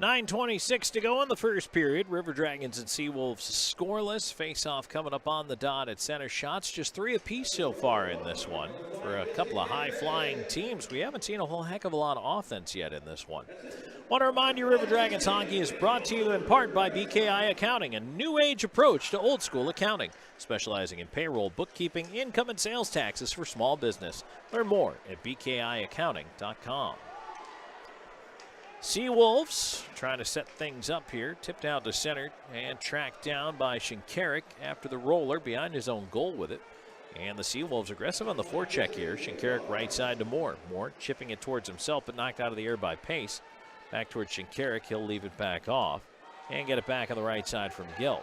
9:26 to go in the first period. River Dragons and Seawolves scoreless. Face-off coming up on the dot at center. Shots just 3 apiece so far in this one. For a couple of high-flying teams, we haven't seen a whole heck of a lot of offense yet in this one. Want to remind you, River Dragons hockey is brought to you in part by BKI Accounting, a new age approach to old school accounting, specializing in payroll, bookkeeping, income, and sales taxes for small business. Learn more at bkiaccounting.com. Seawolves trying to set things up here. Tipped out to center and tracked down by Shinkarik after the roller behind his own goal with it. And the Seawolves aggressive on the forecheck here. Shinkarik right side to Moore. Moore chipping it towards himself but knocked out of the air by Pace. Back towards Shinkarik. He'll leave it back off and get it back on the right side from Gill.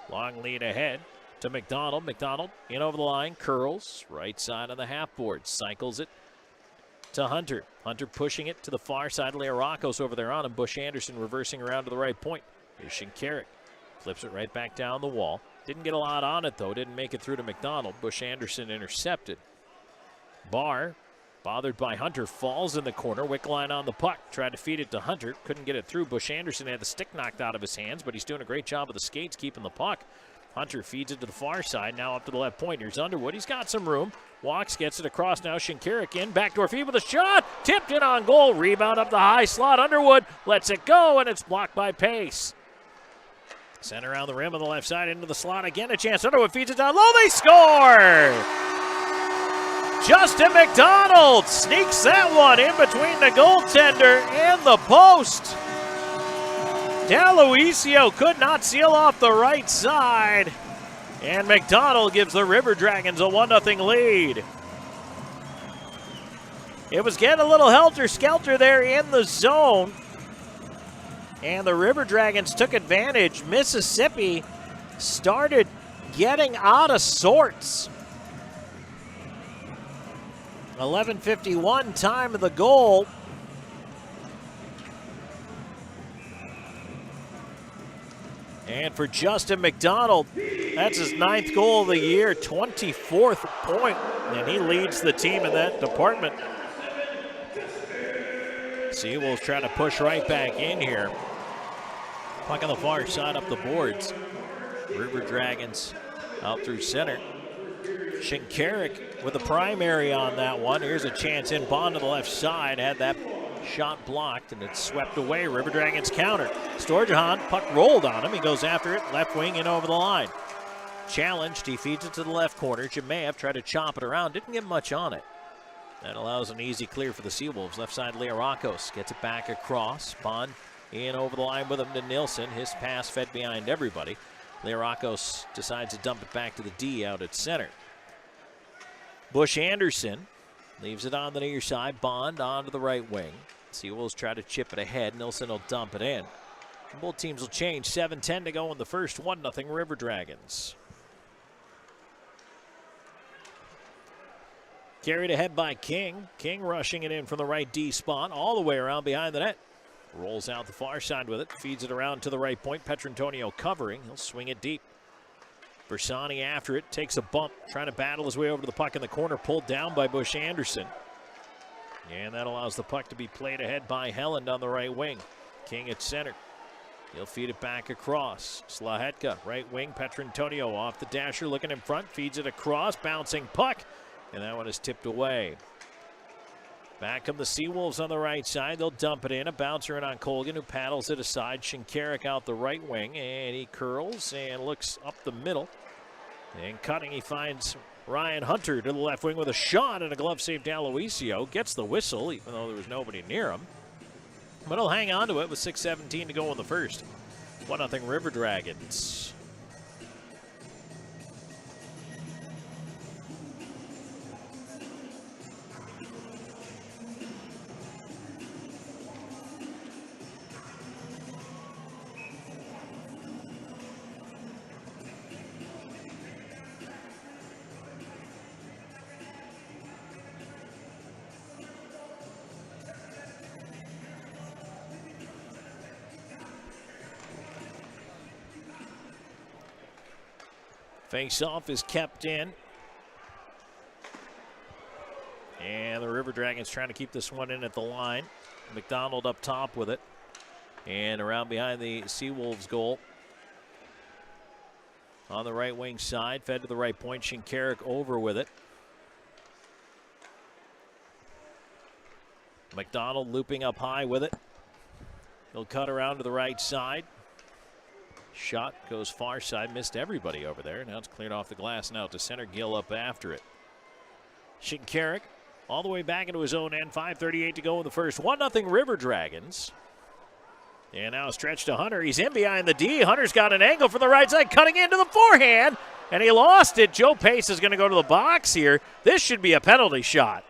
Long lead ahead to McDonald. McDonald in over the line. Curls. Right side on the half board. Cycles it to Hunter. Hunter pushing it to the far side. Learakos over there on him. Bush Anderson reversing around to the right point. Here's Shinkarik. Flips it right back down the wall. Didn't get a lot on it, though. Didn't make it through to McDonald. Bush Anderson intercepted. Barr, bothered by Hunter, falls in the corner. Wickline on the puck. Tried to feed it to Hunter. Couldn't get it through. Bush Anderson had the stick knocked out of his hands, but he's doing a great job of the skates keeping the puck. Hunter feeds it to the far side, now up to the left point. Here's Underwood. He's got some room. Walks, gets it across now. Shinkarik in. Backdoor feed with a shot. Tipped in on goal. Rebound up the high slot. Underwood lets it go, and it's blocked by Pace. Center around the rim on the left side into the slot. Again, a chance. Underwood feeds it down low. They score! Justin McDonald sneaks that one in between the goaltender and the post. D'Aloisio could not seal off the right side. And McDonald gives the River Dragons a 1-0 lead. It was getting a little helter-skelter there in the zone. And the River Dragons took advantage. Mississippi started getting out of sorts. 11:51 time of the goal. And for Justin McDonald, that's his 9th goal of the year, 24th point, and he leads the team in that department. Seawolves trying to push right back in here. Puck on the far side up the boards. River Dragons out through center. Shinkarik with a primary on that one. Here's a chance in. Bond to the left side, had that shot blocked, and it's swept away. River Dragons counter. Storjahan, puck rolled on him. He goes after it, left wing in over the line. Challenged, he feeds it to the left corner. Jemayev tried to chop it around, didn't get much on it. That allows an easy clear for the Seawolves. Left side, Learakos gets it back across. Bond in over the line with him to Nilsson. His pass fed behind everybody. Learakos decides to dump it back to the D out at center. Bush Anderson leaves it on the near side. Bond onto the right wing. Seawolves try to chip it ahead. Nilsson will dump it in. Both teams will change. 7:10 to go in the first. 1-0 River Dragons. Carried ahead by King. King rushing it in from the right D spot. All the way around behind the net. Rolls out the far side with it. Feeds it around to the right point. Petrantonio covering. He'll swing it deep. Bersani after it, takes a bump, trying to battle his way over to the puck in the corner, pulled down by Bush Anderson. And that allows the puck to be played ahead by Helland on the right wing. King at center. He'll feed it back across. Slahetka, right wing, Petrantonio off the dasher, looking in front, feeds it across, bouncing puck, and that one is tipped away. Back come the Seawolves on the right side. They'll dump it in. A bouncer in on Colgan, who paddles it aside. Shinkarik out the right wing, and he curls and looks up the middle. And cutting, he finds Ryan Hunter to the left wing with a shot and a glove save. D'Aloisio gets the whistle, even though there was nobody near him. But he'll hang on to it with 6:17 to go in the first. 1-0 River Dragons. Face-off is kept in. And the River Dragons trying to keep this one in at the line. McDonald up top with it. And around behind the Seawolves goal. On the right wing side, fed to the right point. Shinkarik over with it. McDonald looping up high with it. He'll cut around to the right side. Shot goes far side, missed everybody over there. Now it's cleared off the glass, now to center. Gill up after it. Shinkarik all the way back into his own end. 5:38 to go in the first. 1-0 River Dragons. And now stretch to Hunter. He's in behind the D. Hunter's got an angle from the right side, cutting into the forehand, and he lost it. Joe Pace is going to go to the box here. This should be a penalty shot.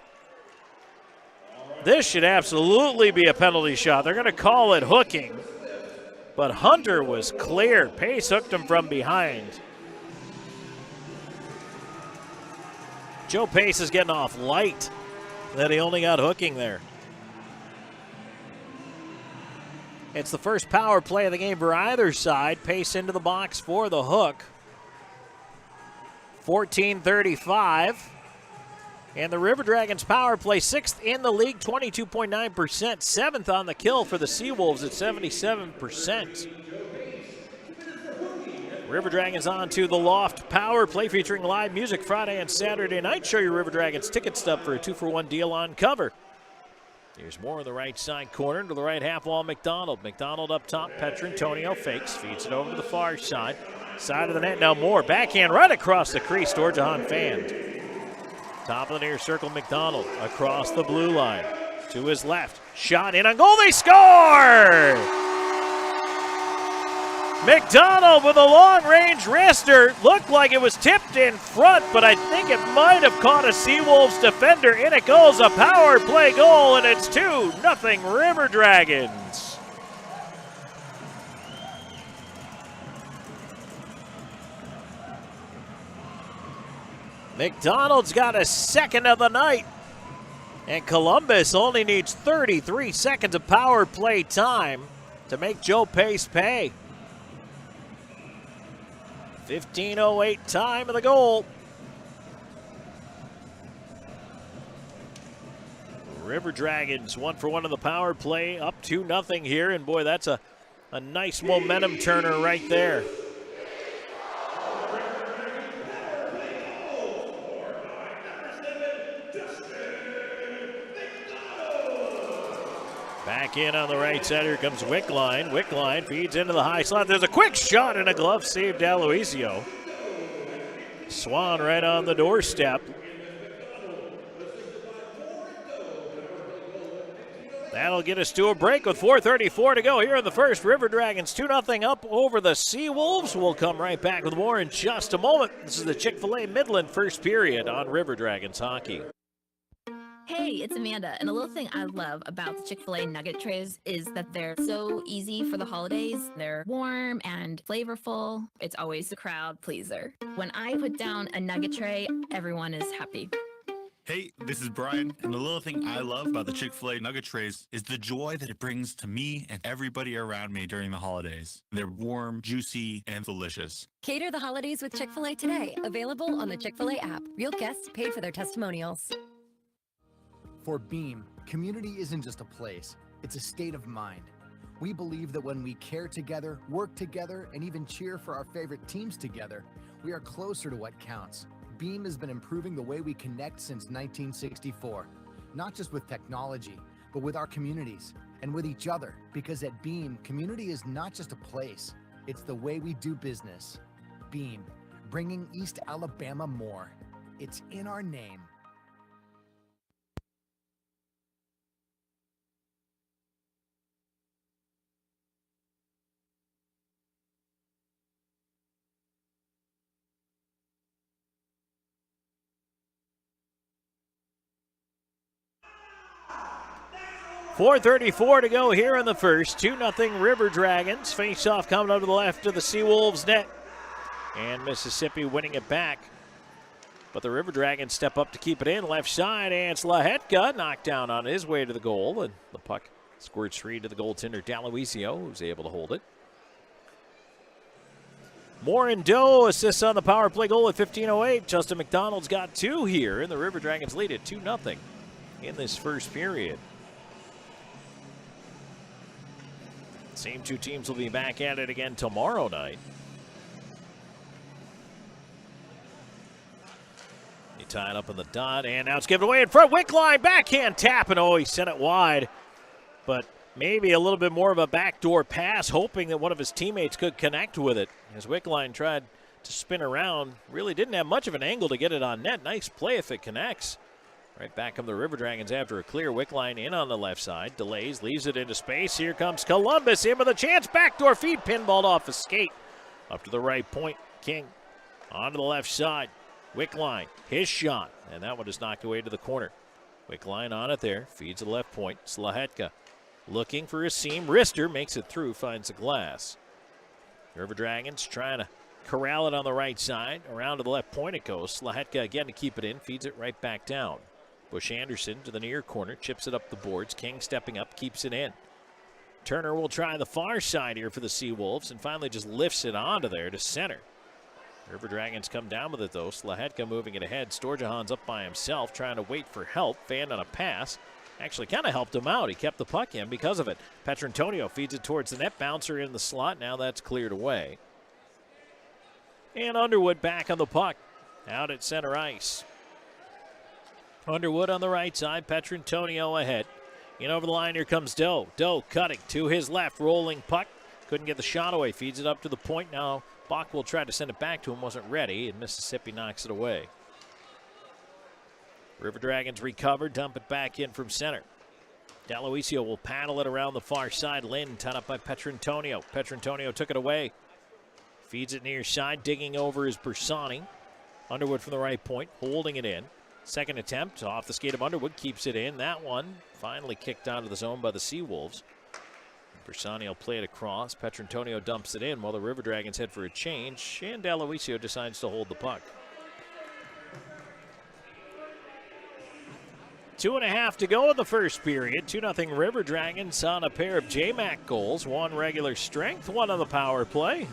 This should absolutely be a penalty shot. They're going to call it hooking. But Hunter was clear. Pace hooked him from behind. Joe Pace is getting off light that he only got hooking there. It's the first power play of the game for either side. Pace into the box for the hook. 14:35. And the River Dragons power play, 6th in the league, 22.9%. 7th on the kill for the Seawolves at 77%. River Dragons on to the Loft power play featuring live music Friday and Saturday night. Show your River Dragons ticket stub for a 2-for-1 deal on cover. Here's more in the right side corner to the right half wall. McDonald up top. Petrantonio fakes, feeds it over to the far side. Side of the net now Moore. Backhand right across the crease towards Jahan Fand. Top of the near circle, McDonald across the blue line. To his left. Shot in on goal. They score! McDonald with a long-range wrister. Looked like it was tipped in front, but I think it might have caught a Seawolves defender. In it goes, a power play goal, and it's 2-0 River Dragons. McDonald's got a second of the night, and Columbus only needs 33 seconds of power play time to make Joe Pace pay. 15:08 time of the goal. River Dragons 1-for-1 on the power play, up 2-0 here, and boy, that's a nice momentum turner right there. Back in on the right side, here comes Wickline. Wickline feeds into the high slot. There's a quick shot and a glove save, D'Aloisio. Swan right on the doorstep. That'll get us to a break with 4:34 to go here in the first. River Dragons 2-0 up over the Seawolves. We'll come right back with more in just a moment. This is the Chick-fil-A Midland first period on River Dragons Hockey. Hey, it's Amanda, and a little thing I love about the Chick-fil-A nugget trays is that they're so easy for the holidays. They're warm and flavorful. It's always a crowd pleaser. When I put down a nugget tray, everyone is happy. Hey, this is Brian, and the little thing I love about the Chick-fil-A nugget trays is the joy that it brings to me and everybody around me during the holidays. They're warm, juicy, and delicious. Cater the holidays with Chick-fil-A today. Available on the Chick-fil-A app. Real guests paid for their testimonials. For Beam, community isn't just a place, it's a state of mind. We believe that when we care together, work together, and even cheer for our favorite teams together, we are closer to what counts. Beam has been improving the way we connect since 1964, not just with technology, but with our communities and with each other. Because at Beam, community is not just a place, it's the way we do business. Beam, bringing East Alabama more. It's in our name. .434 to go here in the first. 2-0 River Dragons. Face-off coming out to the left of the Seawolves net. And Mississippi winning it back. But the River Dragons step up to keep it in. Left side, and Slahetka knocked down on his way to the goal. And the puck squirts free to the goaltender, D'Aloisio, who's able to hold it. Moore and Doe assists on the power play goal at 15:08. Justin McDonald's got 2 here, and the River Dragons lead at 2-0 in this first period. Same two teams will be back at it again tomorrow night. He tied up in the dot, and now it's given away in front. Wickline, backhand tap, and oh, he sent it wide. But maybe a little bit more of a backdoor pass, hoping that one of his teammates could connect with it. As Wickline tried to spin around, really didn't have much of an angle to get it on net. Nice play if it connects. Right back come the River Dragons after a clear. Wickline in on the left side. Delays, leaves it into space. Here comes Columbus in with a chance. Backdoor feed, pinballed off a skate. Up to the right point. King onto the left side. Wickline, his shot. And that one is knocked away to the corner. Wickline on it there. Feeds to the left point. Slahetka looking for a seam. Rister makes it through, finds the glass. River Dragons trying to corral it on the right side. Around to the left point it goes. Slahetka again to keep it in. Feeds it right back down. Bush Anderson to the near corner, chips it up the boards. King stepping up, keeps it in. Turner will try the far side here for the Seawolves and finally just lifts it onto there to center. River Dragons come down with it though. Slahetka moving it ahead. Storjahan's up by himself, trying to wait for help. Fan on a pass. Actually kind of helped him out. He kept the puck in because of it. Petrantonio feeds it towards the net. Bouncer in the slot. Now that's cleared away. And Underwood back on the puck. Out at center ice. Underwood on the right side, Petrantonio ahead. In over the line, here comes Doe. Doe cutting to his left, rolling puck. Couldn't get the shot away, feeds it up to the point. Now Bach will try to send it back to him, wasn't ready, and Mississippi knocks it away. River Dragons recover, dump it back in from center. D'Aloisio will paddle it around the far side. Lynn tied up by Petrantonio. Petrantonio took it away. Feeds it near side, digging over is Bersani. Underwood from the right point, holding it in. Second attempt off the skate of Underwood, keeps it in. That one finally kicked out of the zone by the Seawolves. Bersani will play it across. Petrantonio dumps it in while the River Dragons head for a change, and D'Aloisio decides to hold the puck. 2.5 to go in the first period. 2-0 River Dragons on a pair of J-Mac goals. One regular strength, one on the power play.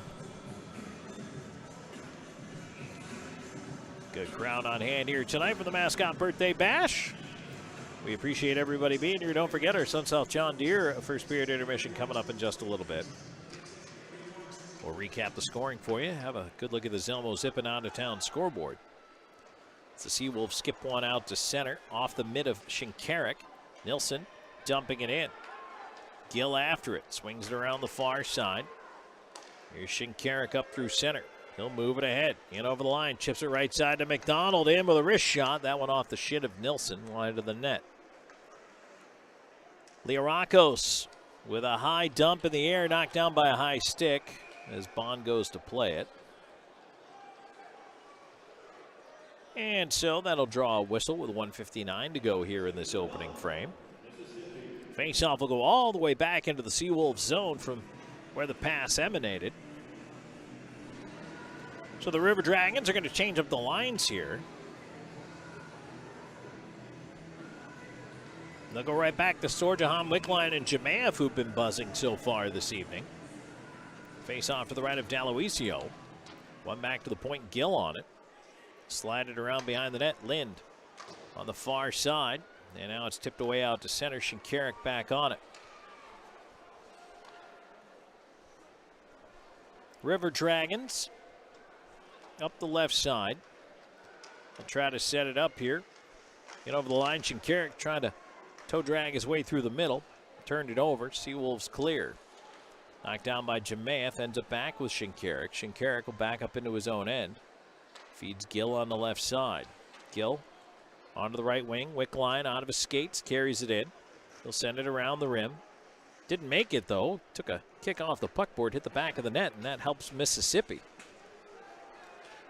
Good crowd on hand here tonight for the Mascot Birthday Bash. We appreciate everybody being here. Don't forget our Sun South John Deere first period intermission coming up in just a little bit. We'll recap the scoring for you. Have a good look at the Zelmo zipping out of town scoreboard. It's the Seawolves skip one out to center off the mid of Shinkarik. Nilsson dumping it in. Gill after it. Swings it around the far side. Here's Shinkarik up through center. He'll move it ahead. In over the line. Chips it right side to McDonald. In with a wrist shot. That one off the shin of Nilsson. Wide of the net. Leorakos with a high dump in the air. Knocked down by a high stick as Bond goes to play it. And so that'll draw a whistle with 1:59 to go here in this opening frame. Faceoff will go all the way back into the Seawolves zone from where the pass emanated. So the River Dragons are going to change up the lines here. They'll go right back to Storjahan, Wickline, and Jemaev, who've been buzzing so far this evening. Face off to the right of D'Aloisio. One back to the point, Gill on it. Slide it around behind the net, Lind on the far side. And now it's tipped away out to center, Shinkarik back on it. River Dragons up the left side. They'll try to set it up here. Get over the line. Shinkarik trying to toe drag his way through the middle. Turned it over. Seawolves clear. Knocked down by Jemaev. Ends up back with Shinkarik. Shinkarik will back up into his own end. Feeds Gill on the left side. Gill onto the right wing. Wickline out of his skates. Carries it in. He'll send it around the rim. Didn't make it though. Took a kick off the puckboard. Hit the back of the net. And that helps Mississippi.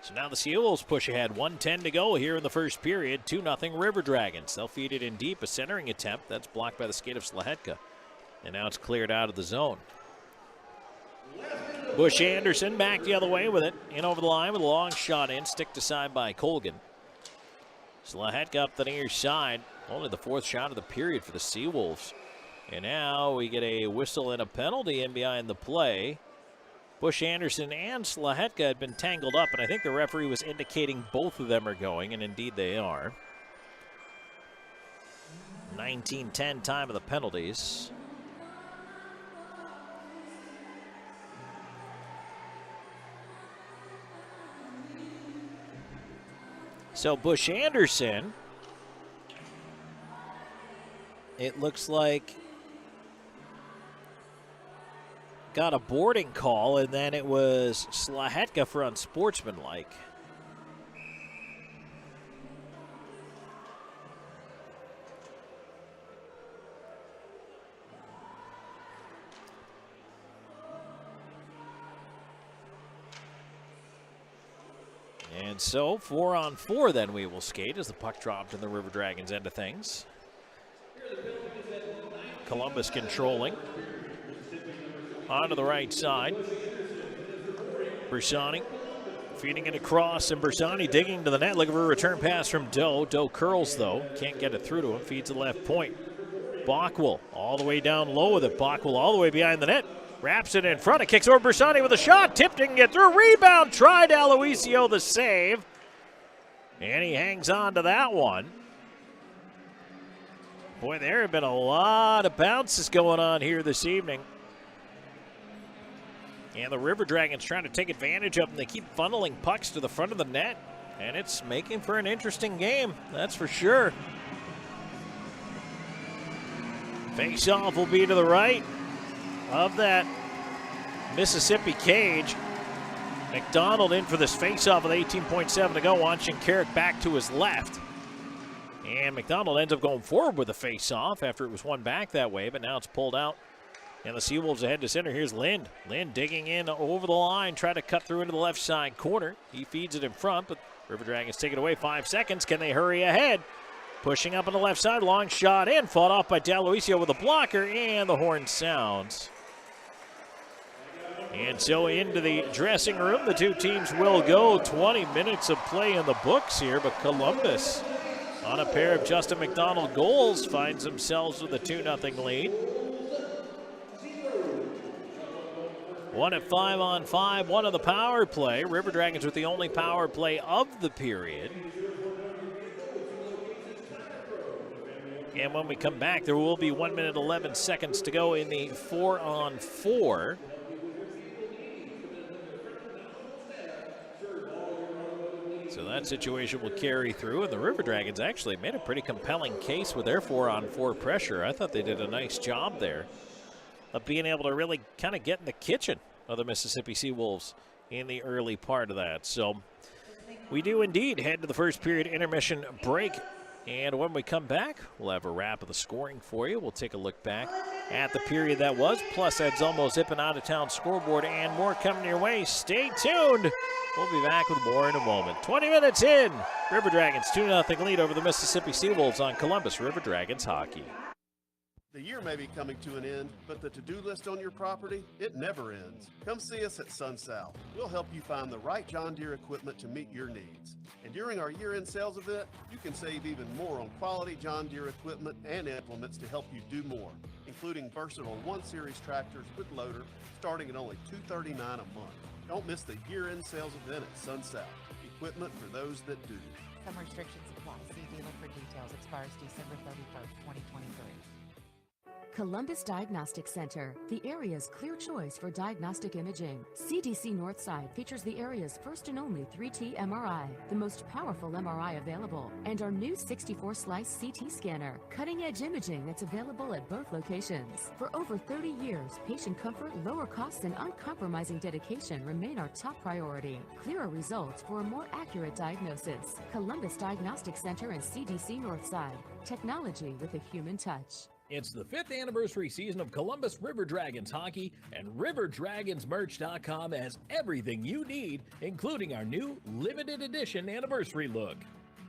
So now the Seawolves push ahead. 1:10 to go here in the first period. 2-0 River Dragons. They'll feed it in deep. A centering attempt. That's blocked by the skate of Slahetka. And now it's cleared out of the zone. Bush Anderson back the other way with it. In over the line with a long shot in. Sticked aside by Colgan. Slahetka up the near side. Only the fourth shot of the period for the Seawolves. And now we get a whistle and a penalty in behind the play. Bush Anderson and Slahetka had been tangled up, and I think the referee was indicating both of them are going, and indeed they are. 19:10 time of the penalties. So Bush Anderson, it looks like, got a boarding call, and then it was Slahetka for unsportsmanlike. And so 4-on-4 then we will skate as the puck dropped in the River Dragons end of things. Columbus controlling. Onto the right side. Bersani feeding it across, and Bersani digging to the net, looking for a return pass from Doe. Doe curls, though. Can't get it through to him. Feeds the left point. Bockwell all the way down low with it. Bockwell all the way behind the net. Wraps it in front. It kicks over Bersani with a shot. Tipped, didn't get through. Rebound. Tried Aloisio the save. And he hangs on to that one. Boy, there have been a lot of bounces going on here this evening. And the River Dragons trying to take advantage of them. They keep funneling pucks to the front of the net. And it's making for an interesting game, that's for sure. Face-off will be to the right of that Mississippi cage. McDonald in for this face-off with 18.7 to go. On Shinkarik back to his left. And McDonald ends up going forward with the face-off after it was won back that way, but now it's pulled out. And the Seawolves ahead to center. Here's Lind. Lind digging in over the line, try to cut through into the left side corner. He feeds it in front, but River Dragons take it away. 5 seconds. Can they hurry ahead? Pushing up on the left side. Long shot in. Fought off by D'Aloisio with a blocker, and the horn sounds. And so into the dressing room, the two teams will go. 20 minutes of play in the books here, but Columbus, on a pair of Justin McDonald goals, finds themselves with a 2-0 lead. 1 at 5-on-5, 1 on the power play. River Dragons with the only power play of the period. And when we come back, there will be 1 minute 11 seconds to go in the 4-on-4. So that situation will carry through, and the River Dragons actually made a pretty compelling case with their 4-on-4 pressure. I thought they did a nice job there of being able to really kind of get in the kitchen of the Mississippi Seawolves in the early part of that. So we do indeed head to the first period intermission break. And when we come back, we'll have a wrap of the scoring for you. We'll take a look back at the period that was, plus Ed's Almost Zipping Out of Town scoreboard and more coming your way. Stay tuned. We'll be back with more in a moment. 20 minutes in. River Dragons 2-0 lead over the Mississippi Seawolves on Columbus River Dragons hockey. The year may be coming to an end, but the to-do list on your property, it never ends. Come see us at SunSouth. We'll help you find the right John Deere equipment to meet your needs. And during our year-end sales event, you can save even more on quality John Deere equipment and implements to help you do more, including versatile 1-series tractors with loader starting at only $239 a month. Don't miss the year-end sales event at SunSouth. Equipment for those that do. Some restrictions apply. See dealer for details. Expires December 31st, 2023. Columbus Diagnostic Center, the area's clear choice for diagnostic imaging. CDC Northside features the area's first and only 3T MRI, the most powerful MRI available, and our new 64-slice CT scanner, cutting-edge imaging that's available at both locations. For over 30 years, patient comfort, lower costs, and uncompromising dedication remain our top priority. Clearer results for a more accurate diagnosis. Columbus Diagnostic Center and CDC Northside. Technology with a human touch. It's the 5th anniversary season of Columbus River Dragons hockey, and RiverDragonsMerch.com has everything you need, including our new limited edition anniversary look.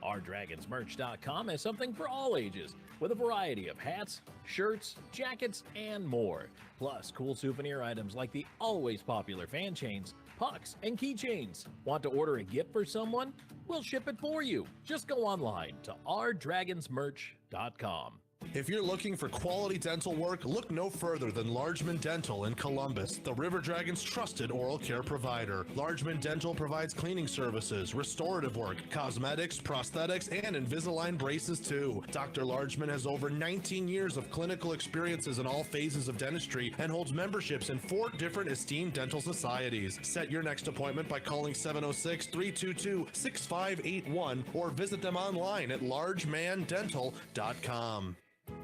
OurDragonsMerch.com has something for all ages, with a variety of hats, shirts, jackets, and more. Plus, cool souvenir items like the always popular fan chains, pucks, and keychains. Want to order a gift for someone? We'll ship it for you. Just go online to OurDragonsMerch.com. If you're looking for quality dental work, look no further than Largeman Dental in Columbus, the River Dragons' trusted oral care provider. Largeman Dental provides cleaning services, restorative work, cosmetics, prosthetics, and Invisalign braces too. Dr. Largeman has over 19 years of clinical experiences in all phases of dentistry and holds memberships in 4 different esteemed dental societies. Set your next appointment by calling 706-322-6581 or visit them online at largemandental.com.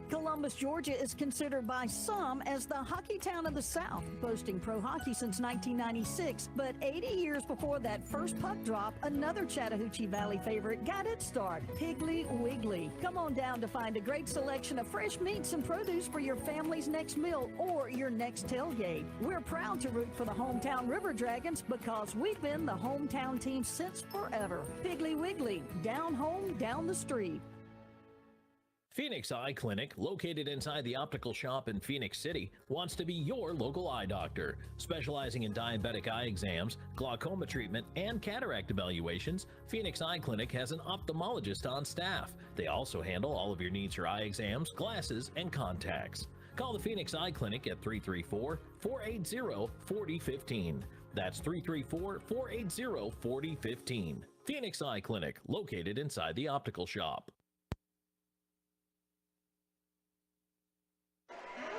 Columbus, Georgia is considered by some as the hockey town of the South, boasting pro hockey since 1996. But 80 years before that first puck drop, another Chattahoochee Valley favorite got its start, Piggly Wiggly. Come on down to find a great selection of fresh meats and produce for your family's next meal or your next tailgate. We're proud to root for the hometown River Dragons because we've been the hometown team since forever. Piggly Wiggly, down home, down the street. Phoenix Eye Clinic, located inside the optical shop in Phoenix City, wants to be your local eye doctor. Specializing in diabetic eye exams, glaucoma treatment, and cataract evaluations, Phoenix Eye Clinic has an ophthalmologist on staff. They also handle all of your needs for eye exams, glasses, and contacts. Call the Phoenix Eye Clinic at 334-480-4015. That's 334-480-4015. Phoenix Eye Clinic, located inside the optical shop.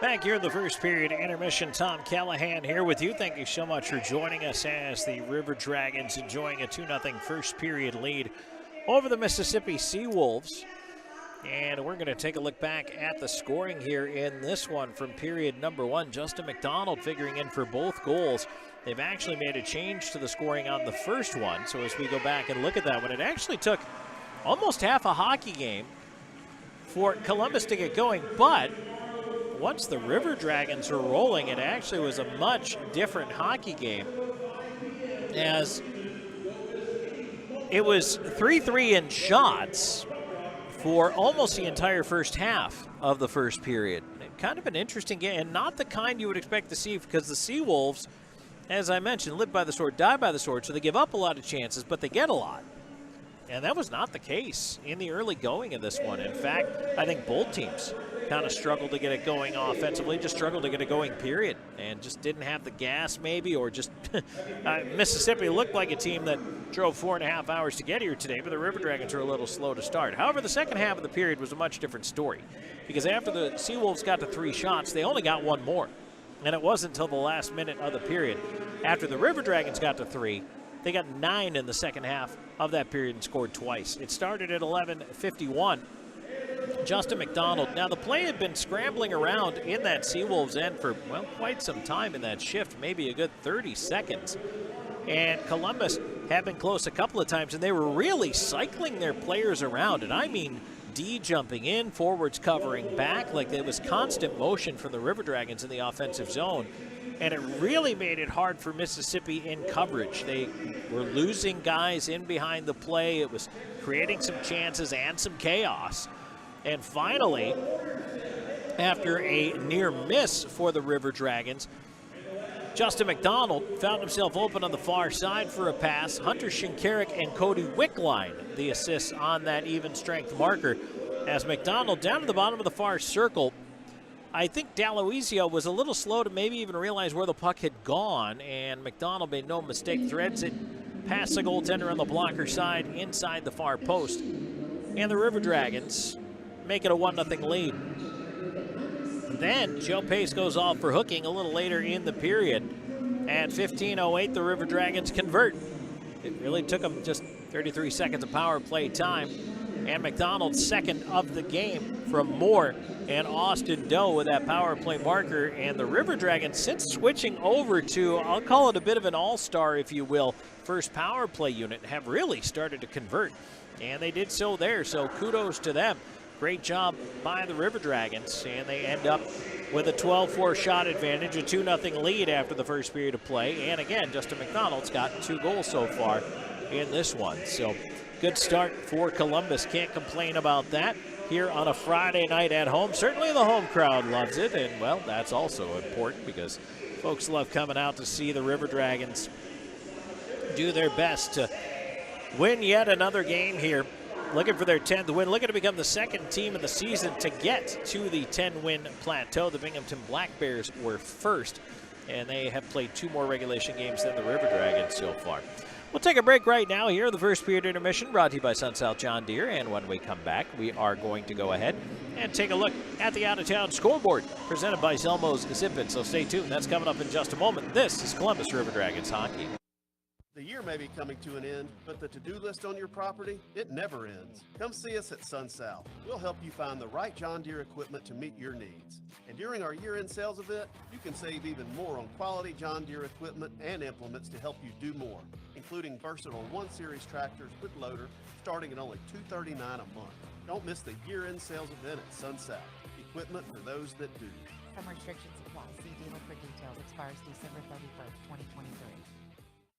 Back here in the first period intermission, Tom Callahan here with you. Thank you so much for joining us as the River Dragons enjoying a 2-0 first period lead over the Mississippi Seawolves. And we're going to take a look back at the scoring here in this one from period number 1. Justin McDonald figuring in for both goals. They've actually made a change to the scoring on the first one. So as we go back and look at that one, it actually took almost half a hockey game for Columbus to get going, but once the River Dragons were rolling, it actually was a much different hockey game, as it was 3-3 in shots for almost the entire first half of the first period. Kind of an interesting game, and not the kind you would expect to see, because the Seawolves, as I mentioned, live by the sword, die by the sword, so they give up a lot of chances, but they get a lot. And that was not the case in the early going of this one. In fact, I think both teams kind of struggled to get it going offensively, just struggled to get it going, period, and just didn't have the gas maybe, or just Mississippi looked like a team that drove 4.5 hours to get here today, but the River Dragons were a little slow to start. However, the second half of the period was a much different story, because after the Seawolves got to 3 shots, they only got 1 more, and it wasn't until the last minute of the period. After the River Dragons got to 3, they got 9 in the second half of that period and scored twice. It started at 11:51. Justin McDonald. Now, the play had been scrambling around in that Seawolves end for, well, quite some time in that shift, maybe a good 30 seconds. And Columbus had been close a couple of times, and they were really cycling their players around. And I mean D jumping in, forwards covering back, like it was constant motion from the River Dragons in the offensive zone. And it really made it hard for Mississippi in coverage. They were losing guys in behind the play. It was creating some chances and some chaos. And finally, after a near miss for the River Dragons, Justin McDonald found himself open on the far side for a pass. Hunter Shinkarik and Cody Wickline, the assists on that even strength marker. As McDonald down to the bottom of the far circle, I think D'Aloisio was a little slow to maybe even realize where the puck had gone, and McDonald made no mistake, threads it past the goaltender on the blocker side inside the far post. And the River Dragons make it a 1-0 lead. Then Joe Pace goes off for hooking a little later in the period. At 15:08, the River Dragons convert. It really took them just 33 seconds of power play time. And McDonald's second of the game from Moore and Austin Doe with that power play marker. And the River Dragons, since switching over to, I'll call it a bit of an all-star, if you will, first power play unit, have really started to convert. And they did so there, so kudos to them. Great job by the River Dragons, and they end up with a 12-4 shot advantage, a 2-0 lead after the first period of play. And again, Justin McDonald's got 2 goals so far in this one. So good start for Columbus. Can't complain about that here on a Friday night at home. Certainly the home crowd loves it, and, well, that's also important because folks love coming out to see the River Dragons do their best to win yet another game here looking for their 10th win, looking to become the second team in the season to get to the 10-win plateau. The Binghamton Black Bears were first, and they have played 2 more regulation games than the River Dragons so far. We'll take a break right now here. The first period intermission brought to you by SunSouth John Deere. And when we come back, we are going to go ahead and take a look at the out-of-town scoreboard presented by Zelmo's Zippin. So stay tuned. That's coming up in just a moment. This is Columbus River Dragons hockey. The year may be coming to an end, but the to-do list on your property, it never ends. Come see us at SunSouth. We'll help you find the right John Deere equipment to meet your needs. And during our year-end sales event, you can save even more on quality John Deere equipment and implements to help you do more, including versatile 1-series tractors with loader starting at only $239 a month. Don't miss the year-end sales event at SunSouth. Equipment for those that do. Some restrictions apply. See dealer for details. Expires December 31st, 2023.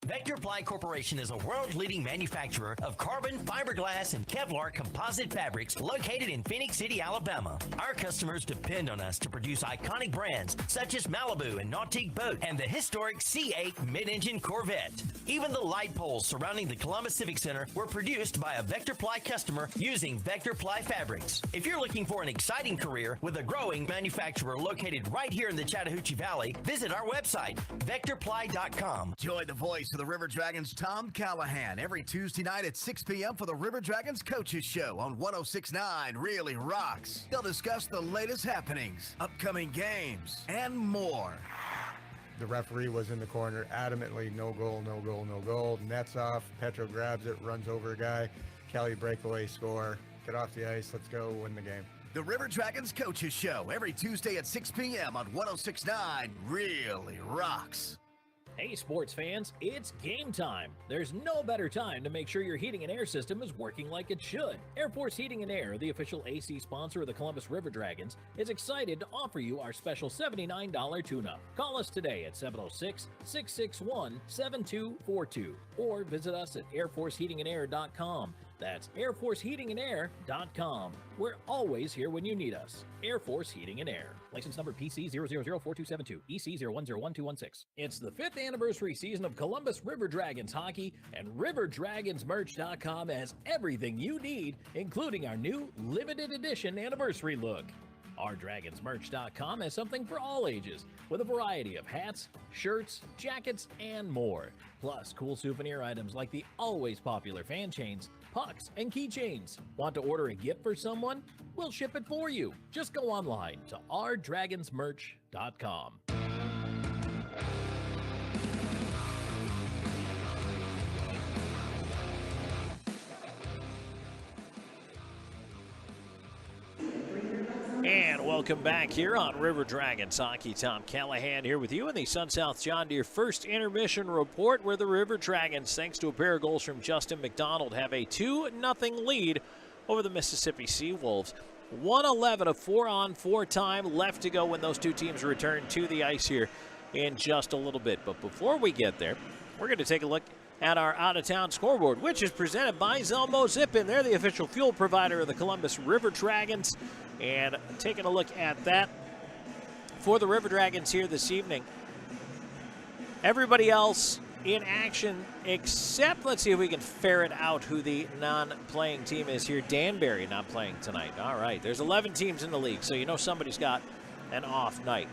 Vector Ply Corporation is a world-leading manufacturer of carbon, fiberglass, and Kevlar composite fabrics located in Phoenix City, Alabama. Our customers depend on us to produce iconic brands such as Malibu and Nautique Boat and the historic C8 mid-engine Corvette. Even the light poles surrounding the Columbus Civic Center were produced by a Vector Ply customer using Vector Ply fabrics. If you're looking for an exciting career with a growing manufacturer located right here in the Chattahoochee Valley, visit our website, vectorply.com. Join the voice of the River Dragons, Tom Callahan, every Tuesday night at 6 p.m. for the River Dragons Coaches Show on 106.9 Really Rocks. They'll discuss the latest happenings, upcoming games, and more. The referee was in the corner adamantly, no goal, no goal, no goal. Nets off, Petro grabs it, runs over a guy. Kelly breakaway score, get off the ice, let's go win the game. The River Dragons Coaches Show every Tuesday at 6 p.m. on 106.9 Really Rocks. Hey sports fans, it's game time. There's no better time to make sure your heating and air system is working like it should. Air Force Heating and Air, the official AC sponsor of the Columbus River Dragons, is excited to offer you our special $79 tune-up. Call us today at 706-661-7242 or visit us at airforceheatingandair.com. That's airforceheatingandair.com. We're always here when you need us. Air Force Heating and Air. License number PC 0004272, EC 01011216. It's the 5th anniversary season of Columbus River Dragons hockey, and RiverDragonsMerch.com has everything you need, including our new limited edition anniversary look. Our DragonsMerch.com has something for all ages, with a variety of hats, shirts, jackets, and more. Plus, cool souvenir items like the always popular fan chains, pucks, and keychains. Want to order a gift for someone? We'll ship it for you. Just go online to OurDragonsMerch.com. And welcome back here on River Dragons Hockey. Tom Callahan here with you in the SunSouth John Deere first intermission report, where the River Dragons, thanks to a pair of goals from Justin McDonald, have a 2-0 lead over the Mississippi Seawolves. 1:11 of 4-on-4 time left to go when those two teams return to the ice here in just a little bit. But before we get there, we're going to take a look at our out-of-town scoreboard, which is presented by Zelmo Zippin. They're the official fuel provider of the Columbus River Dragons. And taking a look at that for the River Dragons here this evening. Everybody else in action except, let's see if we can ferret out who the non-playing team is here. Danbury not playing tonight. All right, there's 11 teams in the league, so you know somebody's got an off night.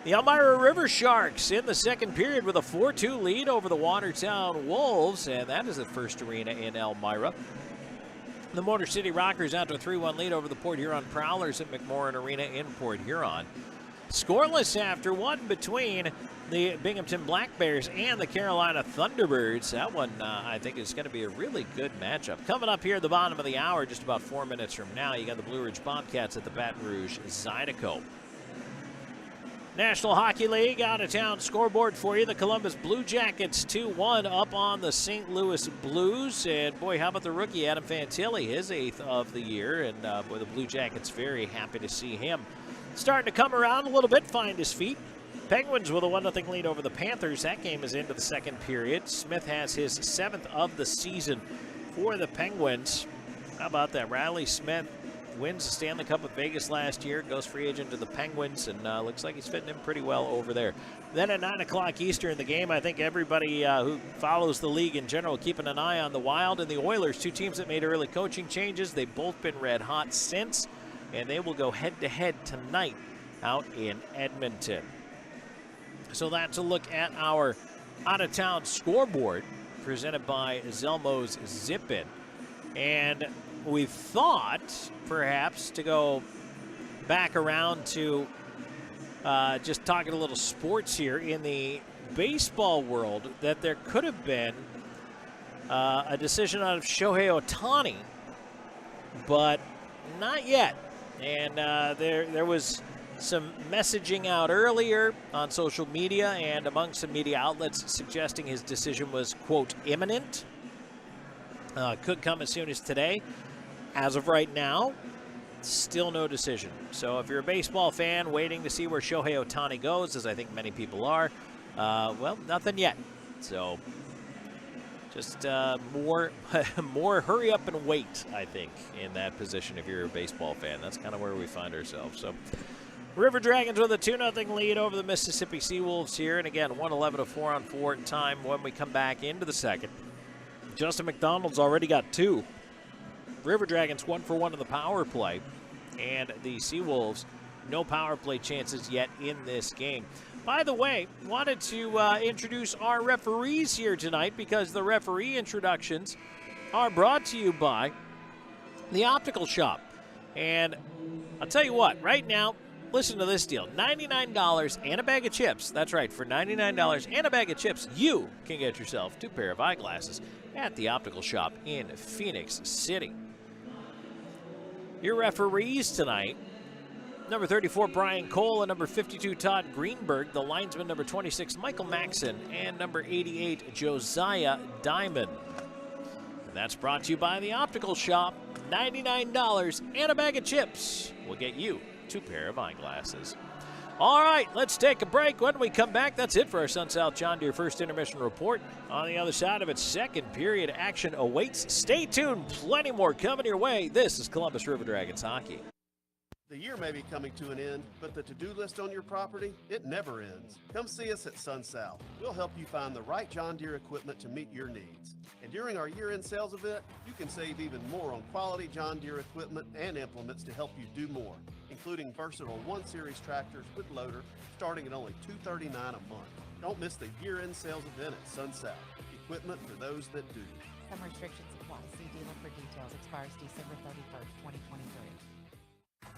The Elmira River Sharks in the second period with a 4-2 lead over the Watertown Wolves, and that is the first arena in Elmira. The Motor City Rockers out to a 3-1 lead over the Port Huron Prowlers at McMorran Arena in Port Huron. Scoreless after one between the Binghamton Black Bears and the Carolina Thunderbirds. That one, I think, is going to be a really good matchup. Coming up here at the bottom of the hour, just about 4 minutes from now, you got the Blue Ridge Bobcats at the Baton Rouge Zydeco. National Hockey League out-of-town scoreboard for you. The Columbus Blue Jackets 2-1 up on the St. Louis Blues. And, boy, how about the rookie, Adam Fantilli, his 8th of the year. And, boy, the Blue Jackets very happy to see him starting to come around a little bit, find his feet. Penguins with a 1-0 lead over the Panthers. That game is into the second period. Smith has his 7th of the season for the Penguins. How about that? Riley Smith wins the Stanley Cup with Vegas last year, goes free agent to the Penguins, and looks like he's fitting in pretty well over there. Then at 9 o'clock Eastern, the game, I think everybody who follows the league in general keeping an eye on the Wild and the Oilers, two teams that made early coaching changes. They've both been red hot since, and they will go head-to-head tonight out in Edmonton. So that's a look at our out-of-town scoreboard presented by Zelmo's Zip-In. And we thought, perhaps, to go back around to just talking a little sports here in the baseball world, that there could have been a decision out of Shohei Ohtani, but not yet. And there was some messaging out earlier on social media and among some media outlets suggesting his decision was, quote, imminent. Could come as soon as today. As of right now, still no decision. So if you're a baseball fan waiting to see where Shohei Ohtani goes, as I think many people are, well, nothing yet. So just more hurry up and wait, I think, in that position if you're a baseball fan. That's kind of where we find ourselves. So River Dragons with a 2-0 lead over the Mississippi Seawolves here. And again, 1:11 of 4-on-4 in time when we come back into the second. Justin McDonald's already got 2. River Dragons 1 for 1 in the power play. And the Seawolves, no power play chances yet in this game. By the way, wanted to introduce our referees here tonight because the referee introductions are brought to you by the Optical Shop. And I'll tell you what, right now, listen to this deal. $99 and a bag of chips. That's right, for $99 and a bag of chips, you can get yourself 2 pair of eyeglasses at the Optical Shop in Phoenix City. Your referees tonight, number 34, Brian Cole, and number 52, Todd Greenberg. The linesman, number 26, Michael Maxson, and number 88, Josiah Diamond. And that's brought to you by the Optical Shop. $99 and a bag of chips will get you 2 pair of eyeglasses. All right, let's take a break. When we come back, that's it for our Sun South John Deere first intermission report. On the other side of it, second period action awaits. Stay tuned. Plenty more coming your way. This is Columbus River Dragons hockey. The year may be coming to an end, but the to-do list on your property, it never ends. Come see us at Sun South. We'll help you find the right John Deere equipment to meet your needs. And during our year-end sales event, you can save even more on quality John Deere equipment and implements to help you do more, including versatile 1-Series tractors with loader starting at only $239 a month. Don't miss the year-end sales event at Sun South. Equipment for those that do. Some restrictions apply. See dealer for details. Expires December 31st, 2023.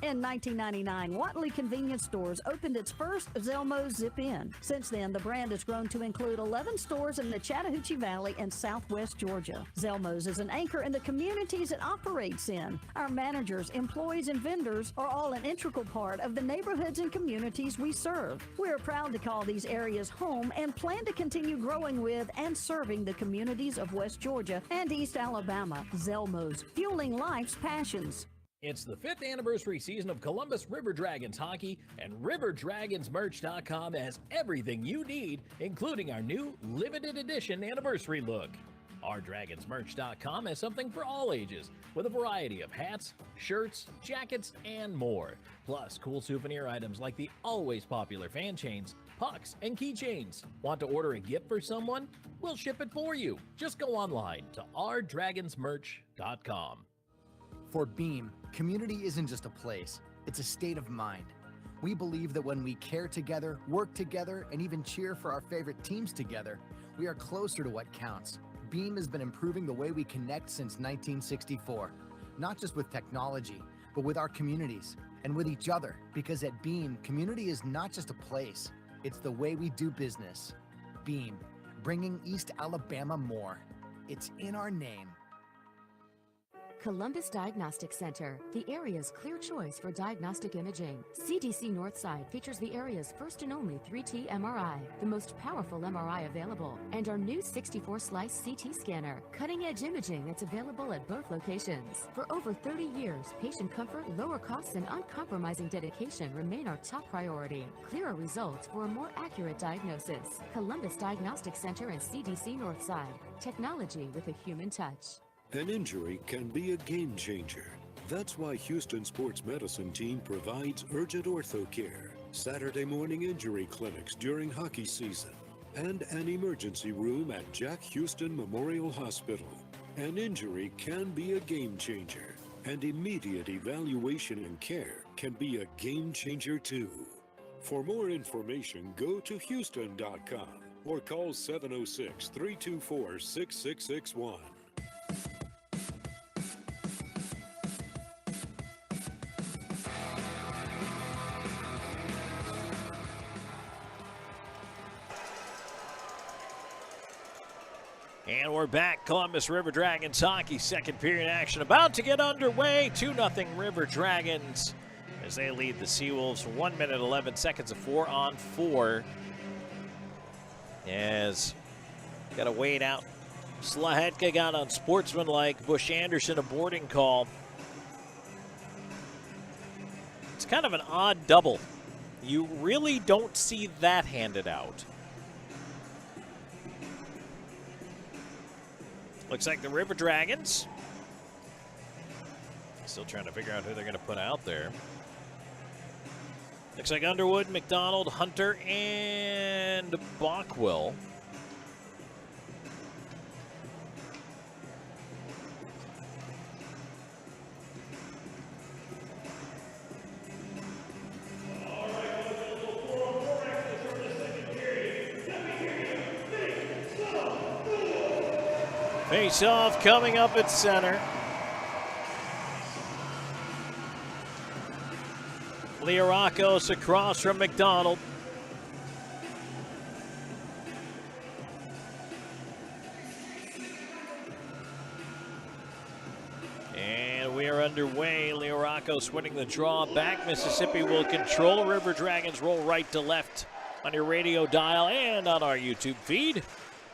In 1999, Watley Convenience Stores opened its first Zelmo's Zip-In. Since then, the brand has grown to include 11 stores in the Chattahoochee Valley and Southwest Georgia. Zelmo's is an anchor in the communities it operates in. Our managers, employees, and vendors are all an integral part of the neighborhoods and communities we serve. We are proud to call these areas home and plan to continue growing with and serving the communities of West Georgia and East Alabama. Zelmo's, fueling life's passions. It's the 5th anniversary season of Columbus River Dragons hockey, and RiverDragonsMerch.com has everything you need, including our new limited edition anniversary look. OurDragonsMerch.com has something for all ages, with a variety of hats, shirts, jackets, and more. Plus, cool souvenir items like the always popular fan chains, pucks, and keychains. Want to order a gift for someone? We'll ship it for you. Just go online to OurDragonsMerch.com. For Beam, community isn't just a place, it's a state of mind. We believe that when we care together, work together, and even cheer for our favorite teams together, we are closer to what counts. Beam has been improving the way we connect since 1964, not just with technology, but with our communities and with each other, because at Beam, community is not just a place, it's the way we do business. Beam, bringing East Alabama more. It's in our name. Columbus Diagnostic Center, the area's clear choice for diagnostic imaging. CDC Northside features the area's first and only 3T MRI, the most powerful MRI available, and our new 64-slice CT scanner, cutting-edge imaging that's available at both locations. For over 30 years, patient comfort, lower costs, and uncompromising dedication remain our top priority. Clearer results for a more accurate diagnosis. Columbus Diagnostic Center and CDC Northside, technology with a human touch. An injury can be a game changer. That's why Houston Sports Medicine Team provides urgent ortho care, Saturday morning injury clinics during hockey season, and an emergency room at Jack Houston Memorial Hospital. An injury can be a game changer, and immediate evaluation and care can be a game changer too. For more information, go to Houston.com or call 706-324-6661. And we're back. Columbus River Dragons hockey, second period action about to get underway. 2-0 River Dragons as they lead the Seawolves. 1 minute 11 seconds of 4-on-4. As got to wait out. Slahetka got unsportsmanlike. Bush Anderson a boarding call. It's kind of an odd double. You really don't see that handed out. Looks like the River Dragons still trying to figure out who they're going to put out there. Looks like Underwood, McDonald, Hunter, and Bockwell. Face-off coming up at center. Leorakos across from McDonald. And we are underway. Leorakos winning the draw back. Mississippi will control. River Dragons roll right to left on your radio dial and on our YouTube feed.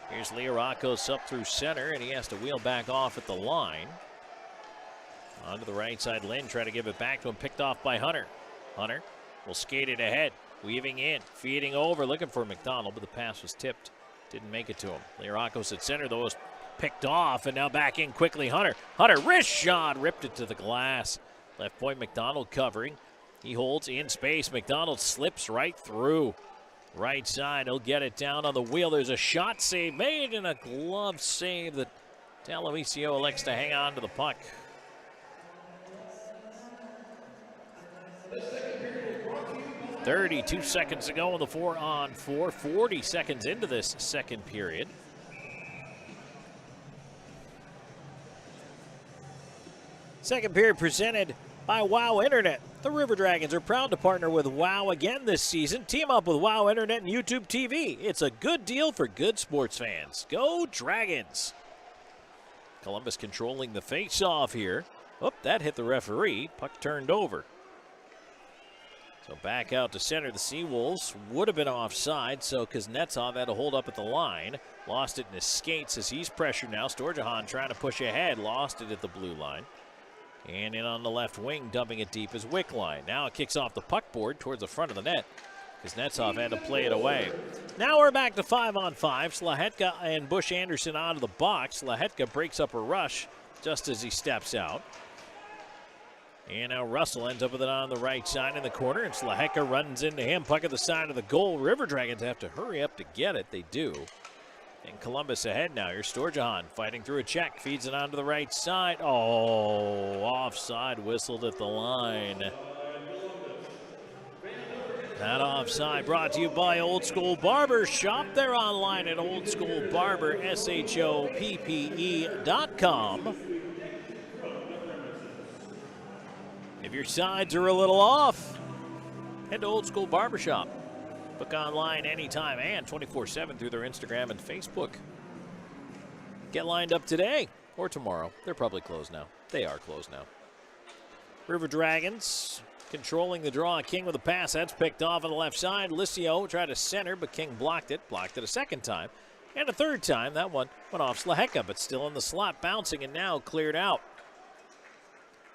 Here's Leorakos up through center, and he has to wheel back off at the line. Onto the right side, Lynn trying to give it back to him, picked off by Hunter. Hunter will skate it ahead, weaving in, feeding over, looking for McDonald, but the pass was tipped. Didn't make it to him. Leorakos at center, though, was picked off, and now back in quickly. Hunter, wrist shot, ripped it to the glass. Left point, McDonald covering. He holds in space. McDonald slips right through. Right side, he'll get it down on the wheel. There's a shot save made and a glove save that Televisio elects to hang on to the puck. "32 seconds to go in the 4-on-4. 40 seconds into this second period. Second period presented by WOW Internet. The River Dragons are proud to partner with WOW again this season. Team up with WOW Internet and YouTube TV. It's a good deal for good sports fans. Go Dragons! Columbus controlling the face-off here. Oh, that hit the referee. Puck turned over. So back out to center. The Seawolves would have been offside, so Kuznetsov had to hold up at the line. Lost it in his skates as he's pressured now. Storjahan trying to push ahead. Lost it at the blue line. And in on the left wing, dumping it deep is Wickline. Now it kicks off the puck board towards the front of the net. Kuznetsov had to play it away. Now we're back to 5-on-5. Slahetka and Bush Anderson out of the box. Slahetka breaks up a rush just as he steps out. And now Russell ends up with it on the right side in the corner, and Slahetka runs into him. Puck at the side of the goal. River Dragons have to hurry up to get it. They do. And Columbus ahead now. Here's Storjahan fighting through a check. Feeds it onto the right side. Oh, offside whistled at the line. That offside brought to you by Old School Barber. Shop there online at oldschoolbarber.com. If your sides are a little off, head to Old School Barbershop. Book online anytime and 24/7 through their Instagram and Facebook. Get lined up today or tomorrow. They're probably closed now. They are closed now. River Dragons controlling the draw. King with a pass. That's picked off on the left side. Licio tried to center, but King blocked it. Blocked it a second time. And a third time. That one went off Slahetka, but still in the slot, bouncing and now cleared out.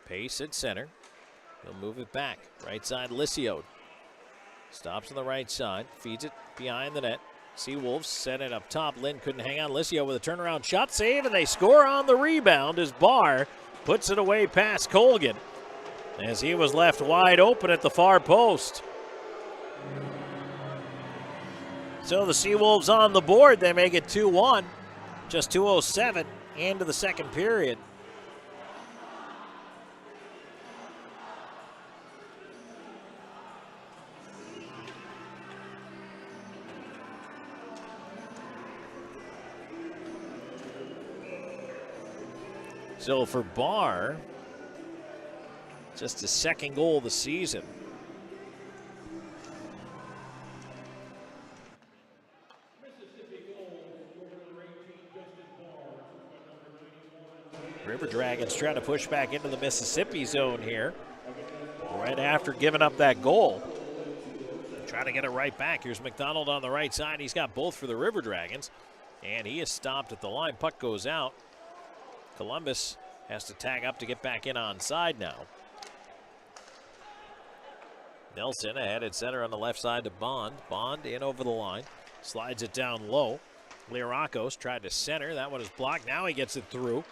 Pace at center. He'll move it back. Right side, Licio. Stops on the right side. Feeds it behind the net. Seawolves set it up top. Lynn couldn't hang on. Licio with a turnaround shot save, and they score on the rebound as Barr puts it away past Colgan as he was left wide open at the far post. So the Seawolves on the board. They make it 2-1. Just 2:07 into the second period. So for Barr, just his second goal of the season. River Dragons trying to push back into the Mississippi zone here. Right after giving up that goal. Trying to get it right back. Here's McDonald on the right side. He's got both for the River Dragons. And he is stopped at the line. Puck goes out. Columbus has to tag up to get back in onside now. Nelson ahead at center on the left side to Bond. Bond in over the line. Slides it down low. Lirakos tried to center. That one is blocked. Now he gets it through.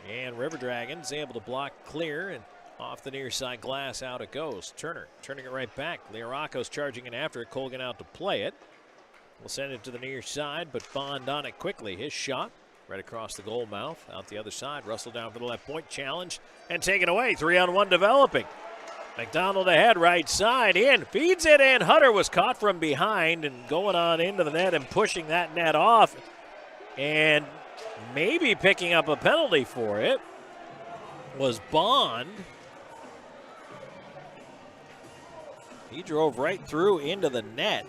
And River Dragons able to block clear, and off the near side glass, out it goes. Turner turning it right back. Lirakos charging in after it. Colgan out to play it. We'll send it to the near side, but Bond on it quickly. His shot right across the goal mouth. Out the other side. Russell down for the left point. Challenge and taken away. 3-on-1 developing. McDonald ahead, right side, in, feeds it in. Hutter was caught from behind and going on into the net and pushing that net off. And maybe picking up a penalty for it was Bond. He drove right through into the net.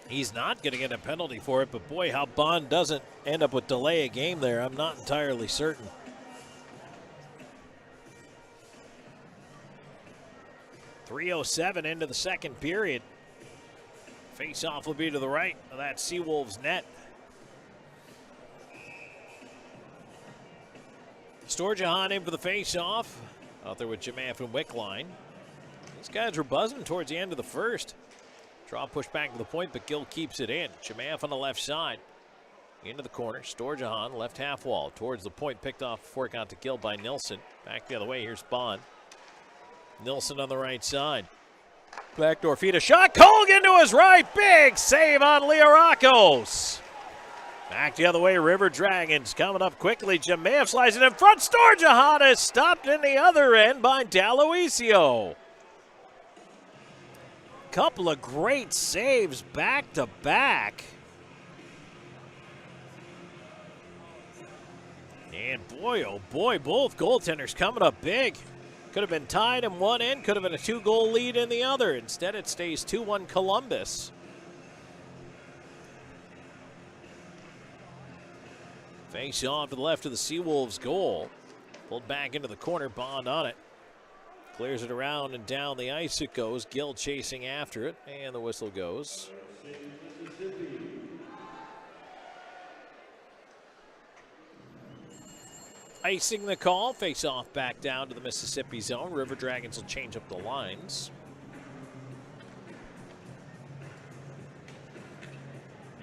He's not going to get a penalty for it, but boy, how Bond doesn't end up with delay a game there, I'm not entirely certain. .307 into the second period. Face-off will be to the right of that Seawolves net. Storjahan in for the face-off. Out there with Jemayeff and Wickline. These guys were buzzing towards the end of the first. Draw push back to the point, but Gill keeps it in. Jemayeff on the left side. Into the corner. Storjahan, left half wall. Towards the point, picked off before it got to Gill by Nilsson. Back the other way, here's Bond. Nilsson on the right side. Backdoor feed, a shot. Colgan to his right. Big save on Lirakos. Back the other way, River Dragons coming up quickly. Jemayeff slides it in front. Storjahan is stopped in the other end by D'Aloisio. Couple of great saves back to back. And boy, oh boy, both goaltenders coming up big. Could have been tied in one end, could have been a 2-goal lead in the other. Instead, it stays 2-1 Columbus. Face off to the left of the Seawolves goal. Pulled back into the corner, Bond on it. Clears it around and down the ice it goes. Gill chasing after it, and the whistle goes. Icing the call, face off back down to the Mississippi zone. River Dragons will change up the lines.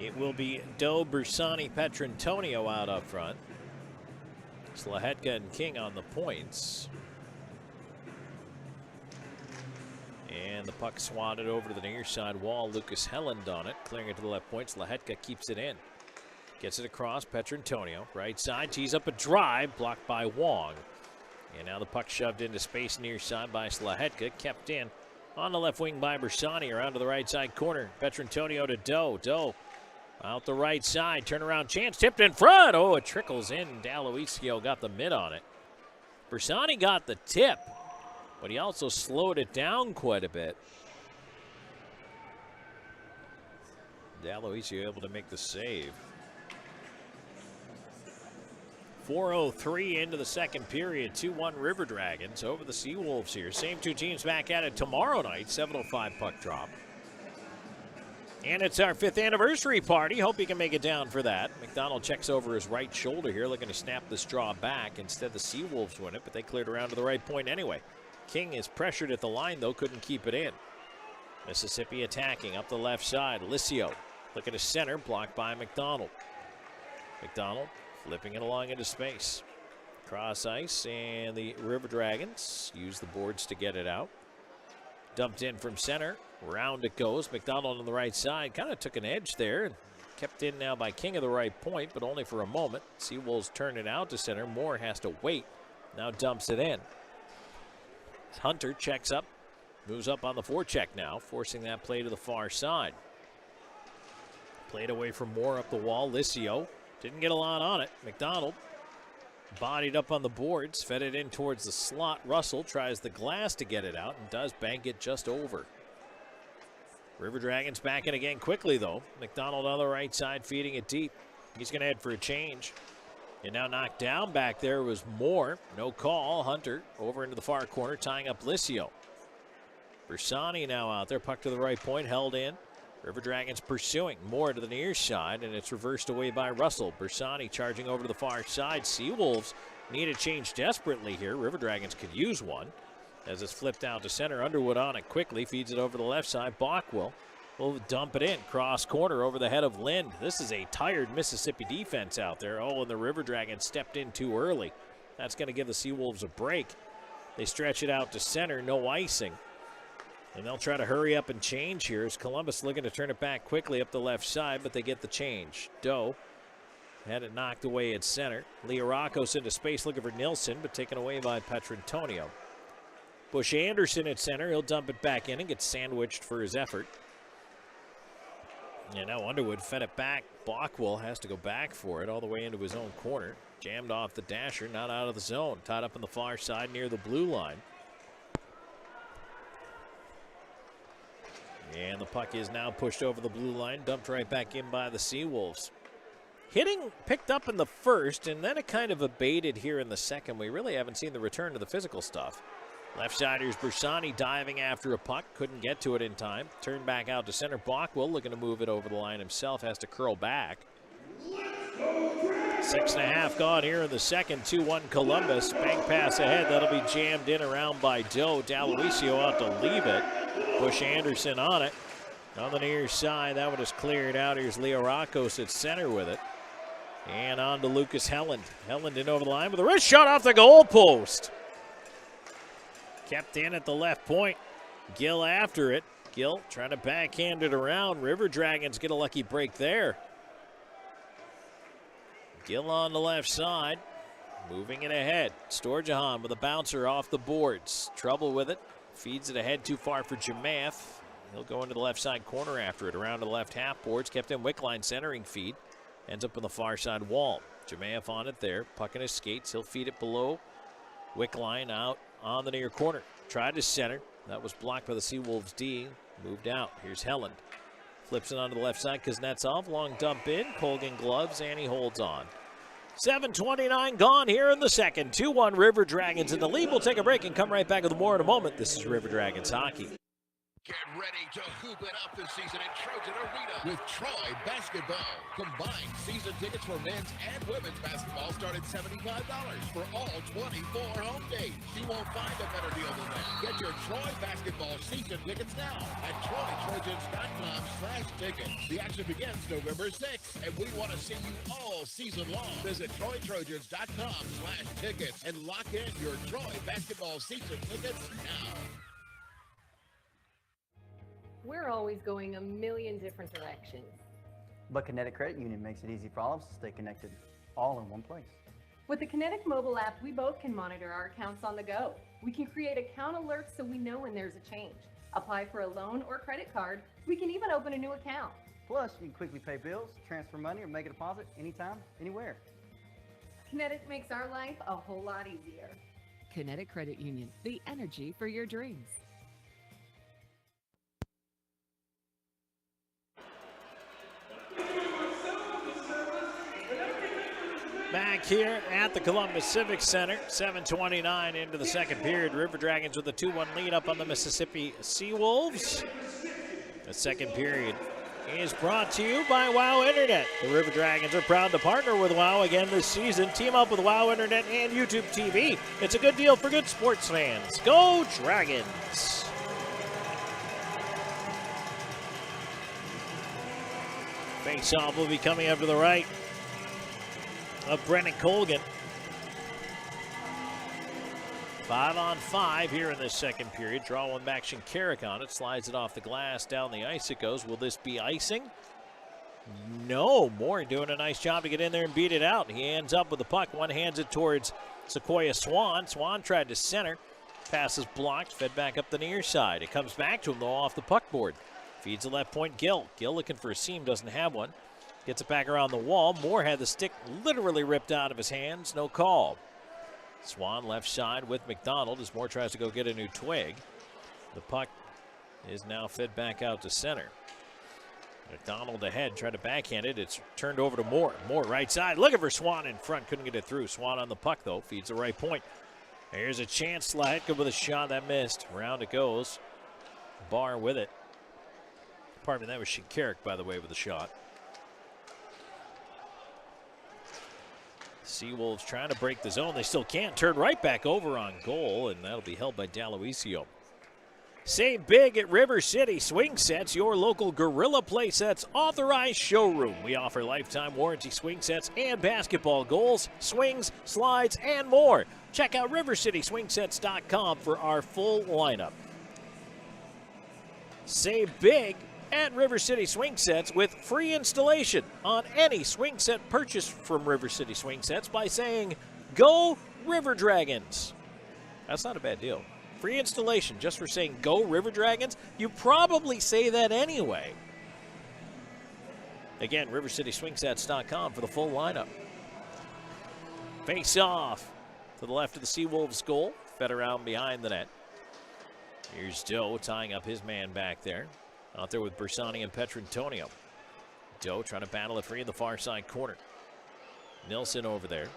It will be Doe, Bersani, Petrantonio out up front. Slahetka and King on the points. And the puck swatted over to the near side wall. Lucas Helland on it, clearing it to the left point. Slahetka keeps it in. Gets it across, Petrantonio. Right side, tees up a drive, blocked by Wong. And now the puck shoved into space near side by Slahetka. Kept in on the left wing by Bersani. Around to the right side corner. Petrantonio to Doe. Doe out the right side. Turnaround chance, tipped in front. Oh, it trickles in. D'Aloisio got the mid on it. Bersani got the tip, but he also slowed it down quite a bit. D'Aloisio able to make the save. 4:03 into the second period. 2-1 River Dragons over the Seawolves here. Same two teams back at it tomorrow night. 7:05 puck drop. And it's our 5th anniversary party. Hope you can make it down for that. McDonald checks over his right shoulder here, looking to snap this draw back. Instead, the Seawolves win it, but they cleared around to the right point anyway. King is pressured at the line, though, couldn't keep it in. Mississippi attacking up the left side. Licio looking to center, blocked by McDonald. McDonald flipping it along into space. Cross ice, and the River Dragons use the boards to get it out. Dumped in from center. Round it goes. McDonald on the right side kind of took an edge there. Kept in now by King of the right point, but only for a moment. Seawolves turn it out to center. Moore has to wait. Now dumps it in. Hunter checks up. Moves up on the forecheck now, forcing that play to the far side. Played away from Moore up the wall. Licio didn't get a lot on it. McDonald bodied up on the boards, fed it in towards the slot. Russell tries the glass to get it out and does bank it just over. River Dragons back in again quickly, though. McDonald on the right side feeding it deep. He's going to head for a change. And now knocked down back there was Moore. No call. Hunter over into the far corner, tying up Licio. Bersani now out there. Puck to the right point, held in. River Dragons pursuing. Moore to the near side, and it's reversed away by Russell. Bersani charging over to the far side. Seawolves need a change desperately here. River Dragons could use one. As it's flipped out to center, Underwood on it quickly, feeds it over the left side. Bockwell will dump it in. Cross corner over the head of Lind. This is a tired Mississippi defense out there. Oh, and the River Dragons stepped in too early. That's going to give the Seawolves a break. They stretch it out to center, no icing. And they'll try to hurry up and change here as Columbus looking to turn it back quickly up the left side, but they get the change. Doe had it knocked away at center. Leorakos into space looking for Nilsson, but taken away by Petrantonio. Bush Anderson at center. He'll dump it back in and get sandwiched for his effort. And now Underwood fed it back. Bockwell has to go back for it all the way into his own corner. Jammed off the dasher, not out of the zone. Tied up on the far side near the blue line. And the puck is now pushed over the blue line, dumped right back in by the Seawolves. Hitting picked up in the first, and then it kind of abated here in the second. We really haven't seen the return to the physical stuff. Left-siders Bersani diving after a puck, couldn't get to it in time. Turned back out to center. Bockwell looking to move it over the line himself, has to curl back. 6.5 gone here in the second. 2-1 Columbus. Bank pass ahead. That'll be jammed in around by Doe. D'Aloisio out to leave it. Bush Anderson on it. On the near side, that one is cleared out. Here's Leorakos at center with it. And on to Lucas Helland. Helland in over the line with a wrist shot off the goal post. Kept in at the left point. Gill after it. Gill trying to backhand it around. River Dragons get a lucky break there. Gill on the left side. Moving it ahead. Storjahan with a bouncer off the boards. Trouble with it. Feeds it ahead too far for Jamath. He'll go into the left side corner after it. Around to the left half boards. Kept in Wickline centering feed. Ends up on the far side wall. Jamath on it there. Puck in his skates. He'll feed it below. Wickline out on the near corner. Tried to center. That was blocked by the Seawolves D. Moved out. Here's Helland. Flips it onto the left side. Kuznetsov. Long dump in. Colgan gloves, and he holds on. 7:29 gone here in the second. 2-1 River Dragons in the lead. We'll take a break and come right back with more in a moment. This is River Dragons hockey. Get ready to hoop it up this season in Trojan Arena with Troy Basketball. Combined season tickets for men's and women's basketball start at $75 for all 24 home games. You won't find a better deal than that. Get your Troy Basketball season tickets now at TroyTrojans.com/tickets. The action begins November 6th, and we want to see you all season long. Visit TroyTrojans.com/tickets and lock in your Troy Basketball season tickets now. We're always going a million different directions. But Kinetic Credit Union makes it easy for all of us to stay connected, all in one place. With the Kinetic mobile app, we both can monitor our accounts on the go. We can create account alerts so we know when there's a change. Apply for a loan or credit card. We can even open a new account. Plus, you can quickly pay bills, transfer money, or make a deposit anytime, anywhere. Kinetic makes our life a whole lot easier. Kinetic Credit Union, the energy for your dreams. Back here at the Columbus Civic Center, 7:29 into the second period. River Dragons with a 2-1 lead up on the Mississippi Seawolves. The second period is brought to you by WOW Internet. The River Dragons are proud to partner with WOW again this season. Team up with WOW Internet and YouTube TV. It's a good deal for good sports fans. Go Dragons! Face-off will be coming up to the right. of Brennan Colgan. 5-on-5 here in this second period. Draw one back, Shinkarik on it. Slides it off the glass. Down the ice it goes. Will this be icing? No. Moore doing a nice job to get in there and beat it out. He ends up with the puck. One hands it towards Sequoia Swan. Swan tried to center. Pass is blocked. Fed back up the near side. It comes back to him, though, off the puck board. Feeds the left point, Gill. Gill looking for a seam. Doesn't have one. Gets it back around the wall. Moore had the stick literally ripped out of his hands. No call. Swan left side with McDonald as Moore tries to go get a new twig. The puck is now fed back out to center. McDonald ahead, tried to backhand it. It's turned over to Moore. Moore right side, looking for Swan in front. Couldn't get it through. Swan on the puck, though. Feeds the right point. Here's a chance. Slahetka with a shot that missed. Round it goes. Barr with it. Pardon me, that was Shinkarik, by the way, with the shot. Seawolves trying to break the zone. They still can't. Turn right back over on goal, and that'll be held by D'Aloisio. Save big at River City Swing Sets, your local Gorilla Play Sets authorized showroom. We offer lifetime warranty swing sets and basketball goals, swings, slides, and more. Check out rivercityswingsets.com for our full lineup. Save big at River City Swing Sets with free installation on any swing set purchased from River City Swing Sets by saying, "Go River Dragons." That's not a bad deal. Free installation just for saying "Go River Dragons." You probably say that anyway. Again, rivercityswingsets.com for the full lineup. Face off to the left of the Seawolves goal. Fed around behind the net. Here's Doe tying up his man back there. Out there with Bersani and Petrantonio. Doe trying to battle it free in the far side corner. Nilsson over there.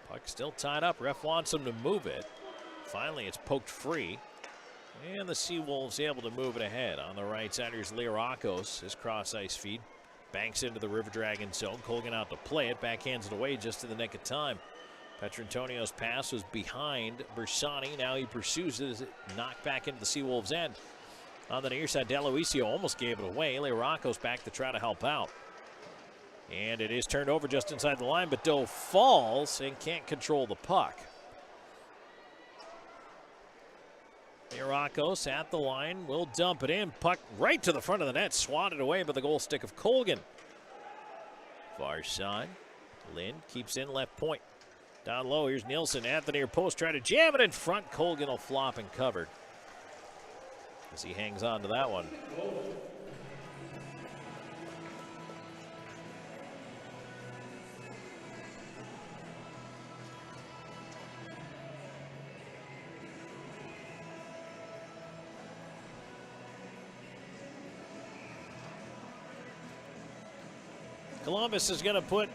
Puck still tied up. Ref wants him to move it. Finally, it's poked free. And the Seawolves able to move it ahead. On the right side, here's Lirakos. His cross-ice feed. Banks into the River Dragon zone. Colgan out to play it. Backhands it away just in the nick of time. Petrantonio's pass was behind Bersani. Now he pursues it as it knocked back into the Seawolves' end. On the near side, D'Aloisio almost gave it away. Lirakos back to try to help out. And it is turned over just inside the line, but Doe falls and can't control the puck. Lirakos at the line will dump it in. Puck right to the front of the net, swatted away by the goal stick of Colgan. Far side, Lind keeps in left point. Down low, here's Nielsen at the near post, trying to jam it in front. Colgan will flop and cover as he hangs on to that one. Columbus is going to put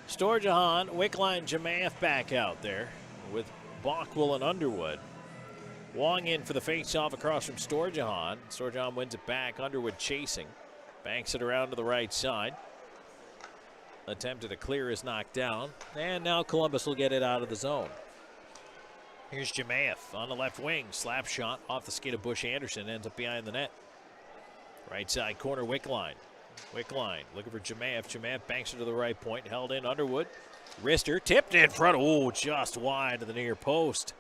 Storjahan, Wickline, Jamaev back out there with Bockwell and Underwood. Wong in for the face-off across from Storjahan. Storjahan wins it back. Underwood chasing. Banks it around to the right side. Attempted to clear is knocked down. And now Columbus will get it out of the zone. Here's Jamaev on the left wing. Slap shot off the skate of Bush Anderson. Ends up behind the net. Right side corner, Wickline. Wickline looking for Jamaev. Jamaev banks it to the right point. Held in Underwood. Wrister tipped in front. Oh, just wide of the near post.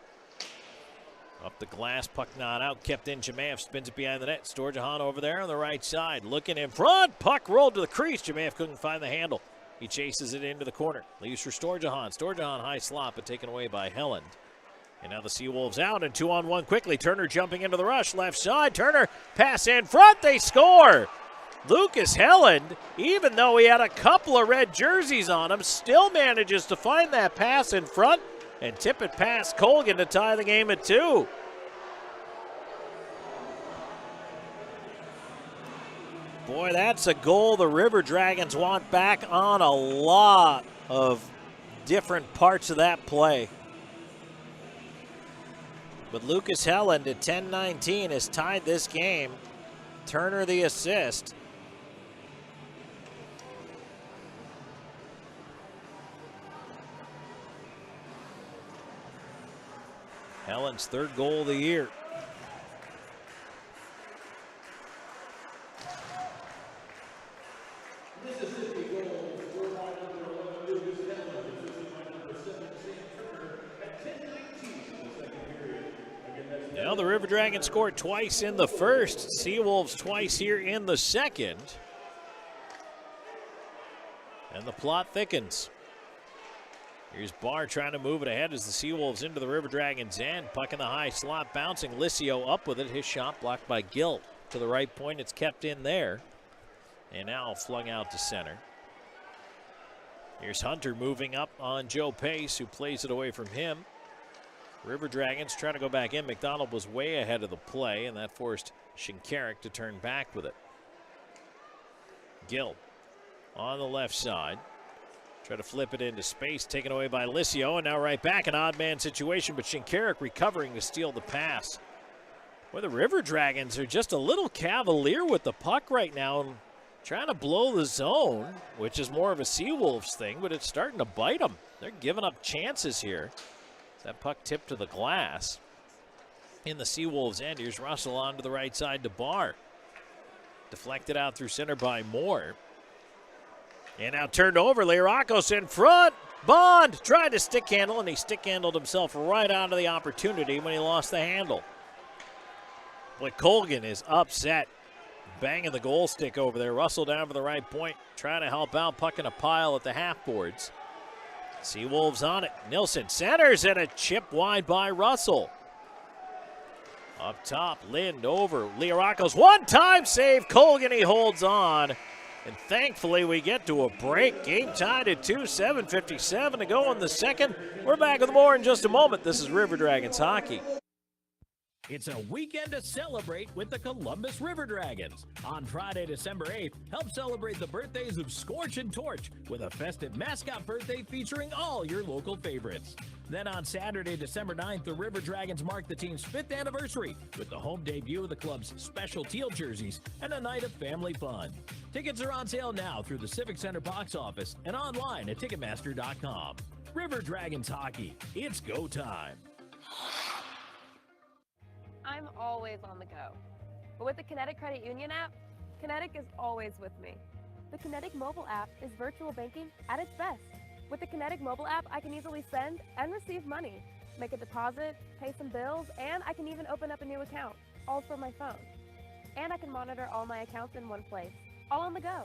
Up the glass, puck not out. Kept in. Jamaev spins it behind the net. Storjahan over there on the right side. Looking in front. Puck rolled to the crease. Jamaev couldn't find the handle. He chases it into the corner. Leaves for Storjahan. Storjahan high slot, but taken away by Helland. And now the Seawolves out and 2-on-1 quickly. Turner jumping into the rush. Left side. Turner pass in front. They score. Lucas Helland, even though he had a couple of red jerseys on him, still manages to find that pass in front and tip it past Colgan to tie the game at 2. Boy, that's a goal the River Dragons want back on a lot of different parts of that play. But Lucas Helland at 10-19 has tied this game. Turner the assist. Helland's third goal of the year. Mississippi goal. Well, the River Dragons scored twice in the first. Seawolves twice here in the second. And the plot thickens. Here's Barr trying to move it ahead as the Seawolves into the River Dragons end. Puck in the high slot, bouncing. Licio up with it. His shot blocked by Gilt. To the right point, it's kept in there. And now flung out to center. Here's Hunter moving up on Joe Pace, who plays it away from him. River Dragons trying to go back in. McDonald was way ahead of the play, and that forced Shinkarik to turn back with it. Gilt on the left side. Try to flip it into space, taken away by Licio, and now right back, an odd man situation, but Shinkarik recovering to steal the pass. Well, the River Dragons are just a little cavalier with the puck right now, and trying to blow the zone, which is more of a Seawolves thing, but it's starting to bite them. They're giving up chances here. That puck tipped to the glass. In the Seawolves end, here's Russell on to the right side to Barr. Deflected out through center by Moore. And now turned over, Lirakos in front. Bond tried to stick handle, and he stick handled himself right onto the opportunity when he lost the handle. But Colgan is upset. Banging the goal stick over there. Russell down for the right point, trying to help out. Puck in a pile at the half boards. Seawolves on it. Nilsson centers, and a chip wide by Russell. Up top, Lind over. Lirakos, one-time save. Colgan, he holds on. And thankfully, we get to a break. Game tied at 2, 7:57 to go in the second. We're back with more in just a moment. This is River Dragons Hockey. It's a weekend to celebrate with the Columbus River Dragons. On Friday, December 8th, help celebrate the birthdays of Scorch and Torch with a festive mascot birthday featuring all your local favorites. Then on Saturday, December 9th, the River Dragons mark the team's 5th anniversary with the home debut of the club's special teal jerseys and a night of family fun. Tickets are on sale now through the Civic Center box office and online at Ticketmaster.com. River Dragons Hockey, it's go time. I'm always on the go. But with the Kinetic Credit Union app, Kinetic is always with me. The Kinetic mobile app is virtual banking at its best. With the Kinetic mobile app, I can easily send and receive money, make a deposit, pay some bills, and I can even open up a new account, all from my phone. And I can monitor all my accounts in one place, all on the go.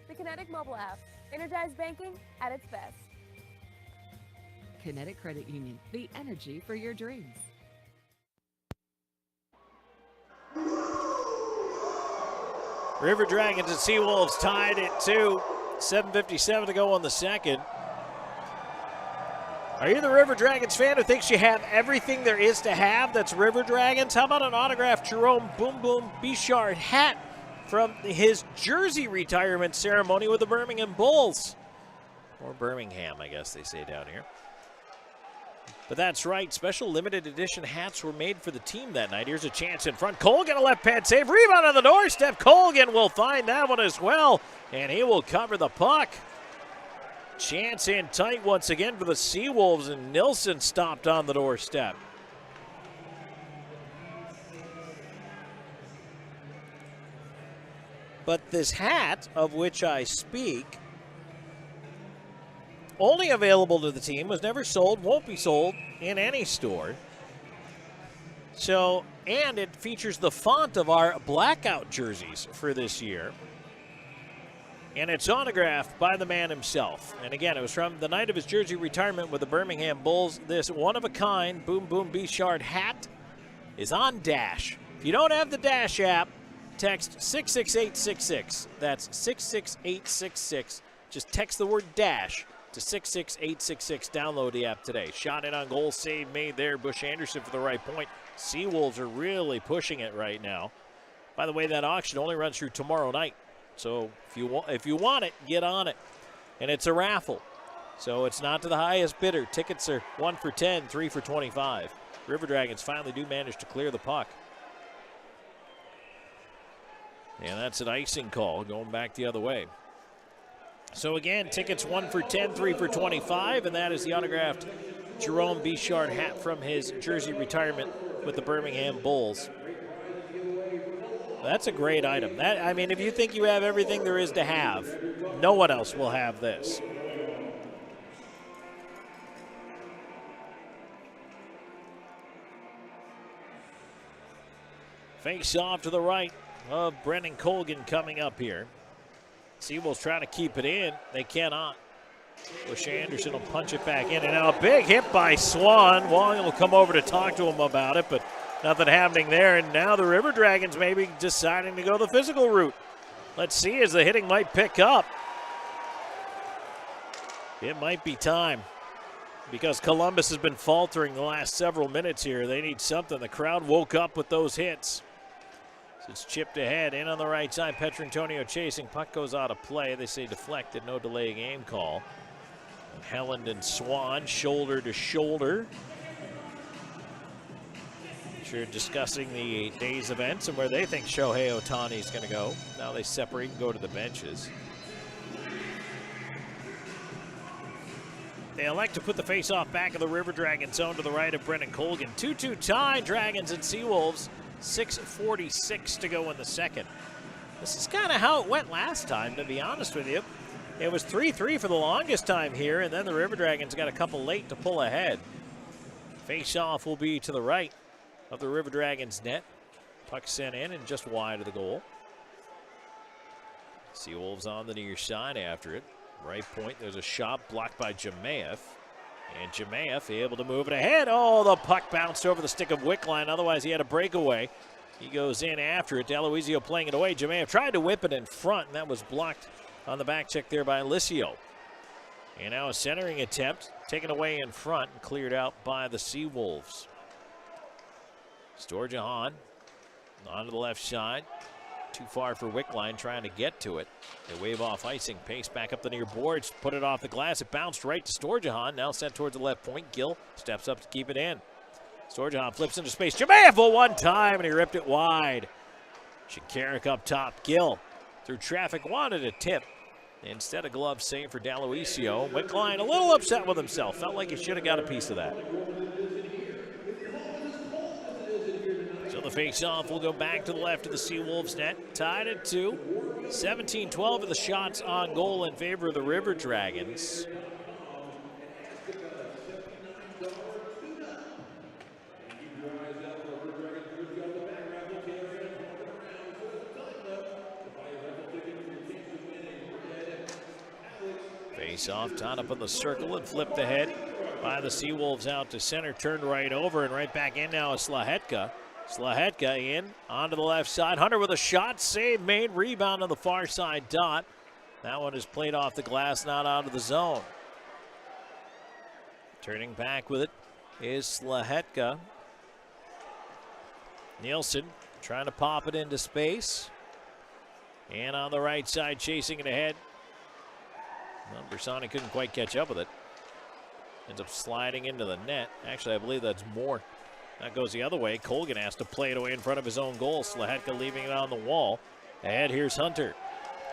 The Kinetic mobile app, energized banking at its best. Kinetic Credit Union, the energy for your dreams. River Dragons and Seawolves tied at 2. 7:57 to go on the second. Are you the River Dragons fan who thinks you have everything there is to have that's River Dragons? How about an autographed Jerome Boom Boom Bichard hat from his jersey retirement ceremony with the Birmingham Bulls? Or Birmingham, I guess they say down here. But that's right, special limited edition hats were made for the team that night. Here's a chance in front. Colgan, a left pad save. Rebound on the doorstep. Colgan will find that one as well, and he will cover the puck. Chance in tight once again for the Seawolves, and Nilsson stopped on the doorstep. But this hat, of which I speak, only available to the team, was never sold, won't be sold in any store. So, and it features the font of our blackout jerseys for this year. And it's autographed by the man himself. And again, it was from the night of his jersey retirement with the Birmingham Bulls. This one-of-a-kind Boom Boom Bichard hat is on Dash. If you don't have the Dash app, text 66866. That's 66866. Just text the word Dash to 66866. Download the app today. Shot in on goal, save made there. Bush Anderson for the right point. Seawolves are really pushing it right now. By the way, that auction only runs through tomorrow night. So if you want it, get on it. And it's a raffle. So it's not to the highest bidder. Tickets are 1 for 10, 3 for 25. River Dragons finally do manage to clear the puck. And that's an icing call going back the other way. So again, tickets 1 for 10, 3 for 25, and that is the autographed Jerome Bichard hat from his jersey retirement with the Birmingham Bulls. That's a great item. That, I mean, if you think you have everything there is to have, no one else will have this. Face off to the right of Brennan Colgan coming up here. Seawolves trying to keep it in. They cannot. Bush Anderson will punch it back in. And now a big hit by Swan. Wong will come over to talk to him about it, but nothing happening there. And now the River Dragons maybe deciding to go the physical route. Let's see as the hitting might pick up. It might be time, because Columbus has been faltering the last several minutes here. They need something. The crowd woke up with those hits. So it's chipped ahead, in on the right side. Petrantonio chasing. Puck goes out of play. They say deflected, no delay game call. And Helland and Swan shoulder to shoulder. Sure, discussing the day's events and where they think Shohei Ohtani is going to go. Now they separate and go to the benches. They elect to put the face-off back of the River Dragons zone to the right of Brennan Colgan. 2-2 tie, Dragons and Seawolves. 6:46 to go in the second. This is kind of how it went last time, to be honest with you. It was 3-3 for the longest time here, and then the River Dragons got a couple late to pull ahead. Face-off will be to the right of the River Dragons net. Puck sent in and just wide of the goal. Seawolves on the near side after it. Right point, there's a shot blocked by Jemayev. And Jemayev able to move it ahead. Oh, the puck bounced over the stick of Wickline. Otherwise, he had a breakaway. He goes in after it. Deloizio playing it away. Jemayev tried to whip it in front, and that was blocked on the back check there by Licio. And now a centering attempt taken away in front and cleared out by the Seawolves. Storjahan onto the left side. Too far for Wickline, trying to get to it. They wave off icing. Pace back up the near boards. Put it off the glass. It bounced right to Storjahan. Now sent towards the left point. Gill steps up to keep it in. Storjahan flips into space. Jemayev one time, and he ripped it wide. Shinkarik up top. Gill through traffic wanted a tip. Instead, a glove save for Deloizio. Wickline a little upset with himself. Felt like he should have got a piece of that. So the face-off will go back to the left of the Seawolves net. Tied at 2. 17-12 of the shots on goal in favor of the River Dragons. Face-off, tied up in the circle and flipped ahead by the Seawolves out to center. Turned right over and right back in now is Slahetka. Slahetka in, onto the left side. Hunter with a shot, save made, rebound on the far side dot. That one is played off the glass, not out of the zone. Turning back with it is Slahetka. Nielsen trying to pop it into space. And on the right side, chasing it ahead. Well, Bersani couldn't quite catch up with it. Ends up sliding into the net. Actually, I believe that's more. That goes the other way. Colgan has to play it away in front of his own goal. Slahetka leaving it on the wall. Ahead, here's Hunter.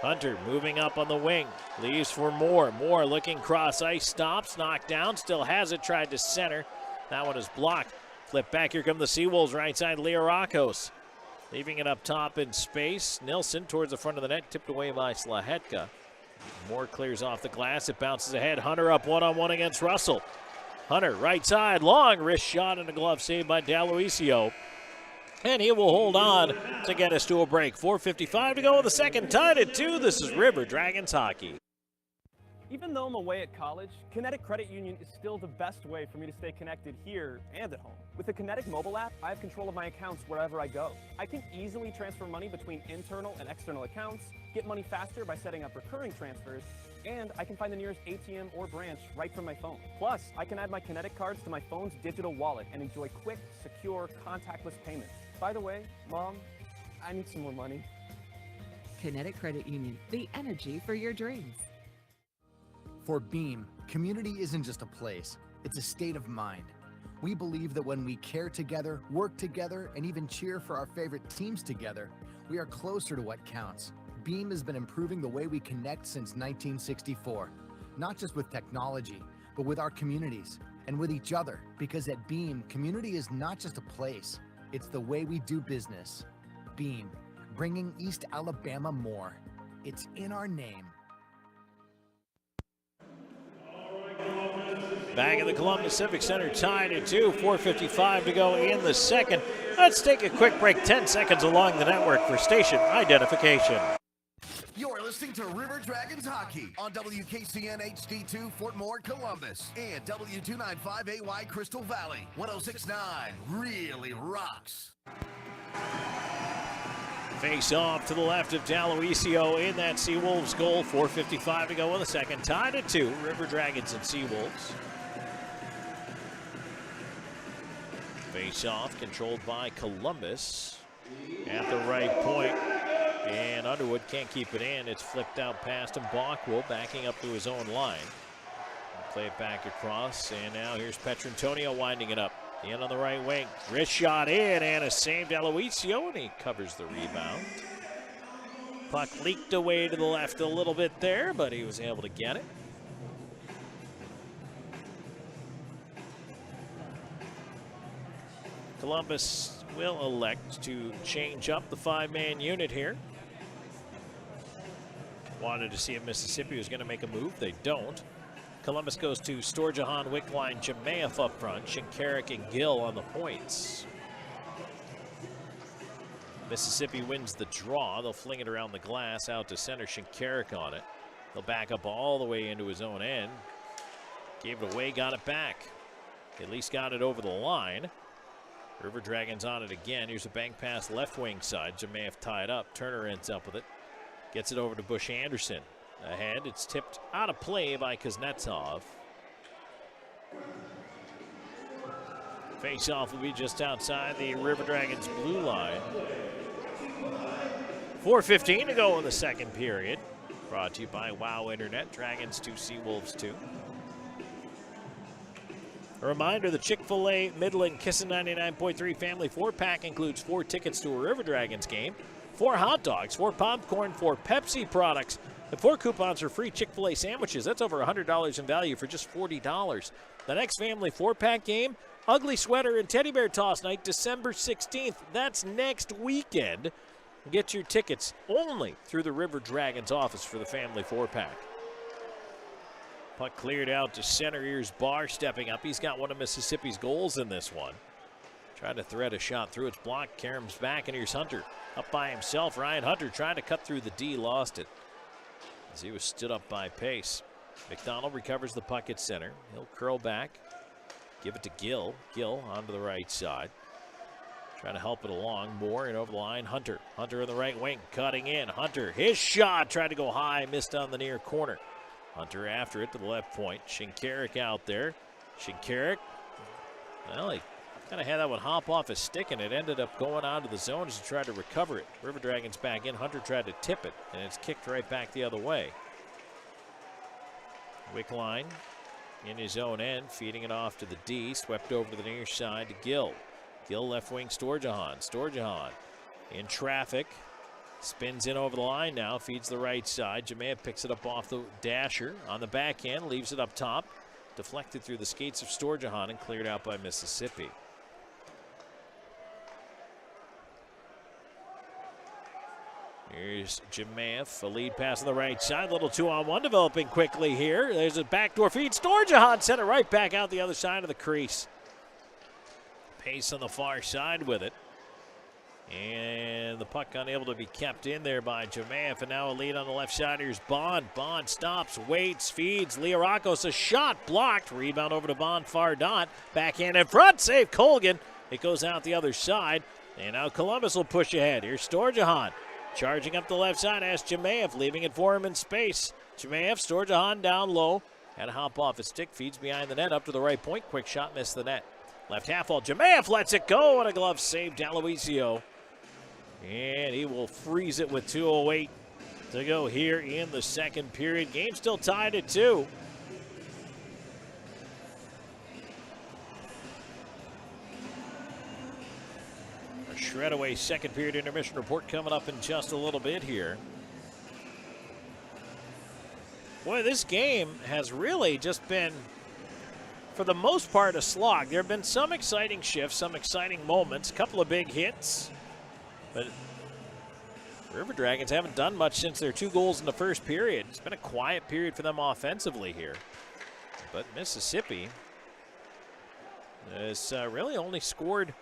Hunter moving up on the wing. Leaves for Moore. Moore looking cross ice. Stops, knocked down. Still has it. Tried to center. That one is blocked. Flip back. Here come the Seawolves. Right side, Learakos. Leaving it up top in space. Nilsson towards the front of the net. Tipped away by Slahetka. Moore clears off the glass. It bounces ahead. Hunter up one-on-one against Russell. Hunter, right side, long wrist shot and a glove saved by Deloizio. And he will hold on to get us to a break. 4:55 to go in the second, tied at 2. This is River Dragons hockey. Even though I'm away at college, Kinetic Credit Union is still the best way for me to stay connected here and at home. With the Kinetic mobile app, I have control of my accounts wherever I go. I can easily transfer money between internal and external accounts, get money faster by setting up recurring transfers, and I can find the nearest ATM or branch right from my phone. Plus, I can add my Kinetic cards to my phone's digital wallet and enjoy quick, secure, contactless payments. By the way, Mom, I need some more money. Kinetic Credit Union, the energy for your dreams. For Beam, community isn't just a place, it's a state of mind. We believe that when we care together, work together, and even cheer for our favorite teams together, we are closer to what counts. Beam has been improving the way we connect since 1964, not just with technology, but with our communities and with each other, because at Beam, community is not just a place, it's the way we do business. Beam, bringing East Alabama more. It's in our name. All right, Back in the Columbus Civic Center, tied at 2, 4:55 to go in the second. Let's take a quick break, 10 seconds along the network for station identification. You're listening to River Dragons Hockey on WKCN HD2 Fort Moore, Columbus, and W295AY Crystal Valley. 106.9 really rocks. Face off to the left of D'Aloisio in that Seawolves goal. 4:55 to go in the second. Tied at 2, River Dragons and Seawolves. Face off controlled by Columbus at the right point. And Underwood can't keep it in. It's flipped out past him. Bockwell backing up to his own line. Play it back across, and now here's Petrantonio winding it up. In on the right wing. Wrist shot in, and a save D'Aloisio, and he covers the rebound. Puck leaked away to the left a little bit there, but he was able to get it. Columbus will elect to change up the 5-man unit here. Wanted to see if Mississippi was going to make a move. They don't. Columbus goes to Storjahan, Wickline, Jemayeff up front, Shinkarik and Gill on the points. Mississippi wins the draw. They'll fling it around the glass out to center, Shinkarik on it. They'll back up all the way into his own end. Gave it away, got it back. At least got it over the line. River Dragons on it again. Here's a bank pass left wing side. Jemayeff tied up. Turner ends up with it. Gets it over to Bush Anderson. Ahead, it's tipped out of play by Kuznetsov. Face-off will be just outside the River Dragons blue line. 4:15 to go in the second period. Brought to you by WOW Internet. Dragons 2, Seawolves 2. A reminder, the Chick-fil-A Midland Kissin' 99.3 Family 4-pack includes 4 tickets to a River Dragons game, 4 hot dogs, 4 popcorn, 4 Pepsi products, and 4 coupons for free Chick-fil-A sandwiches. That's over $100 in value for just $40. The next Family 4-pack game, Ugly Sweater and Teddy Bear Toss Night, December 16th. That's next weekend. Get your tickets only through the River Dragons office for the Family 4-pack. Puck cleared out to center. Here's Barr stepping up. He's got one of Mississippi's goals in this one. Tried to thread a shot through. It's blocked. Karam's back, and here's Hunter up by himself. Ryan Hunter trying to cut through the D, lost it as he was stood up by Pace. McDonald recovers the puck at center. He'll curl back, give it to Gill. Gill onto the right side. Trying to help it along. Moore and over the line. Hunter. Hunter in the right wing, cutting in. Hunter, his shot, tried to go high, missed on the near corner. Hunter after it to the left point. Shinkarik out there. Shinkarik, well, he kind of had that one hop off his stick, and it ended up going out of the zone as he tried to recover it. River Dragons back in. Hunter tried to tip it, and it's kicked right back the other way. Wickline in his own end, feeding it off to the D. Swept over to the near side to Gill. Gill left wing, Storjahan. Storjahan in traffic. Spins in over the line now, feeds the right side. Jemayeff picks it up off the dasher on the back end, leaves it up top. Deflected through the skates of Storjahan and cleared out by Mississippi. Here's Jemayeff, a lead pass on the right side. Little 2-on-1 developing quickly here. There's a backdoor feed. Storjahan sent it right back out the other side of the crease. Pace on the far side with it. And the puck unable to be kept in there by Jemayeff. And now a lead on the left side. Here's Bond. Bond stops, waits, feeds. Leorakos, a shot blocked. Rebound over to Bond, far dot. Backhand in front, save Colgan. It goes out the other side. And now Columbus will push ahead. Here's Storjahan. Charging up the left side as Jemayeff, leaving it for him in space. Jemayeff, Storjahan down low. Had to hop off his stick, feeds behind the net, up to the right point. Quick shot, missed the net. Left half wall, Jemayeff lets it go, and a glove save, D'Aloisio. And he will freeze it with 2:08 to go here in the second period. Game still tied at 2. A shred away second period intermission report coming up in just a little bit here. Boy, this game has really just been, for the most part, a slog. There have been some exciting shifts, some exciting moments, a couple of big hits. But River Dragons haven't done much since their 2 goals in the first period. It's been a quiet period for them offensively here. But Mississippi has really only scored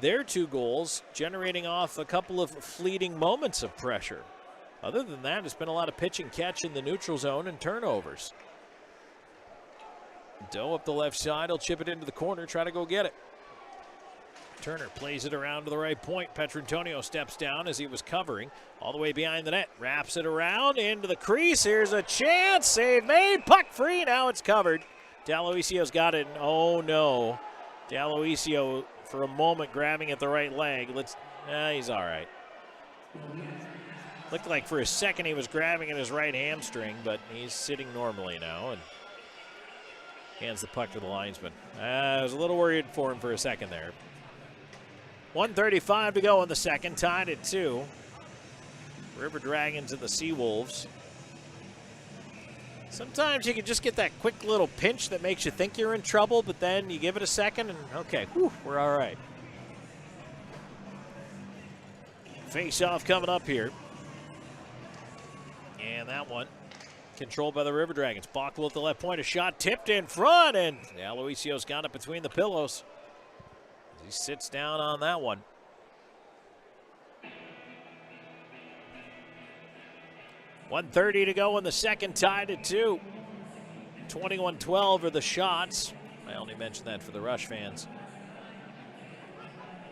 their 2 goals, generating off a couple of fleeting moments of pressure. Other than that, it's been a lot of pitch and catch in the neutral zone and turnovers. Doe up the left side. He'll chip it into the corner, try to go get it. Turner plays it around to the right point. Petrantonio steps down as he was covering. All the way behind the net. Wraps it around into the crease. Here's a chance. Save made. Puck free. Now it's covered. D'Aloisio's got it. Oh, no. D'Aloisio, for a moment, grabbing at the right leg. He's all right. Looked like for a second he was grabbing at his right hamstring, but he's sitting normally now and hands the puck to the linesman. I was a little worried for him for a second there. 1:35 to go in the second, tied at 2. River Dragons and the Seawolves. Sometimes you can just get that quick little pinch that makes you think you're in trouble, but then you give it a second and, okay, we're all right. Face-off coming up here. And that one controlled by the River Dragons. Bockel at the left point, a shot tipped in front, and Aloisio's got it between the pillows. He sits down on that one. .130 to go in the second, tied at 2. 21-12 are the shots. I only mentioned that for the Rush fans.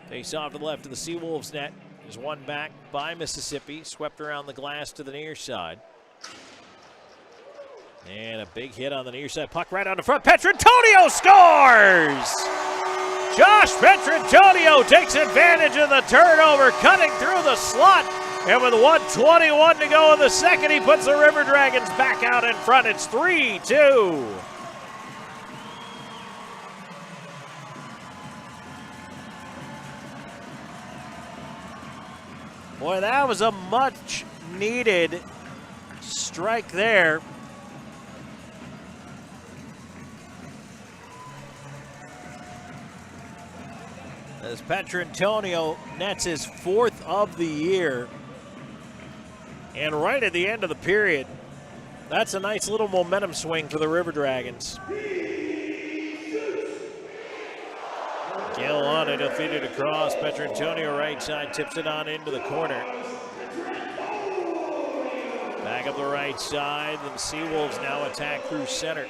Face off to the left of the Seawolves net. Is one back by Mississippi. Swept around the glass to the near side. And a big hit on the near side. Puck right on the front. Petrantonio scores! Josh Petrantonio takes advantage of the turnover, cutting through the slot. And with 1:21 to go in the second, he puts the River Dragons back out in front. It's 3-2. Boy, that was a much-needed strike there. As Petrantonio nets his 4th of the year. And right at the end of the period, that's a nice little momentum swing for the River Dragons. Gill on it, he'll feed it across. Petrantonio right side, tips it on into the corner. Back up the right side, the Seawolves now attack through center.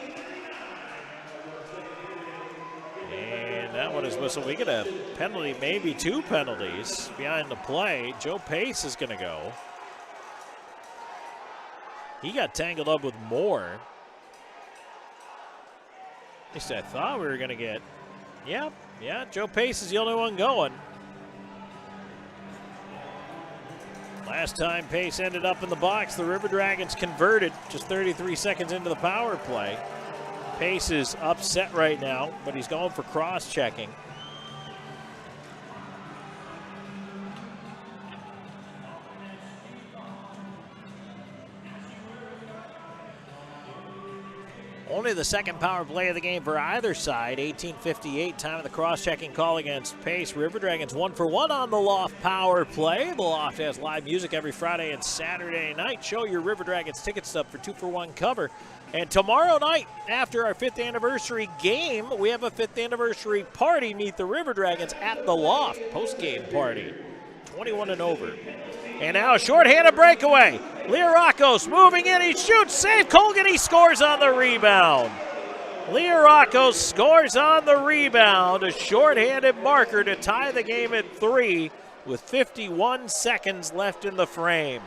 And that one is whistled. We get a penalty, maybe 2 penalties behind the play. Joe Pace is going to go. He got tangled up with Moore. At least I thought we were going to get. Yeah, Joe Pace is the only one going. Last time Pace ended up in the box, the River Dragons converted just 33 seconds into the power play. Pace is upset right now, but he's going for cross-checking. Only the second power play of the game for either side. 18:58, time of the cross-checking call against Pace. River Dragons 1-for-1 on the Loft power play. The Loft has live music every Friday and Saturday night. Show your River Dragons ticket stub for 2-for-1 cover. And tomorrow night, after our 5th anniversary game, we have a 5th anniversary party. Meet the River Dragons at the Loft. Post-game party. 21 and over. And now a shorthanded breakaway. Liarakos moving in, he shoots, save Colgan, he scores on the rebound. Liarakos scores on the rebound, a shorthanded marker to tie the game at 3 with 51 seconds left in the frame.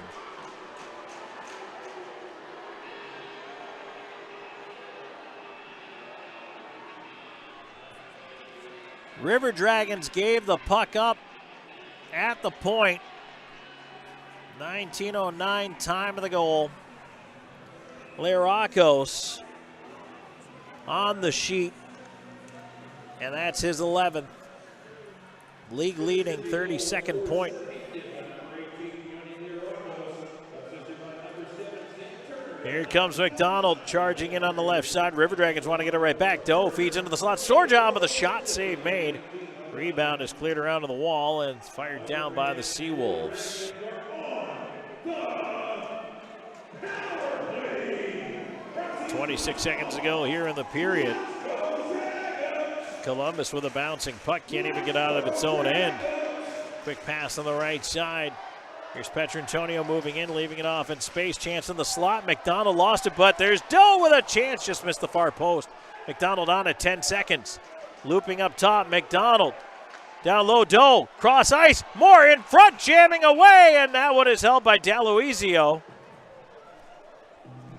River Dragons gave the puck up at the point. 19:09, time of the goal. Liarakos on the sheet, and that's his 11th. League leading 32nd point. Here comes McDonald charging in on the left side. River Dragons want to get it right back. Doe feeds into the slot. Storjob with a shot save made. Rebound is cleared around to the wall and fired down by the Seawolves. 26 seconds to go here in the period. Columbus with a bouncing puck. Can't even get out of its own end. Quick pass on the right side. Here's Petrantonio moving in, leaving it off in space. Chance in the slot. McDonald lost it, but there's Doe with a chance. Just missed the far post. McDonald on at 10 seconds. Looping up top, McDonald. Down low, Doe. Cross ice. Moore in front, jamming away, and that one is held by D'Aloisio.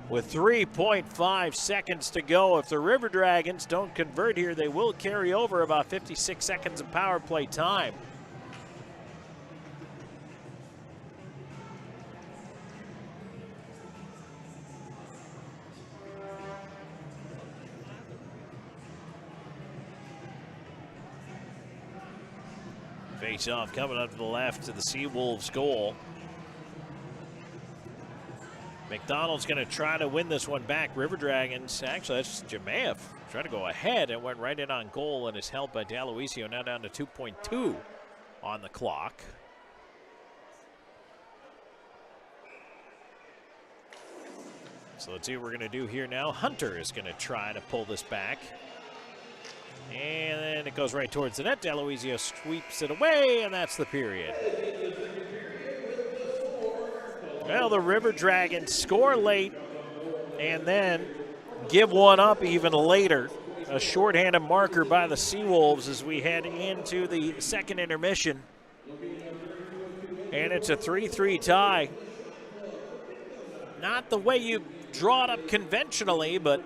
With 3.5 seconds to go, if the River Dragons don't convert here, they will carry over about 56 seconds of power play time. Face off coming up to the left to the Seawolves goal. McDonald's going to try to win this one back. River Dragons, actually that's Jemayev, trying to go ahead and went right in on goal and is held by D'Aloisio, now down to 2.2 on the clock. So let's see what we're going to do here now. Hunter is going to try to pull this back. And then it goes right towards the net. D'Aloisio sweeps it away, and that's the period. Well, the River Dragons score late and then give one up even later. A shorthanded marker by the Seawolves as we head into the second intermission. And it's a 3-3 tie. Not the way you draw it up conventionally, but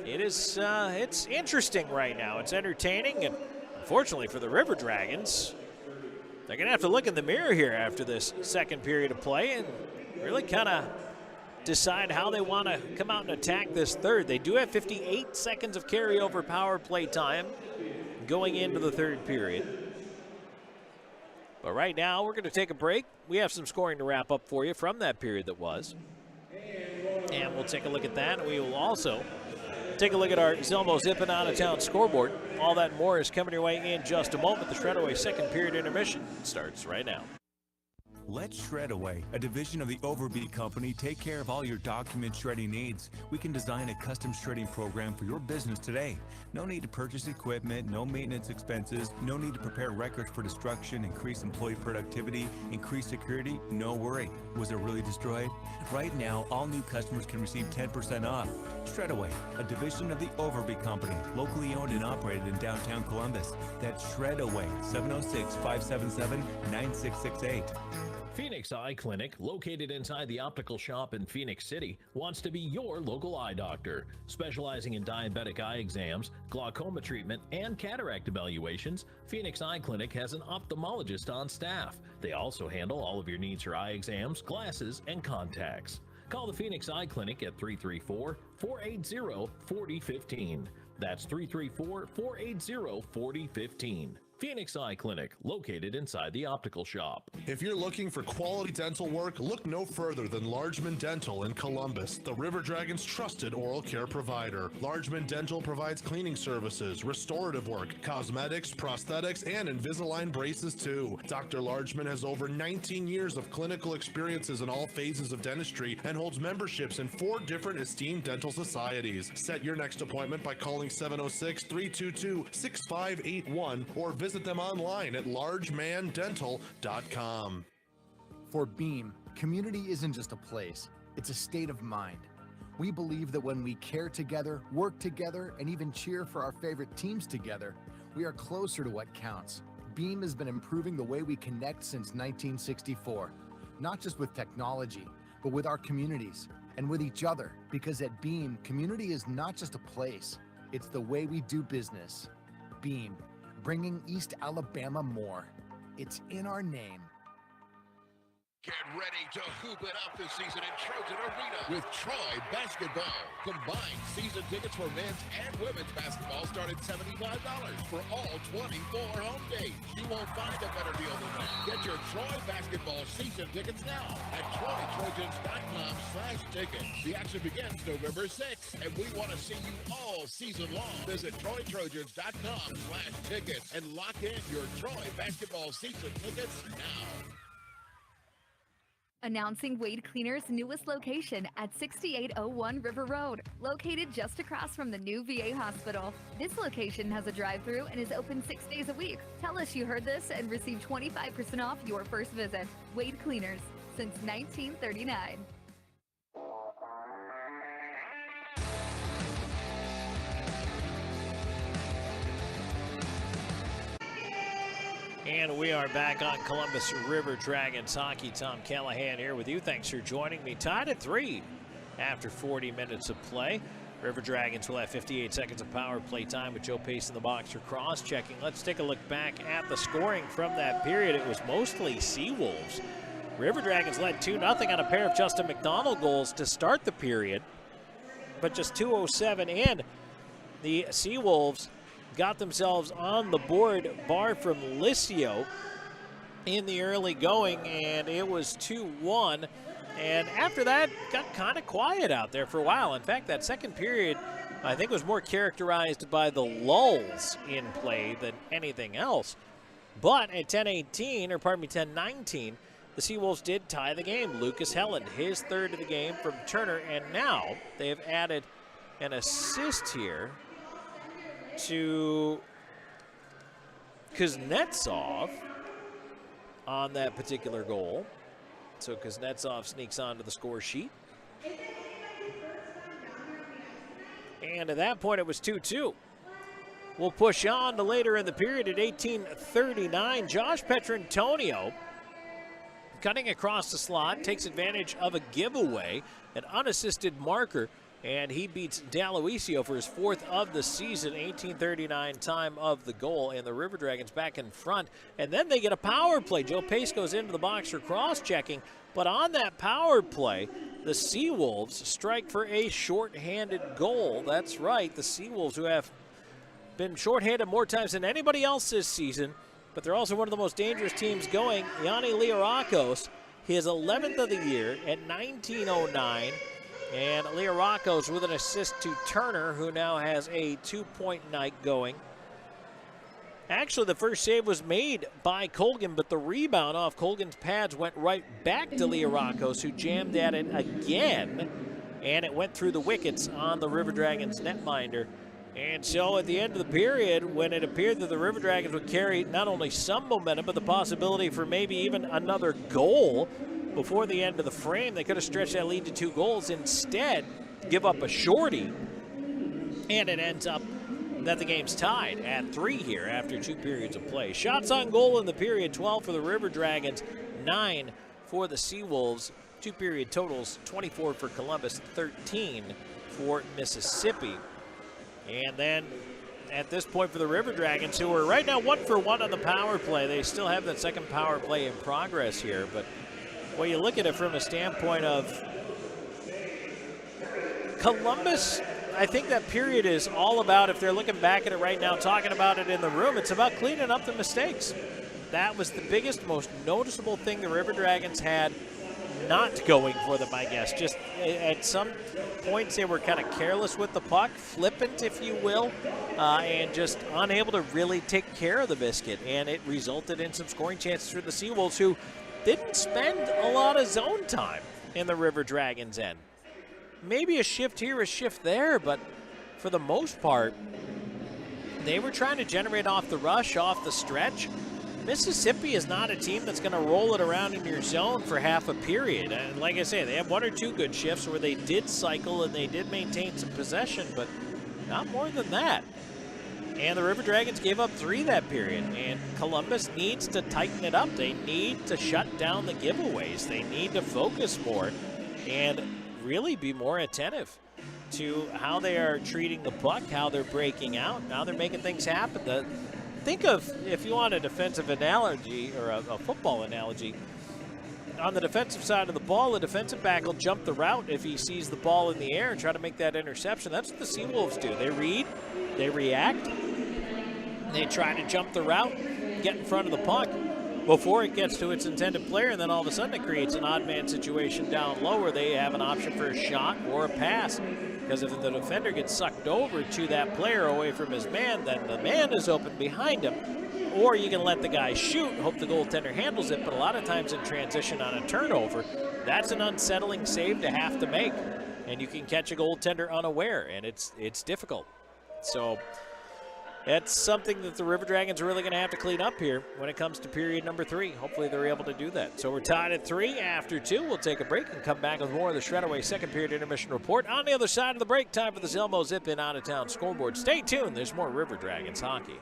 it is it's interesting right now. It's entertaining, and unfortunately for the River Dragons, they're going to have to look in the mirror here after this second period of play and really kind of decide how they want to come out and attack this third. They do have 58 seconds of carryover power play time going into the third period. But right now, we're going to take a break. We have some scoring to wrap up for you from that period that was. And we'll take a look at that. We will also take a look at our Zelmo Zippin Out of Town scoreboard. All that and more is coming your way in just a moment. The Shred-Away second period intermission starts right now. Let Shred-Away, a division of the Overbeat Company, take care of all your document shredding needs. We can design a custom shredding program for your business today. No need to purchase equipment, no maintenance expenses, no need to prepare records for destruction, increase employee productivity, increase security, no worry. Was it really destroyed? Right now, all new customers can receive 10% off. Shred-Away, a division of the Overbeat Company, locally owned and operated in downtown Columbus. That's Shred-Away, 706-577-9668. Phoenix Eye Clinic, located inside the optical shop in Phoenix City, wants to be your local eye doctor. Specializing in diabetic eye exams, glaucoma treatment, and cataract evaluations, Phoenix Eye Clinic has an ophthalmologist on staff. They also handle all of your needs for eye exams, glasses, and contacts. Call the Phoenix Eye Clinic at 334-480-4015. That's 334-480-4015. Phoenix Eye Clinic, located inside the optical shop. If you're looking for quality dental work, look no further than Largeman Dental in Columbus, the River Dragons' trusted oral care provider. Largeman Dental provides cleaning services, restorative work, cosmetics, prosthetics, and Invisalign braces too. Dr. Largeman has over 19 years of clinical experiences in all phases of dentistry and holds memberships in 4 different esteemed dental societies. Set your next appointment by calling 706-322-6581 or visit them online at largemandental.com. For Beam, community isn't just a place, it's a state of mind. We believe that when we care together, work together, and even cheer for our favorite teams together, we are closer to what counts. Beam has been improving the way we connect since 1964, not just with technology, but with our communities and with each other, because at Beam, community is not just a place, it's the way we do business. Beam, bringing East Alabama more. It's in our name. Get ready to hoop it up this season in Trojan Arena with Troy Basketball. Combined season tickets for men's and women's basketball start at $75 for all 24 home games. You won't find a better deal than that. Get your Troy Basketball season tickets now at TroyTrojans.com/tickets. The action begins November 6th, and we want to see you all season long. Visit TroyTrojans.com/tickets and lock in your Troy Basketball season tickets now. Announcing Wade Cleaner's newest location at 6801 River Road, located just across from the new VA hospital. This location has a drive-thru and is open 6 days a week. Tell us you heard this and receive 25% off your first visit. Wade Cleaners, since 1939. And we are back on Columbus River Dragons hockey. Tom Callahan here with you. Thanks for joining me. Tied at 3 after 40 minutes of play. River Dragons will have 58 seconds of power play time with Joe Pace in the box for cross-checking. Let's take a look back at the scoring from that period. It was mostly Seawolves. River Dragons led 2-0 on a pair of Justin McDonald goals to start the period, but just 2:07 in, the Seawolves got themselves on the board, bar from Licio in the early going, and it was 2-1. And after that, got kind of quiet out there for a while. In fact, that second period, I think, was more characterized by the lulls in play than anything else. But at 10:19, the Seawolves did tie the game. Lucas Helland, his third of the game from Turner, and now they have added an assist here to Kuznetsov on that particular goal. So Kuznetsov sneaks onto the score sheet. And at that point, it was 2-2. We'll push on to later in the period at 18:39. Josh Petrantonio, cutting across the slot, takes advantage of a giveaway, an unassisted marker, and he beats D'Aloisio for his fourth of the season. 18:39 time of the goal, and the River Dragons back in front. And then they get a power play. Joe Pace goes into the box for cross-checking, but on that power play, the Seawolves strike for a shorthanded goal. That's right, the Seawolves, who have been shorthanded more times than anybody else this season, but they're also one of the most dangerous teams going. Yanni Liarakos, his 11th of the year at 19:09. And Liarakos with an assist to Turner, who now has a 2-point night going. Actually, the first save was made by Colgan, but the rebound off Colgan's pads went right back to Liarakos, who jammed at it again, and it went through the wickets on the River Dragons netminder. And so at the end of the period, when it appeared that the River Dragons would carry not only some momentum, but the possibility for maybe even another goal before the end of the frame, they could have stretched that lead to 2 goals. Instead, give up a shorty, and it ends up that the game's tied at 3 here after 2 periods of play. Shots on goal in the period, 12 for the River Dragons, 9 for the Seawolves. 2-period totals, 24 for Columbus, 13 for Mississippi. And then at this point for the River Dragons, who are right now 1 for 1 on the power play, they still have that second power play in progress here, but well, you look at it from a standpoint of Columbus, I think that period is all about, if they're looking back at it right now, talking about it in the room, it's about cleaning up the mistakes. That was the biggest, most noticeable thing the River Dragons had not going for them, I guess. Just at some points they were kind of careless with the puck, flippant, if you will, and just unable to really take care of the biscuit. And it resulted in some scoring chances for the Seawolves, who didn't spend a lot of zone time in the River Dragons' end. Maybe a shift here, a shift there, but for the most part, they were trying to generate off the rush, off the stretch. Mississippi is not a team that's going to roll it around in your zone for half a period. And like I say, they have 1 or 2 good shifts where they did cycle and they did maintain some possession, but not more than that. And the River Dragons gave up 3 that period, and Columbus needs to tighten it up. They need to shut down the giveaways. They need to focus more and really be more attentive to how they are treating the puck, how they're breaking out, how they're making things happen. Think of, if you want a defensive analogy or a football analogy, on the defensive side of the ball, the defensive back will jump the route if he sees the ball in the air and try to make that interception. That's what the Seawolves do. They read, they react, they try to jump the route, get in front of the puck before it gets to its intended player, and then all of a sudden it creates an odd man situation down low where they have an option for a shot or a pass. Because if the defender gets sucked over to that player away from his man, then the man is open behind him. Or you can let the guy shoot, hope the goaltender handles it, but a lot of times in transition on a turnover, that's an unsettling save to have to make. And you can catch a goaltender unaware, and it's difficult. So that's something that the River Dragons are really going to have to clean up here when it comes to period number 3. Hopefully they're able to do that. So we're tied at 3 after 2. We'll take a break and come back with more of the Shred-Away second period intermission report. On the other side of the break, time for the Zelmo Zip-In out-of-town scoreboard. Stay tuned. There's more River Dragons hockey.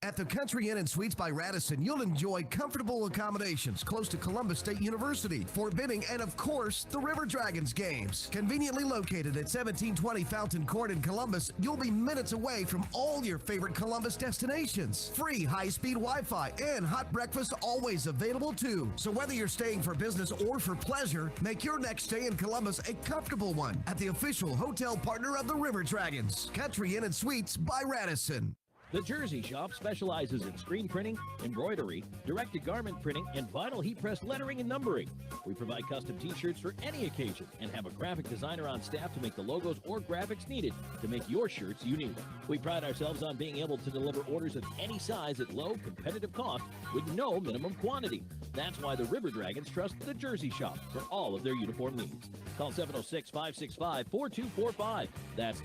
At the Country Inn & Suites by Radisson, you'll enjoy comfortable accommodations close to Columbus State University, Fort Benning, and of course, the River Dragons games. Conveniently located at 1720 Fountain Court in Columbus, you'll be minutes away from all your favorite Columbus destinations. Free high-speed Wi-Fi and hot breakfast always available too. So whether you're staying for business or for pleasure, make your next stay in Columbus a comfortable one at the official hotel partner of the River Dragons, Country Inn & Suites by Radisson. The Jersey Shop specializes in screen printing, embroidery, direct-to-garment printing, and vinyl heat-press lettering and numbering. We provide custom t-shirts for any occasion and have a graphic designer on staff to make the logos or graphics needed to make your shirts unique. We pride ourselves on being able to deliver orders of any size at low, competitive cost with no minimum quantity. That's why the River Dragons trust the Jersey Shop for all of their uniform needs. Call 706-565-4245. That's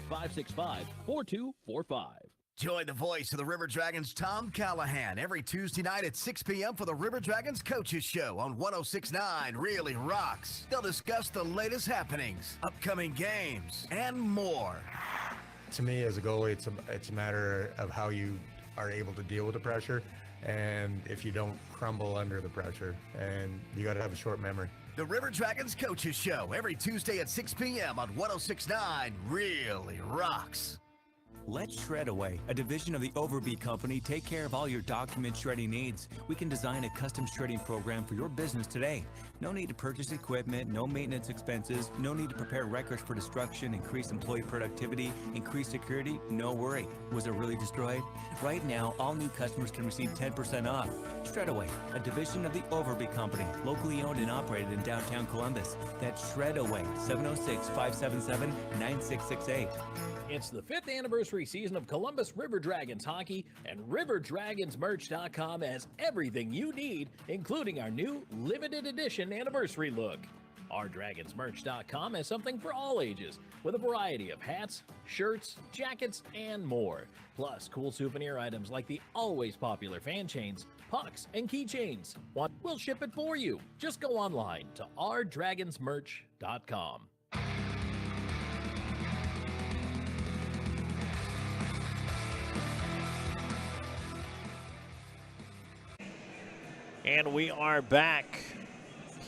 565-4245. Join the voice of the River Dragons, Tom Callahan, every Tuesday night at 6 p.m. for the River Dragons Coaches Show on 106.9 Really Rocks. They'll discuss the latest happenings, upcoming games, and more. To me, as a goalie, it's a matter of how you are able to deal with the pressure, and if you don't crumble under the pressure, and you got to have a short memory. The River Dragons Coaches Show every Tuesday at 6 p.m. on 106.9 Really Rocks. Let Shred-Away, a division of the Overby Company, take care of all your document shredding needs. We can design a custom shredding program for your business today. No need to purchase equipment, no maintenance expenses, no need to prepare records for destruction, increase employee productivity, increase security, no worry. Was it really destroyed? Right now, all new customers can receive 10% off. Shred-Away, a division of the Overby Company, locally owned and operated in downtown Columbus. That's Shred-Away, 706-577-9668. It's the 5th anniversary season of Columbus River Dragons hockey, and RiverDragonsMerch.com has everything you need, including our new limited edition anniversary look. OurDragonsMerch.com has something for all ages, with a variety of hats, shirts, jackets, and more. Plus, cool souvenir items like the always popular fan chains, pucks, and keychains. We'll ship it for you. Just go online to OurDragonsMerch.com. And we are back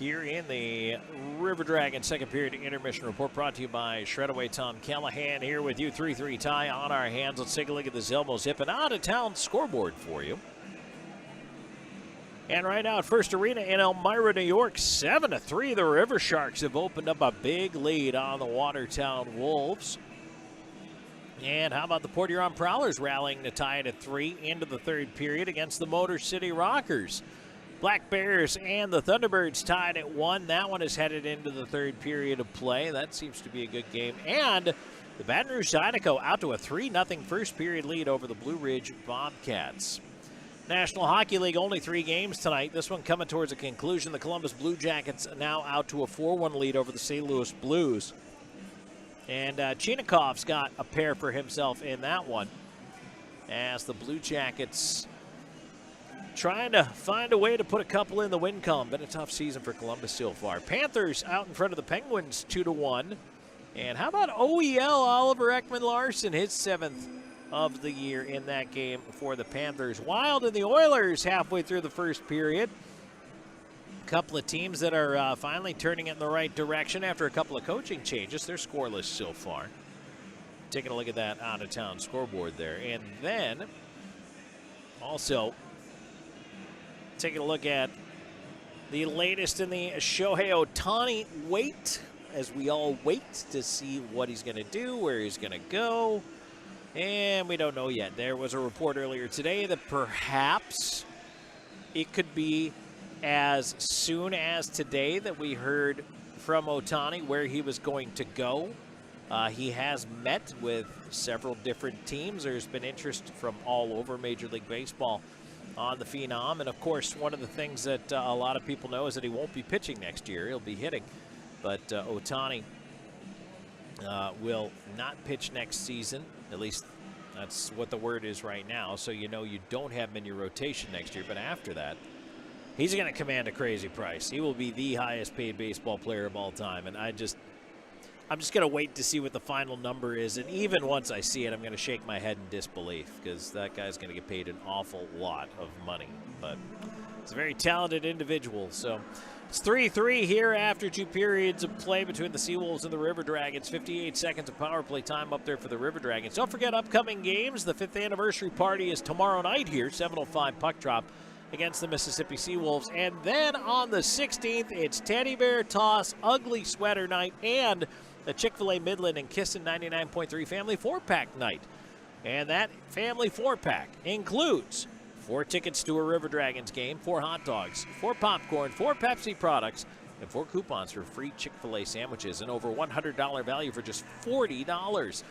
here in the River Dragons second period intermission report, brought to you by Shred-Away. Tom Callahan here with you. 3-3 tie on our hands. Let's take a look at the Zelmo Zip-In out-of-town scoreboard for you. And right now at First Arena in Elmira, New York, 7-3. The River Sharks have opened up a big lead on the Watertown Wolves. And how about the Port Huron Prowlers rallying to tie it at 3 into the third period against the Motor City Rockers. Black Bears and the Thunderbirds tied at 1. That one is headed into the third period of play. That seems to be a good game. And the Baton Rouge Zydeco out to a 3-0 first period lead over the Blue Ridge Bobcats. National Hockey League, only 3 games tonight. This one coming towards a conclusion. The Columbus Blue Jackets now out to a 4-1 lead over the St. Louis Blues. And Chinakov's got a pair for himself in that one, as the Blue Jackets trying to find a way to put a couple in the win column. Been a tough season for Columbus so far. Panthers out in front of the Penguins 2-1. And how about OEL Oliver Ekman-Larsson, his 7th of the year in that game for the Panthers. Wild and the Oilers halfway through the first period. A couple of teams that are finally turning it in the right direction after a couple of coaching changes. They're scoreless so far. Taking a look at that out-of-town scoreboard there. And then also taking a look at the latest in the Shohei Ohtani wait, as we all wait to see what he's going to do, where he's going to go. And we don't know yet. There was a report earlier today that perhaps it could be as soon as today that we heard from Ohtani where he was going to go. He has met with several different teams. There's been interest from all over Major League Baseball on the Phenom. And, of course, one of the things that a lot of people know is that he won't be pitching next year. He'll be hitting. But Ohtani will not pitch next season. At least that's what the word is right now. So you know you don't have him in your rotation next year. But after that, he's going to command a crazy price. He will be the highest paid baseball player of all time. And I'm just going to wait to see what the final number is. And even once I see it, I'm going to shake my head in disbelief because that guy's going to get paid an awful lot of money. But he's a very talented individual. So it's 3-3 here after 2 periods of play between the Seawolves and the River Dragons. 58 seconds of power play time up there for the River Dragons. Don't forget upcoming games. The 5th anniversary party is tomorrow night here, 7:05 puck drop against the Mississippi Seawolves. And then on the 16th, it's Teddy Bear Toss, Ugly Sweater Night, and the Chick-fil-A Midland and Kissin 99.3 Family 4-Pack Night. And that Family 4-Pack includes 4 tickets to a River Dragons game, 4 hot dogs, 4 popcorn, 4 Pepsi products, and 4 coupons for free Chick-fil-A sandwiches, and over $100 value for just $40.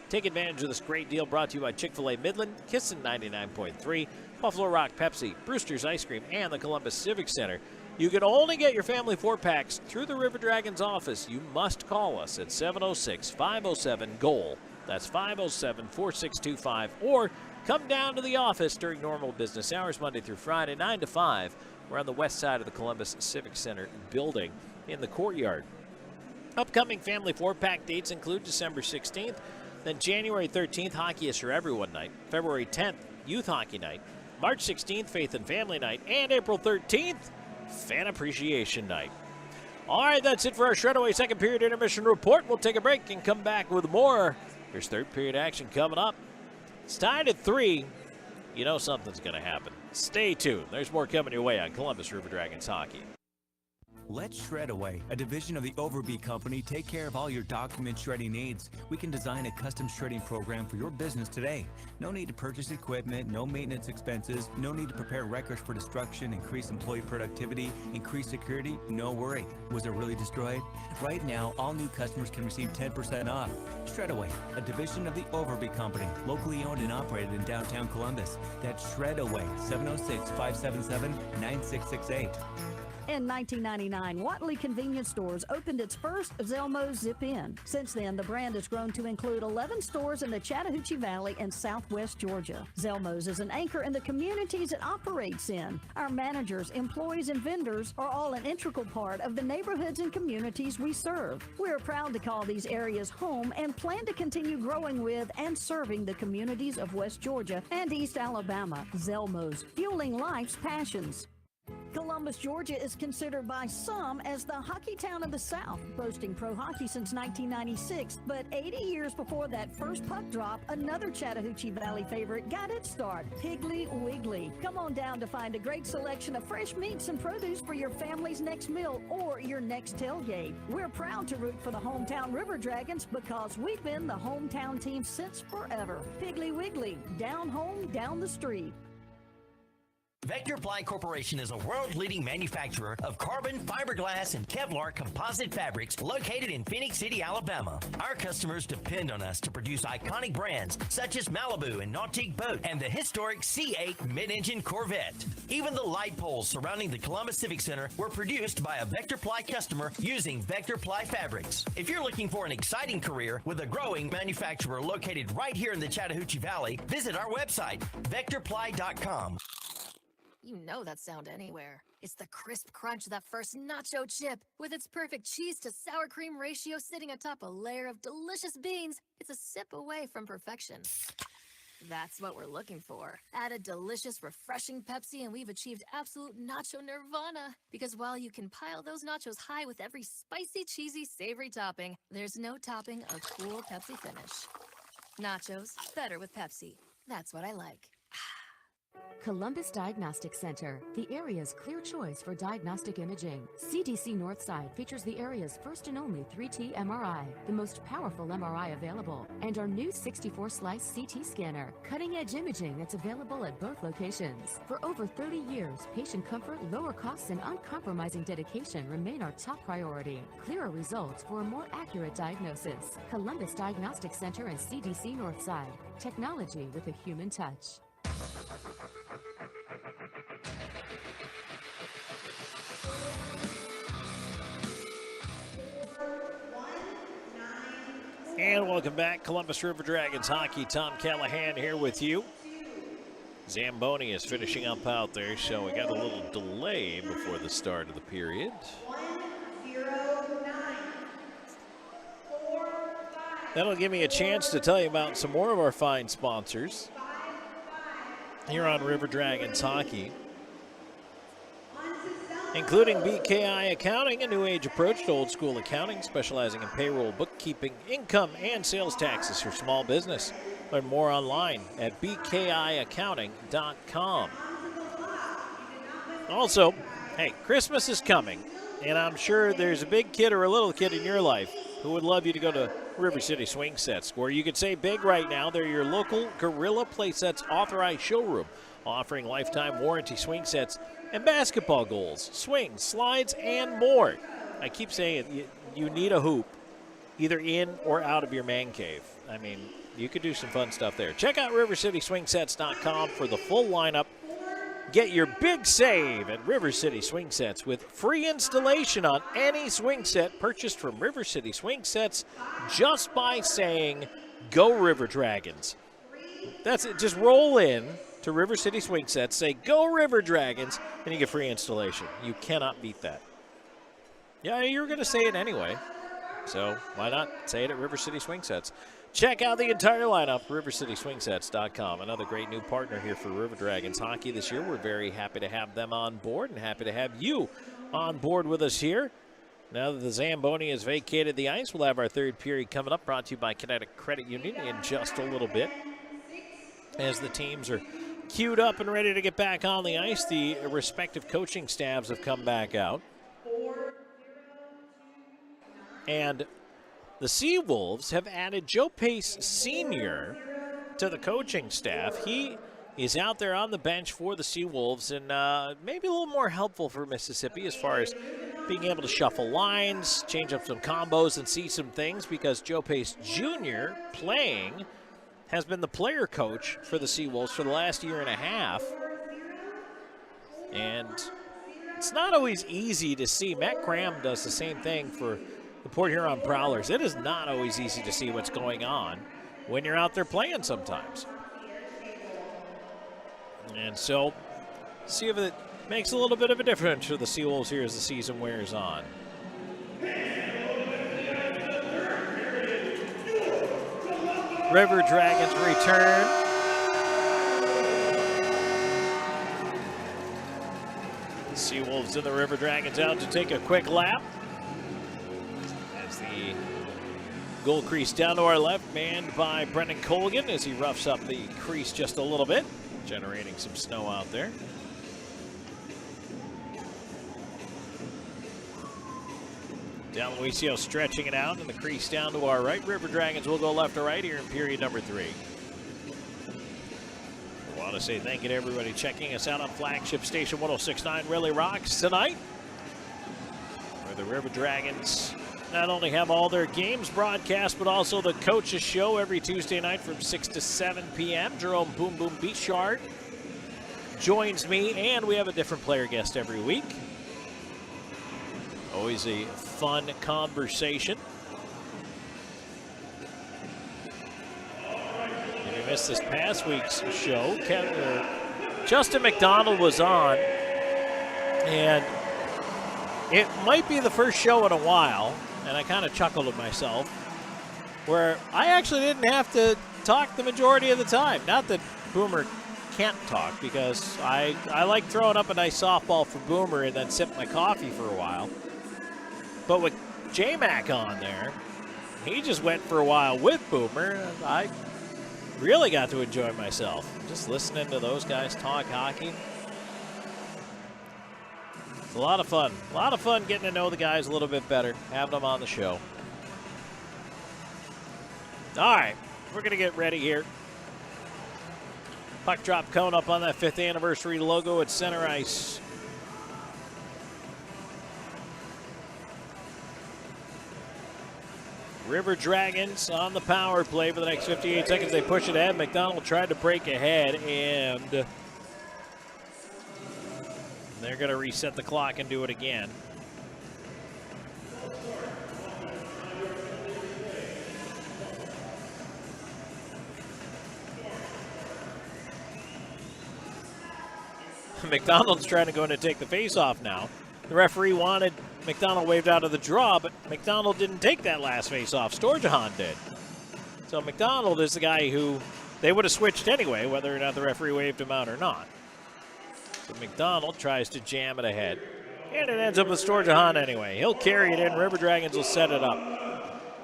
Take advantage of this great deal brought to you by Chick-fil-A Midland, Kissin 99.3, Buffalo Rock Pepsi, Brewster's Ice Cream, and the Columbus Civic Center. You can only get your family 4-packs through the River Dragons office. You must call us at 706-507-GOAL. That's 507-4625, or come down to the office during normal business hours, Monday through Friday, 9 to 5. We're on the west side of the Columbus Civic Center building in the courtyard. Upcoming Family 4-Pack dates include December 16th, then January 13th, Hockey is for Everyone Night, February 10th, Youth Hockey Night, March 16th, Faith and Family Night, and April 13th, Fan Appreciation Night. All right, that's it for our Shredaway second period intermission report. We'll take a break and come back with more. There's third period action coming up. It's tied at 3. You know something's going to happen. Stay tuned. There's more coming your way on Columbus River Dragons hockey. Let Shredaway, a division of the Overby Company, take care of all your document shredding needs. We can design a custom shredding program for your business today. No need to purchase equipment, no maintenance expenses, no need to prepare records for destruction, increase employee productivity, increase security, no worry. Was it really destroyed? Right now, all new customers can receive 10% off. Shredaway, a division of the Overby Company, locally owned and operated in downtown Columbus. That's Shredaway, 706-577-9668. In 1999, Watley Convenience Stores opened its first Zelmo's Zip-In. Since then, the brand has grown to include 11 stores in the Chattahoochee Valley and southwest Georgia. Zelmo's is an anchor in the communities it operates in. Our managers, employees, and vendors are all an integral part of the neighborhoods and communities we serve. We're proud to call these areas home and plan to continue growing with and serving the communities of West Georgia and East Alabama. Zelmo's, fueling life's passions. Columbus, Georgia is considered by some as the hockey town of the South, boasting pro hockey since 1996. But 80 years before that first puck drop, another Chattahoochee Valley favorite got its start, Piggly Wiggly. Come on down to find a great selection of fresh meats and produce for your family's next meal or your next tailgate. We're proud to root for the hometown River Dragons because we've been the hometown team since forever. Piggly Wiggly, down home, down the street. Vector Ply Corporation is a world-leading manufacturer of carbon, fiberglass, and Kevlar composite fabrics located in Phoenix City, Alabama. Our customers depend on us to produce iconic brands such as Malibu and Nautique Boat and the historic C8 mid-engine Corvette. Even the light poles surrounding the Columbus Civic Center were produced by a Vector Ply customer using Vector Ply fabrics. If you're looking for an exciting career with a growing manufacturer located right here in the Chattahoochee Valley, visit our website, vectorply.com. You know that sound anywhere. It's the crisp crunch of that first nacho chip. With its perfect cheese to sour cream ratio sitting atop a layer of delicious beans, it's a sip away from perfection. That's what we're looking for. Add a delicious, refreshing Pepsi and we've achieved absolute nacho nirvana. Because while you can pile those nachos high with every spicy, cheesy, savory topping, there's no topping a cool Pepsi finish. Nachos, better with Pepsi. That's what I like. Columbus Diagnostic Center, the area's clear choice for diagnostic imaging. CDC Northside features the area's first and only 3T MRI, the most powerful MRI available, and our new 64-slice CT scanner, cutting-edge imaging that's available at both locations. For over 30 years, patient comfort, lower costs, and uncompromising dedication remain our top priority. Clearer results for a more accurate diagnosis. Columbus Diagnostic Center and CDC Northside. Technology with a human touch. And welcome back. Columbus River Dragons hockey. Tom Callahan here with you. Zamboni is finishing up out there, so we got a little delay before the start of the period. That'll give me a chance to tell you about some more of our fine sponsors here on River Dragons hockey, including BKI Accounting, a new age approach to old school accounting, specializing in payroll, bookkeeping, income, and sales taxes for small business. Learn more online at bkiaccounting.com. Also, hey, Christmas is coming, and I'm sure there's a big kid or a little kid in your life who would love you to go to River City Swing Sets, where you could say big right now. They're your local Gorilla Playsets authorized showroom, offering lifetime warranty swing sets and basketball goals, swings, slides, and more. I keep saying you need a hoop either in or out of your man cave. I mean, you could do some fun stuff there. Check out rivercityswingsets.com for the full lineup. Get your big save at River City Swing Sets with free installation on any swing set purchased from River City Swing Sets just by saying, "Go River Dragons." That's it. Just roll in to River City Swing Sets, say, "Go River Dragons," and you get free installation. You cannot beat that. Yeah, you're going to say it anyway, so why not say it at River City Swing Sets? Check out the entire lineup, rivercityswingsets.com. Another great new partner here for River Dragons hockey this year. We're very happy to have them on board and happy to have you on board with us here. Now that the Zamboni has vacated the ice, we'll have our third period coming up, brought to you by Kinetic Credit Union in just a little bit. As the teams are queued up and ready to get back on the ice, the respective coaching staffs have come back out. And the Seawolves have added Joe Pace Sr. to the coaching staff. He is out there on the bench for the Seawolves and maybe a little more helpful for Mississippi as far as being able to shuffle lines, change up some combos, and see some things, because Joe Pace Jr. playing has been the player coach for the Seawolves for the last year and a half. And it's not always easy to see. Matt Graham does the same thing for the Port Huron Prowlers. It is not always easy to see what's going on when you're out there playing sometimes. And so, see if it makes a little bit of a difference for the Seawolves here as the season wears on. River Dragons return. The Seawolves and the River Dragons out to take a quick lap. The goal crease down to our left, manned by Brendan Colgan as he roughs up the crease just a little bit, generating some snow out there. Del Luisio stretching it out, and the crease down to our right. River Dragons will go left to right here in period number 3. I want to say thank you to everybody checking us out on flagship station 106.9 Really Rocks tonight, where the River Dragons not only have all their games broadcast, but also the coaches show every Tuesday night from 6 to 7 p.m. Jerome Boom Boom Bichard joins me, and we have a different player guest every week. Always a fun conversation. If you missed this past week's show, Justin McDonald was on, and it might be the first show in a while, and I kind of chuckled at myself, where I actually didn't have to talk the majority of the time. Not that Boomer can't talk, because I like throwing up a nice softball for Boomer and then sip my coffee for a while. But with J-Mac on there, he just went for a while with Boomer. I really got to enjoy myself just listening to those guys talk hockey. It's a lot of fun. A lot of fun getting to know the guys a little bit better, having them on the show. All right, we're going to get ready here. Puck drop coming up on that 5th anniversary logo at center ice. River Dragons on the power play for the next 58 seconds. They push it ahead. McDonald tried to break ahead, and they're going to reset the clock and do it again. McDonald's trying to go in and take the face-off now. The referee wanted McDonald waved out of the draw, but McDonald didn't take that last face-off. Storjahan did. So McDonald is the guy who they would have switched anyway, whether or not the referee waved him out or not. So McDonald tries to jam it ahead. And it ends up with Storjahan anyway. He'll carry it in. River Dragons will set it up.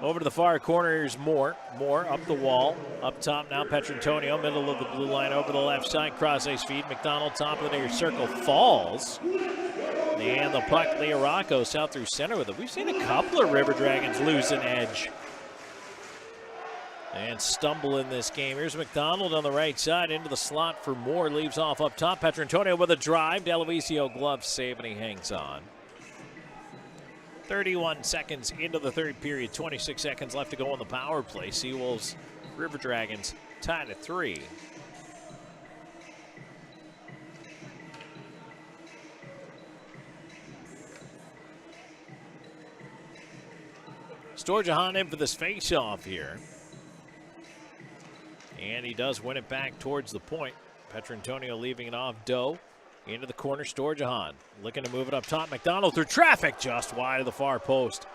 Over to the far corner, here's Moore. Moore up the wall. Up top now, Petrantonio, middle of the blue line over the left side. Cross ice feed. McDonald, top of the near circle, falls. And the puck, Leo Rockos out through center with it. We've seen a couple of River Dragons lose an edge and stumble in this game. Here's McDonald on the right side into the slot for Moore. Leaves off up top. Petrantonio with a drive. Delavisio glove save, and he hangs on. 31 seconds into the third period. 26 seconds left to go on the power play. Seawolves, River Dragons tied at 3. Storjahan in for this face-off here. And he does win it back towards the point. Petrantonio leaving it off. Doe into the corner. Storjahan looking to move it up top. McDonald through traffic just wide of the far post.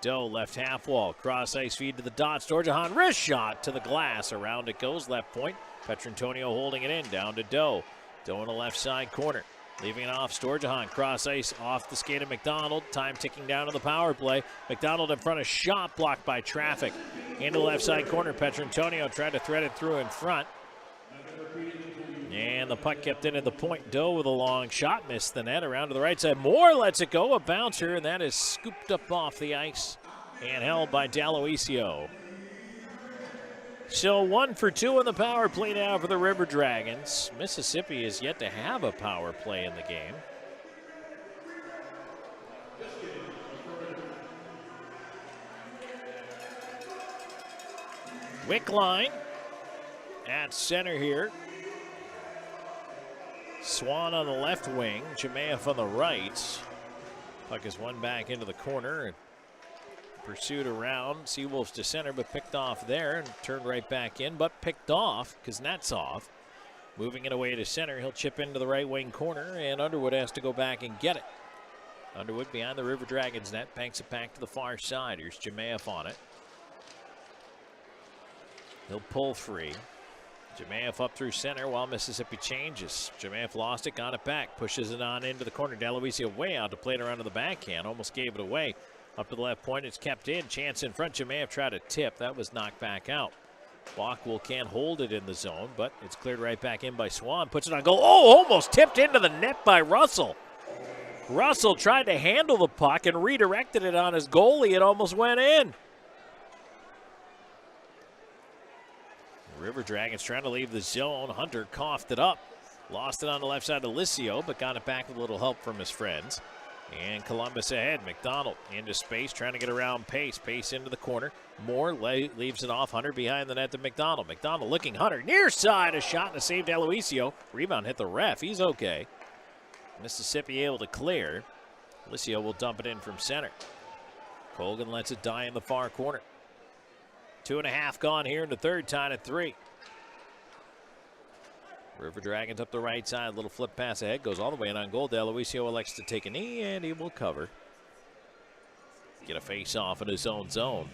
Doe left half wall. Cross ice feed to the dot. Storjahan wrist shot to the glass. Around it goes left point. Petrantonio holding it in down to Doe. Doe in the left side corner. Leaving it off, Storjahan, cross ice off the skate of McDonald. Time ticking down to the power play. McDonald in front of shot, blocked by traffic. Into the left side corner, Petrantonio tried to thread it through in front. And the puck kept in at the point. Doe with a long shot, missed the net. Around to the right side, Moore lets it go, a bouncer, and that is scooped up off the ice and held by Daloisio. So 1 for 2 on the power play now for the River Dragons. Mississippi is yet to have a power play in the game. Wickline at center here. Swan on the left wing, Jemayev on the right. Puck is won back into the corner. Pursued around, Seawolves to center, but picked off there and turned right back in, but picked off because Kuznetsov. Moving it away to center, he'll chip into the right wing corner, and Underwood has to go back and get it. Underwood behind the River Dragons net, banks it back to the far side. Here's Jemayev on it. He'll pull free. Jemayev up through center while Mississippi changes. Jemayev lost it, got it back, pushes it on into the corner. Daloisio way out to play it around to the backhand, almost gave it away. Up to the left point, it's kept in. Chance in front. Jemayev tried to tip. That was knocked back out. Bockwell can't hold it in the zone, but it's cleared right back in by Swan. Puts it on goal. Oh, almost tipped into the net by Russell. Russell tried to handle the puck and redirected it on his goalie. It almost went in. River Dragons trying to leave the zone. Hunter coughed it up. Lost it on the left side of Licio, but got it back with a little help from his friends. And Columbus ahead. McDonald into space, trying to get around Pace. Pace into the corner. Moore leaves it off. Hunter behind the net to McDonald. McDonald looking Hunter. Near side, a shot and a save to Aloisio. Rebound hit the ref. He's okay. Mississippi able to clear. Licio will dump it in from center. Colgan lets it die in the far corner. 2.5 gone here in the third, tied at 3. River Dragons up the right side, little flip pass ahead, goes all the way in on goal. Daloisio elects to take a knee, and he will cover. Get a face off in his own zone.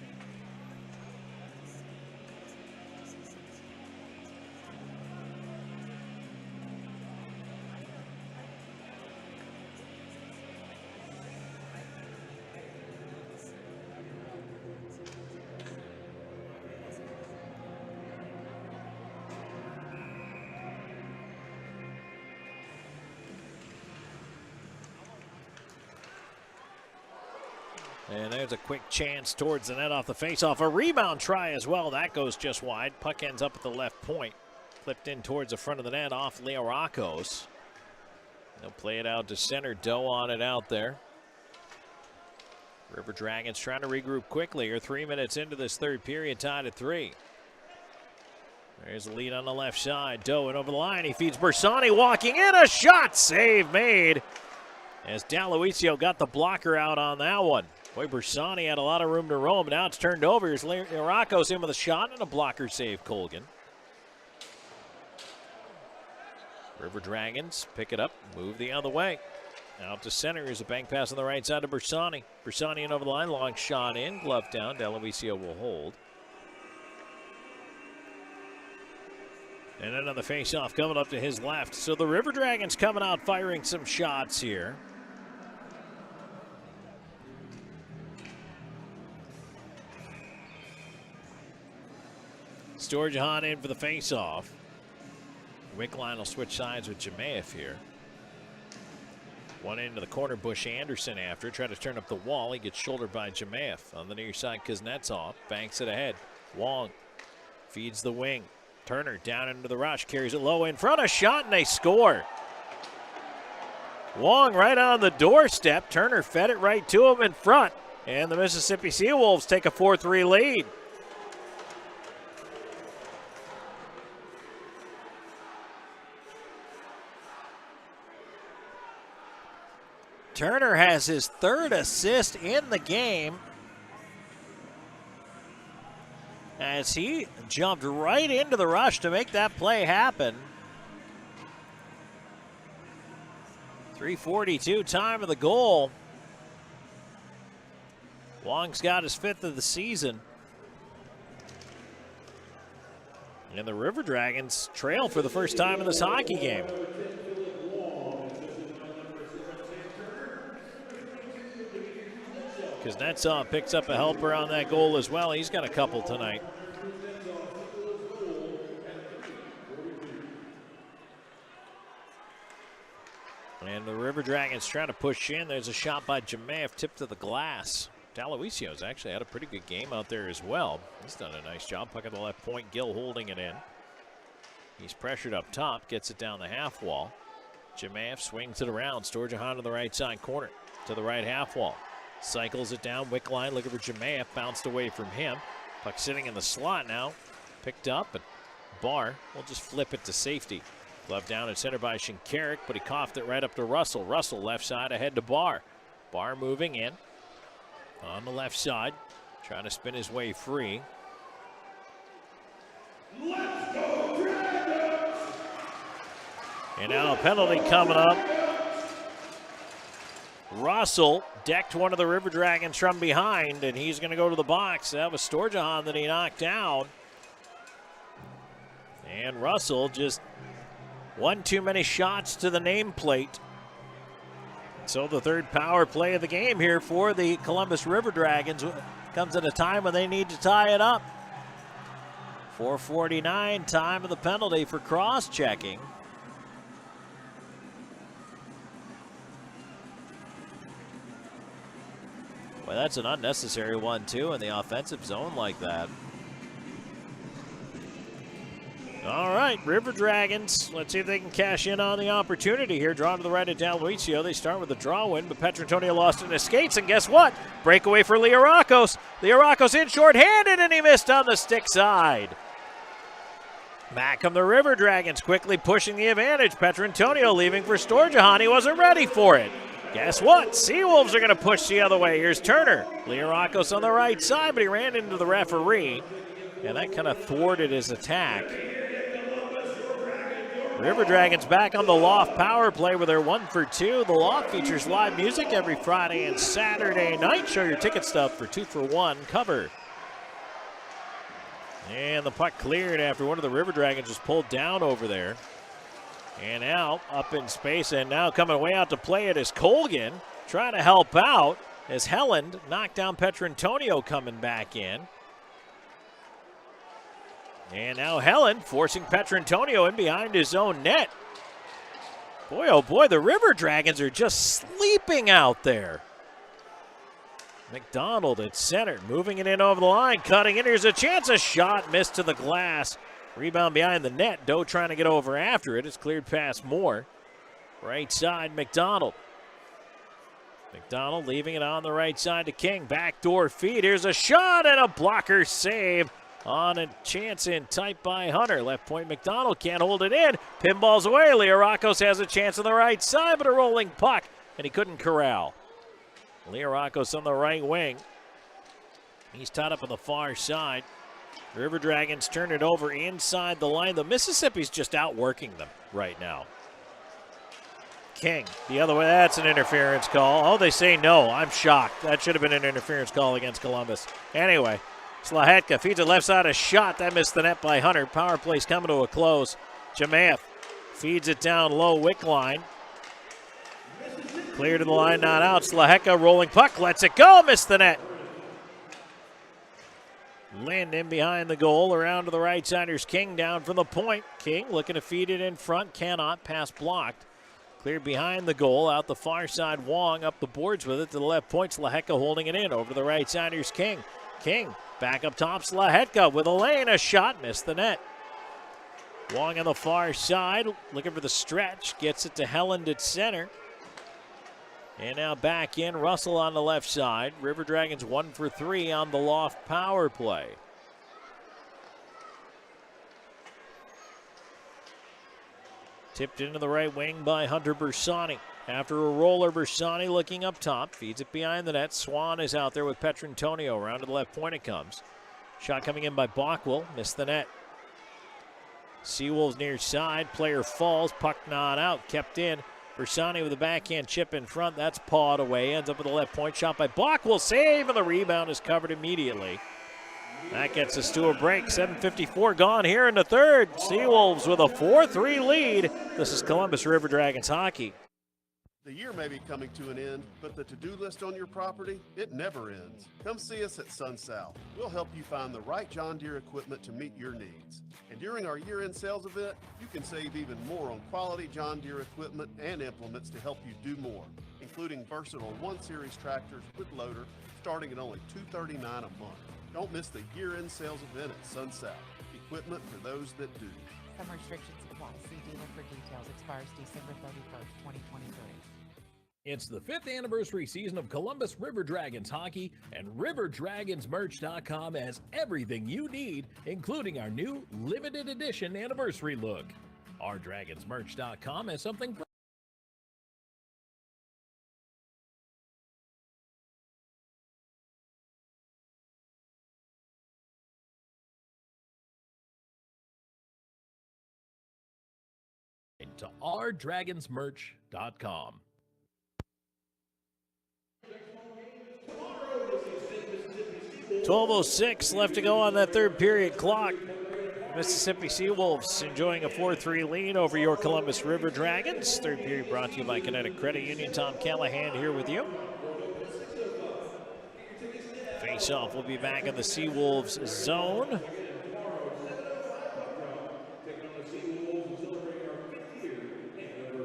And there's a quick chance towards the net off the faceoff. A rebound try as well. That goes just wide. Puck ends up at the left point. Flipped in towards the front of the net off Leo Rockos. They'll play it out to center. Doe on it out there. River Dragons trying to regroup quickly. Are 3 minutes into this third period, tied at 3. There's the lead on the left side. Doe and over the line. He feeds Bersani walking in. A shot save made as Daloisio got the blocker out on that one. Boy, Bersani had a lot of room to roam. Now it's turned over. Here's Rockos in with a shot and a blocker save, Colgan. River Dragons pick it up, move the other way. Out to center is a bank pass on the right side to Bersani. Bersani in over the line, long shot in, glove down. Delovicio will hold. And another face-off coming up to his left. So the River Dragons coming out firing some shots here. Storjahan in for the face-off. Wickline will switch sides with Jemaev here. One into the corner, Bush Anderson after. Try to turn up the wall. He gets shouldered by Jemaev. On the near side, Kuznetsov banks it ahead. Wong feeds the wing. Turner down into the rush, carries it low in front, a shot, and they score. Wong right on the doorstep. Turner fed it right to him in front. And the Mississippi Seawolves take a 4-3 lead. Turner has his third assist in the game as he jumped right into the rush to make that play happen. 3:42 time of the goal. Wong's got his 5th of the season. And the River Dragons trail for the first time in this hockey game. Kuznetsov picks up a helper on that goal as well. He's got a couple tonight. And the River Dragons trying to push in. There's a shot by Jemaev, tipped to the glass. Delovisio's actually had a pretty good game out there as well. He's done a nice job. Puck at the left point, Gill holding it in. He's pressured up top, gets it down the half wall. Jemaev swings it around. Storjahan to the right side corner, to the right half wall. Cycles it down, Wickline looking for Jemaev, bounced away from him. Puck sitting in the slot now, picked up, but Barr will just flip it to safety. Glove down and center by Shinkarik, but he coughed it right up to Russell. Russell left side ahead to Barr. Barr moving in on the left side, trying to spin his way free. Let's go Dragons! And now a penalty coming up. Russell decked one of the River Dragons from behind, and he's going to go to the box. That was Storjahan that he knocked down. And Russell just one too many shots to the nameplate. So the third power play of the game here for the Columbus River Dragons comes at a time when they need to tie it up. 4:49, time of the penalty for cross-checking. Well, that's an unnecessary one, too, in the offensive zone like that. All right, River Dragons. Let's see if they can cash in on the opportunity here. Draw to the right of Delovicio. They start with a draw win, but Petrantonio lost in his skates, and guess what? Breakaway for Liarakos. Liarakos in short-handed, and he missed on the stick side. Back come the River Dragons, quickly pushing the advantage. Petrantonio leaving for Storjahan. He wasn't ready for it. Guess what? Seawolves are going to push the other way. Here's Turner. Liarakos on the right side, but he ran into the referee, and that kind of thwarted his attack. River Dragons back on the Loft power play with their 1 for 2. The Loft features live music every Friday and Saturday night. Show your ticket stub for 2 for 1 cover. And the puck cleared after one of the River Dragons was pulled down over there. And now up in space, and now coming way out to play it is Colgan trying to help out as Helland knocked down Petrantonio coming back in. And now Helland forcing Petrantonio in behind his own net. Boy, oh boy, the River Dragons are just sleeping out there. McDonald at center, moving it in over the line, cutting in. Here's a chance, a shot, missed to the glass. Rebound behind the net. Doe trying to get over after it. It's cleared past Moore. Right side, McDonald. McDonald leaving it on the right side to King. Backdoor feed. Here's a shot and a blocker save on a chance in tight by Hunter. Left point, McDonald can't hold it in. Pinballs away. Liarakos has a chance on the right side, but a rolling puck, and he couldn't corral. Liarakos on the right wing. He's tied up on the far side. River Dragons turn it over inside the line. The Mississippi's just outworking them right now. King. The other way, that's an interference call. Oh, they say no. I'm shocked. That should have been an interference call against Columbus. Anyway, Slahetka feeds it left side, a shot. That missed the net by Hunter. Power play's coming to a close. Jamaev feeds it down low, Wick line. Clear to the line, not out. Slahetka rolling puck, lets it go, missed the net. Lind in behind the goal, around to the right side. Here's King down from the point. King looking to feed it in front, cannot, pass blocked. Cleared behind the goal, out the far side. Wong up the boards with it to the left point. Slahetka holding it in, over to the right side. Here's King. King back up top. Slahetka with a lane, a shot, missed the net. Wong on the far side, looking for the stretch, gets it to Helland at center. And now back in, Russell on the left side. River Dragons 1 for 3 on the Loft power play. Tipped into the right wing by Hunter Bersani. After a roller, Bersani looking up top, feeds it behind the net. Swan is out there with Petrantonio. Around to the left point it comes. Shot coming in by Bockwell, missed the net. Seawolves near side, player falls, puck not out, kept in. Bersani with a backhand chip in front. That's pawed away. Ends up with a left point shot by Bockwell. Save, and the rebound is covered immediately. That gets us to a break. 7:54 gone here in the third. Seawolves with a 4-3 lead. This is Columbus River Dragons hockey. The year may be coming to an end, but the to-do list on your property, it never ends. Come see us at Sun South. We'll help you find the right John Deere equipment to meet your needs. And during our year-end sales event, you can save even more on quality John Deere equipment and implements to help you do more, including versatile 1-series tractors with loader starting at only $239 a month. Don't miss the year-end sales event at Sun South. Equipment for those that do. Some restrictions apply. See dealer for details. Expires December 31st, 2023. It's the 5th anniversary season of Columbus River Dragons hockey, and RiverDragonsMerch.com has everything you need, including our new limited edition anniversary look. Our DragonsMerch.com has something for to OurDragonsMerch.com. 12:06 left to go on that third period clock. Mississippi Seawolves enjoying a 4-3 lead over your Columbus River Dragons. Third period brought to you by Kinetic Credit Union. Tom Callahan here with you. Face-off will be back in the Seawolves zone.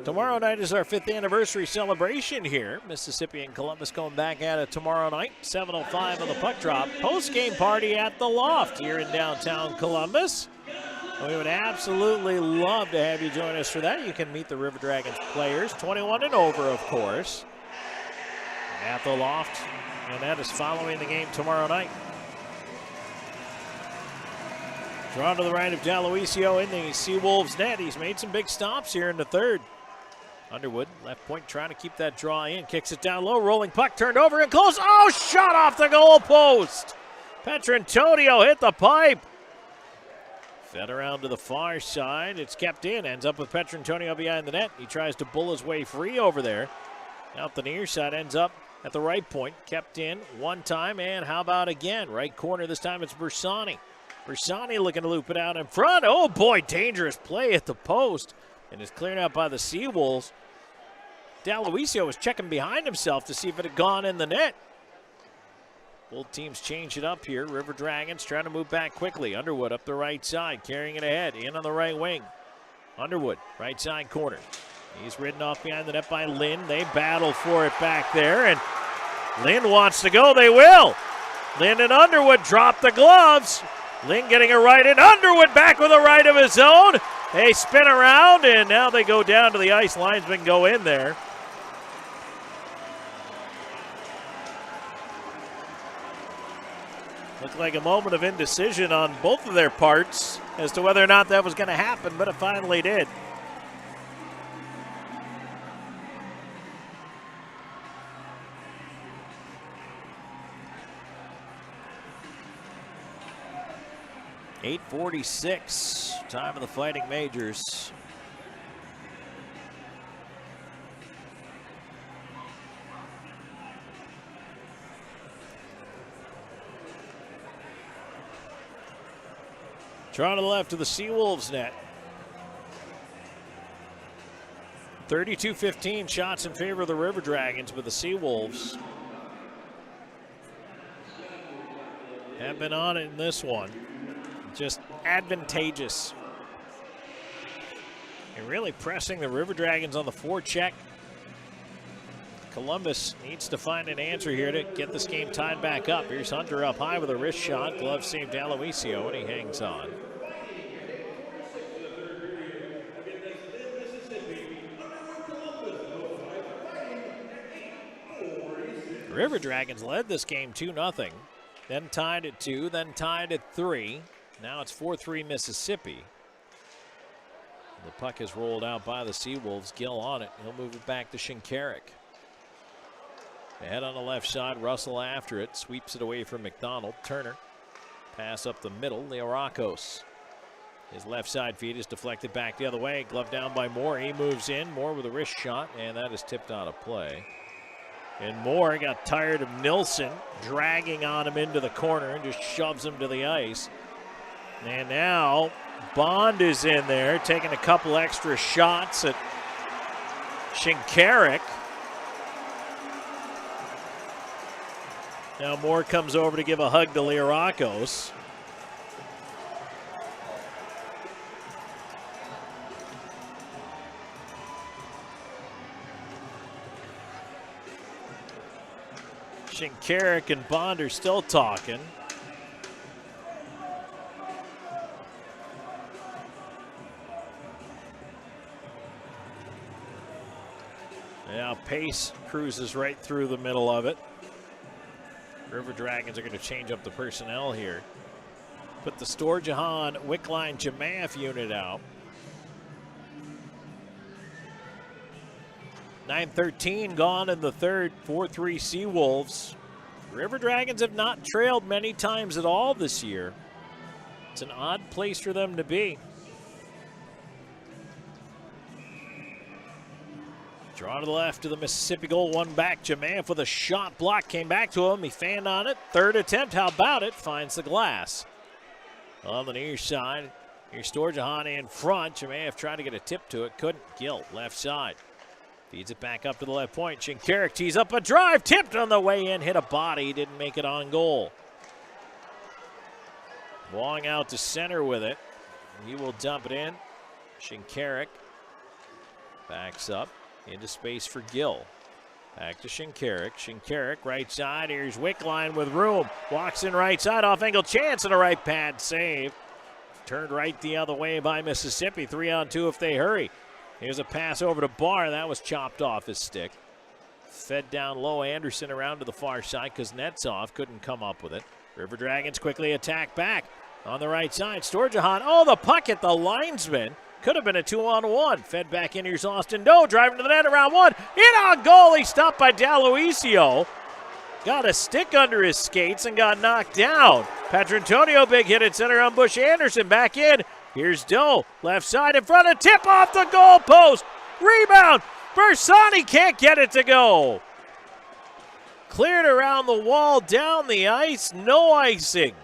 Tomorrow night is our 5th anniversary celebration here. Mississippi and Columbus going back at it tomorrow night. 7:05 on the puck drop. Post-game party at the Loft here in downtown Columbus. We would absolutely love to have you join us for that. You can meet the River Dragons players, 21 and over, of course, at the Loft. And that is following the game tomorrow night. Drawn to the right of D'Aloisio in the Seawolves net. He's made some big stops here in the third. Underwood, left point, trying to keep that draw in. Kicks it down low, rolling puck, turned over and close. Oh, shot off the goal post. Petrantonio hit the pipe. Fed around to the far side. It's kept in. Ends up with Petrantonio behind the net. He tries to bull his way free over there. Out the near side, ends up at the right point. Kept in one time, and how about again? Right corner, this time it's Bersani. Bersani looking to loop it out in front. Oh, boy, dangerous play at the post. And is cleared out by the Seawolves. D'Aloisio was checking behind himself to see if it had gone in the net. Both teams change it up here. River Dragons trying to move back quickly. Underwood up the right side, carrying it ahead. In on the right wing. Underwood, right side corner. He's ridden off behind the net by Lynn. They battle for it back there, and Lynn wants to go. They will. Lynn and Underwood drop the gloves. Lynn getting a right in. Underwood back with a right of his own. They spin around, and now they go down to the ice. Linesmen go in there. Looked like a moment of indecision on both of their parts as to whether or not that was going to happen, but it finally did. .846, time of the Fighting Majors. Draw to the left of the Seawolves net. 32-15 shots in favor of the River Dragons, but the Seawolves have been on it in this one. Just advantageous. And really pressing the River Dragons on the forecheck. Columbus needs to find an answer here to get this game tied back up. Here's Hunter up high with a wrist shot. Glove saved Aloisio, and he hangs on. River Dragons led this game 2-0, then tied at 2, then tied at 3. Now it's 4-3 Mississippi. The puck is rolled out by the Seawolves. Gill on it. He'll move it back to Shinkarik. Ahead on the left side, Russell after it. Sweeps it away from McDonald. Turner. Pass up the middle. Leorakos. His left side feed is deflected back the other way. Glove down by Moore. He moves in. Moore with a wrist shot, and that is tipped out of play. And Moore got tired of Nilsson dragging on him into the corner and just shoves him to the ice. And now Bond is in there taking a couple extra shots at Shinkarik. Now Moore comes over to give a hug to Leorakos. Shinkarik and Bond are still talking. Now Pace cruises right through the middle of it. River Dragons are going to change up the personnel here. Put the Storjahan, Wickline, Jamath unit out. 9:13 gone in the third, 4-3 Seawolves. River Dragons have not trailed many times at all this year. It's an odd place for them to be. Draw to the left to the Mississippi goal, one back. Jamath with a shot block, came back to him. He fanned on it. Third attempt, how about it? Finds the glass. On the near side, here's Storjahan in front. Jamath tried to get a tip to it, couldn't. Gill, left side. Feeds it back up to the left point. Shinkarik tees up a drive, tipped on the way in, hit a body, didn't make it on goal. Long out to center with it. He will dump it in. Shinkarik backs up into space for Gill. Back to Shinkarik. Shinkarik, right side. Here's Wickline with room. Walks in right side, off angle chance, and a right pad save. Turned right the other way by Mississippi. 3-on-2 if they hurry. Here's a pass over to Barr. That was chopped off his stick. Fed down low. Anderson around to the far side. Kuznetsov couldn't come up with it. River Dragons quickly attack back on the right side. Storjahan. Oh, the puck at the linesman. Could have been a 2-on-1. Fed back in. Here's Austin Doe driving to the net around one. In on goal. He stopped by D'Aloisio. Got a stick under his skates and got knocked down. Petrantonio, big hit at center on Bush Anderson. Back in. Here's Doe, left side in front of tip off the goal post. Rebound. Bersani can't get it to go. Cleared around the wall, down the ice, no icing.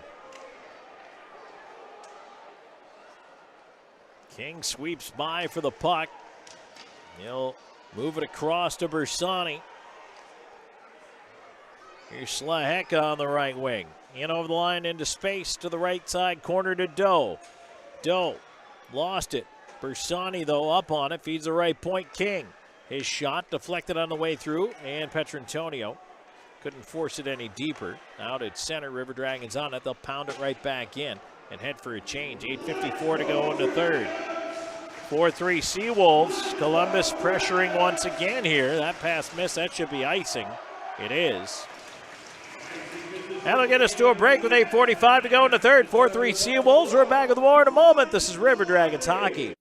King sweeps by for the puck. He'll move it across to Bersani. Here's Slaheka on the right wing. In over the line into space to the right side corner to Doe. Doe lost it. Bersani, though, up on it. Feeds the right point. King. His shot deflected on the way through. And Petrantonio couldn't force it any deeper. Out at center. River Dragons on it. They'll pound it right back in and head for a change. 8:54 to go in the third. 4-3 Seawolves. Columbus pressuring once again here. That pass missed. That should be icing. It is. That'll get us to a break with 8:45 to go in the third. 4-3 Seawolves. We're back with more in a moment. This is River Dragons Hockey.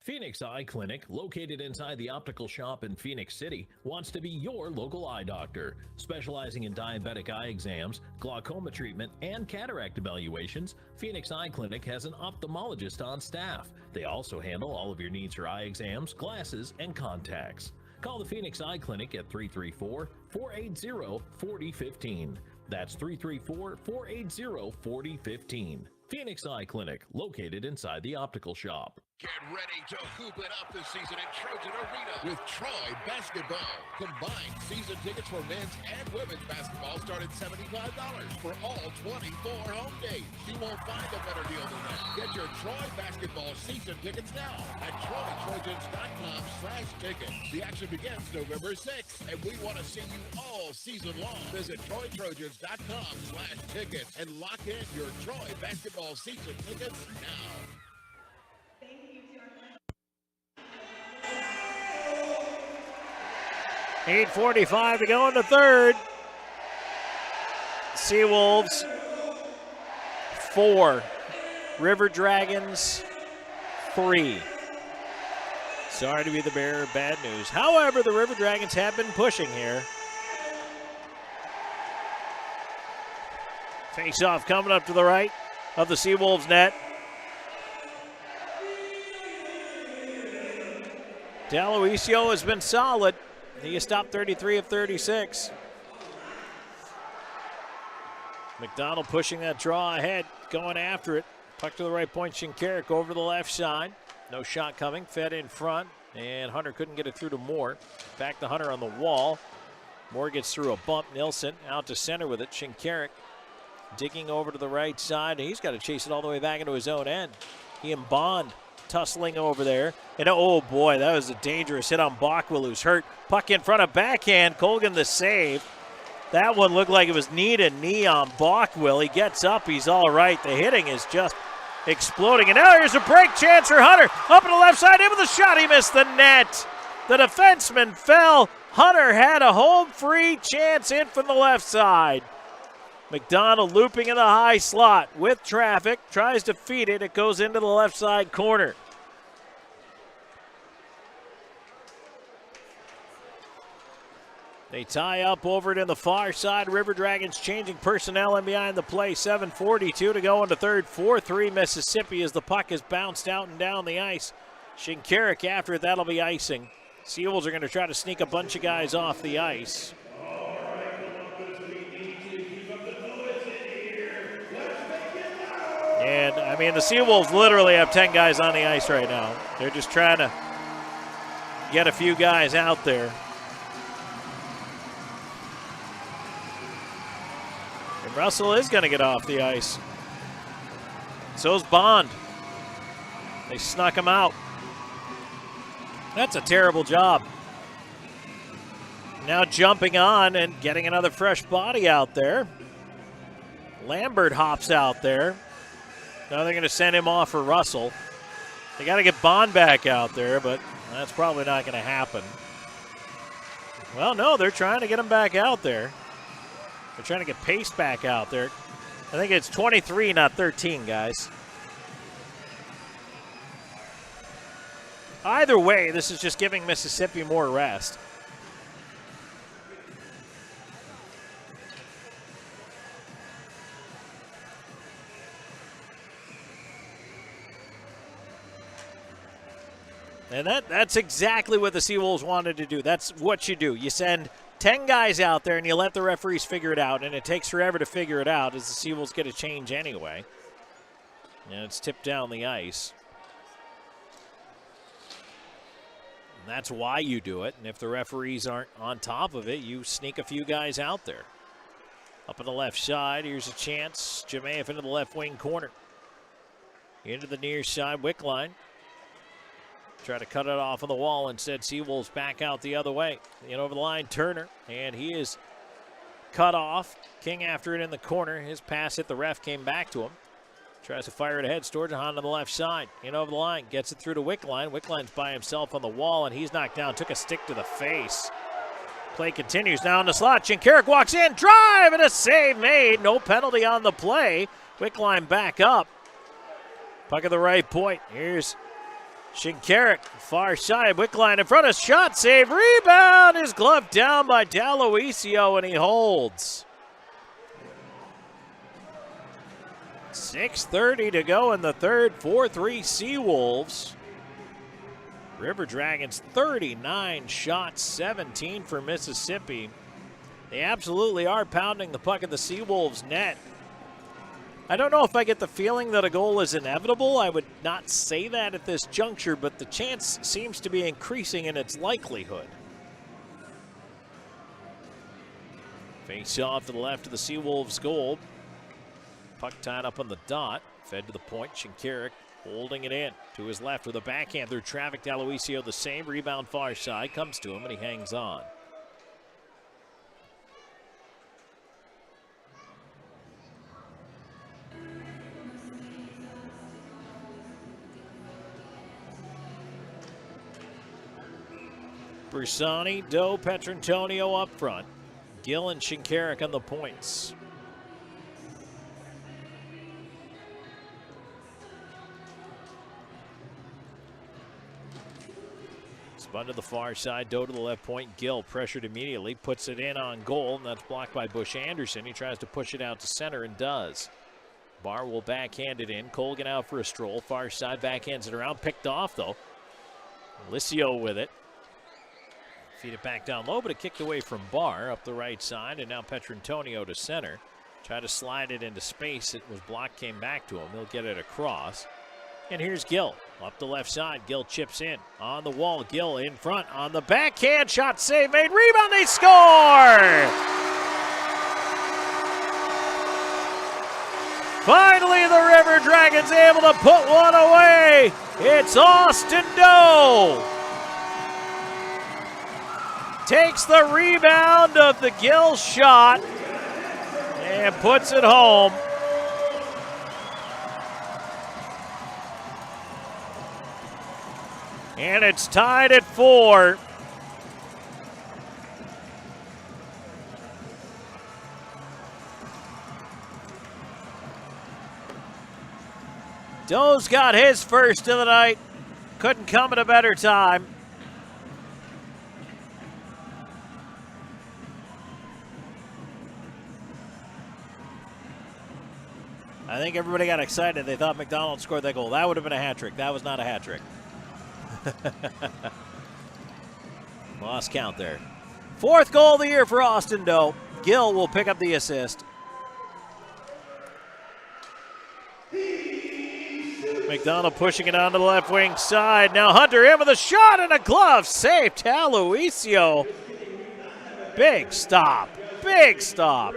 Phoenix Eye Clinic, located inside the optical shop in Phoenix City, wants to be your local eye doctor. Specializing in diabetic eye exams, glaucoma treatment, and cataract evaluations, Phoenix Eye Clinic has an ophthalmologist on staff. They also handle all of your needs for eye exams, glasses, and contacts. Call the Phoenix Eye Clinic at 334-480-4015. That's 334-480-4015. Phoenix Eye Clinic, located inside the optical shop. Get ready to hoop it up this season at Trojan Arena with Troy Basketball. Combined season tickets for men's and women's basketball start at $75 for all 24 home games. You won't find a better deal than that. Get your Troy Basketball season tickets now at TroyTrojans.com/tickets. The action begins November 6th, and we want to see you all season long. Visit TroyTrojans.com/tickets and lock in your Troy Basketball season tickets now. 8:45 to go in the third. Seawolves 4, River Dragons 3. Sorry to be the bearer of bad news. However, the River Dragons have been pushing here. Face-off coming up to the right of the Seawolves net. D'Aloisio has been solid. He has stopped 33 of 36. McDonald pushing that draw ahead, going after it. Puck to the right point, Shinkarik over the left side. No shot coming, fed in front, and Hunter couldn't get it through to Moore. Back to Hunter on the wall. Moore gets through a bump. Nilsson out to center with it. Shinkarik digging over to the right side. He's got to chase it all the way back into his own end. He and Bond tussling over there. And oh boy, that was a dangerous hit on Bockwell, who's hurt. Puck in front of backhand. Colgan the save. That one looked like it was knee to knee on Bockwell. He gets up. He's all right. The hitting is just exploding. And now here's a break chance for Hunter. Up on the left side, in with the shot. He missed the net. The defenseman fell. Hunter had a home free chance in from the left side. McDonald looping in the high slot with traffic. Tries to feed it. It goes into the left side corner. They tie up over it in the far side. River Dragons changing personnel in behind the play. 7:42 to go into third. 4-3 Mississippi as the puck is bounced out and down the ice. Shinkarik after it. That'll be icing. Seawolves are going to try to sneak a bunch of guys off the ice. And, I mean, the Seawolves literally have 10 guys on the ice right now. They're just trying to get a few guys out there. And Russell is going to get off the ice. So's Bond. They snuck him out. That's a terrible job. Now jumping on and getting another fresh body out there. Lambert hops out there. Now they're going to send him off for Russell. They got to get Bond back out there, but that's probably not going to happen. Well, no, they're trying to get him back out there. They're trying to get Pace back out there. I think it's 23, not 13, guys. Either way, this is just giving Mississippi more rest. And that's exactly what the Seawolves wanted to do. That's what you do. You send 10 guys out there and you let the referees figure it out, and it takes forever to figure it out as the Seawolves get a change anyway. And it's tipped down the ice. And that's why you do it. And if the referees aren't on top of it, you sneak a few guys out there. Up on the left side, here's a chance. Jemayev into the left wing corner. Into the near side, Wickline. Try to cut it off on the wall. Instead, Seawolves back out the other way. In over the line, Turner. And he is cut off. King after it in the corner. His pass hit the ref, came back to him. Tries to fire it ahead. Sturgeon on the left side. In over the line. Gets it through to Wickline. Wickline's by himself on the wall, and he's knocked down. Took a stick to the face. Play continues now in the slot. Shinkarik walks in. Drive, and a save made. No penalty on the play. Wickline back up. Puck at the right point. Here's Shinkarik, far side. Wickline in front of shot, save, rebound is gloved down by D'Aloisio, and he holds. 6:30 to go in the third. 4-3 Seawolves. River Dragons 39 shots, 17 for Mississippi. They absolutely are pounding the puck in the Seawolves net. I don't know if I get the feeling that a goal is inevitable. I would not say that at this juncture, but the chance seems to be increasing in its likelihood. Face off to the left of the Seawolves goal. Puck tied up on the dot. Fed to the point. Shinkaruk holding it in. To his left with a backhand through traffic. Aloisio the same. Rebound far side. Comes to him and he hangs on. Brusani, Doe, Petrantonio up front. Gill and Shinkaruk on the points. Spun to the far side, Doe to the left point. Gill pressured immediately, puts it in on goal, and that's blocked by Bush Anderson. He tries to push it out to center and does. Barr will backhand it in. Colgan out for a stroll. Far side backhands it around. Picked off though. Licio with it. Feed it back down low, but it kicked away from Barr up the right side, and now Petrantonio to center. Tried to slide it into space. It was blocked, came back to him. He'll get it across. And here's Gill up the left side. Gill chips in on the wall. Gill in front on the backhand. Shot save made. Rebound. They score! Finally, the River Dragons able to put one away. It's Austin Doe. Takes the rebound of the Gill shot and puts it home. And it's tied at 4. Doe's got his first of the night. Couldn't come at a better time. I think everybody got excited. They thought McDonald scored that goal. That would have been a hat trick. That was not a hat trick. Lost count there. 4th goal of the year for Austin Doe. Gill will pick up the assist. McDonald pushing it onto the left wing side. Now Hunter in with a shot and a glove save to Aloisio. Big stop. Big stop.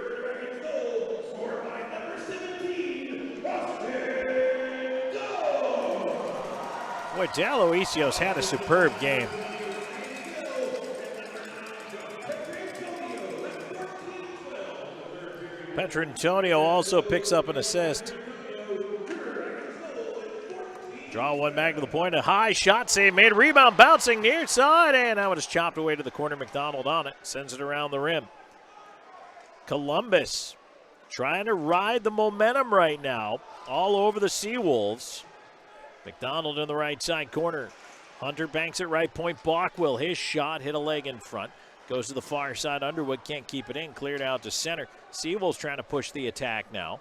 Boy, Aloisio's had a superb game. Petrantonio also picks up an assist. Draw one back to the point. A high shot save made. Rebound bouncing near side. And that one is chopped away to the corner. McDonald on it. Sends it around the rim. Columbus trying to ride the momentum right now. All over the Seawolves. McDonald in the right side corner. Hunter banks it right point. Bockwell, his shot hit a leg in front. Goes to the far side. Underwood can't keep it in. Cleared out to center. Seawolves trying to push the attack now.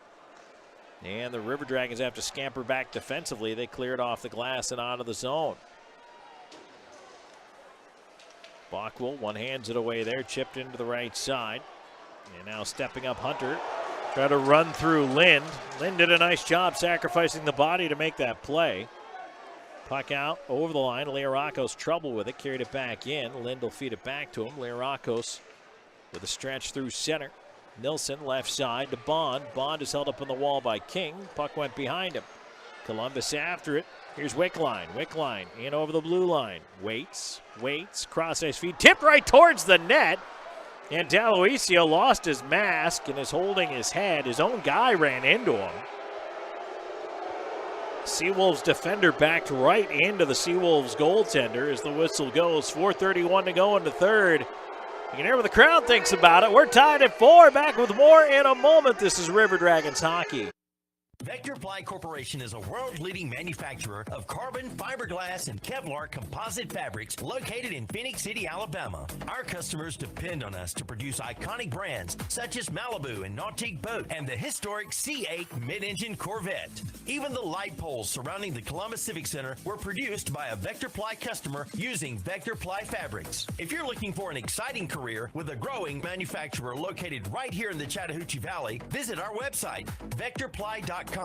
And the River Dragons have to scamper back defensively. They cleared off the glass and out of the zone. Bockwell one hands it away there. Chipped into the right side. And now stepping up Hunter. Try to run through Lind. Lind did a nice job sacrificing the body to make that play. Puck out over the line. Learakos trouble with it. Carried it back in. Lind will feed it back to him. Learakos with a stretch through center. Nilsson left side to Bond. Bond is held up on the wall by King. Puck went behind him. Columbus after it. Here's Wickline. Wickline in over the blue line. Waits. Cross ice feed. Tipped right towards the net. And Aloisio lost his mask and is holding his head. His own guy ran into him. Seawolves defender backed right into the Seawolves goaltender as the whistle goes. 4:31 to go in the third. You can hear what the crowd thinks about it. We're tied at 4. Back with more in a moment. This is River Dragons hockey. Vector Ply Corporation is a world-leading manufacturer of carbon, fiberglass, and Kevlar composite fabrics located in Phoenix City, Alabama. Our customers depend on us to produce iconic brands such as Malibu and Nautique Boat and the historic C8 mid-engine Corvette. Even the light poles surrounding the Columbus Civic Center were produced by a Vector Ply customer using Vector Ply fabrics. If you're looking for an exciting career with a growing manufacturer located right here in the Chattahoochee Valley, visit our website, vectorply.com.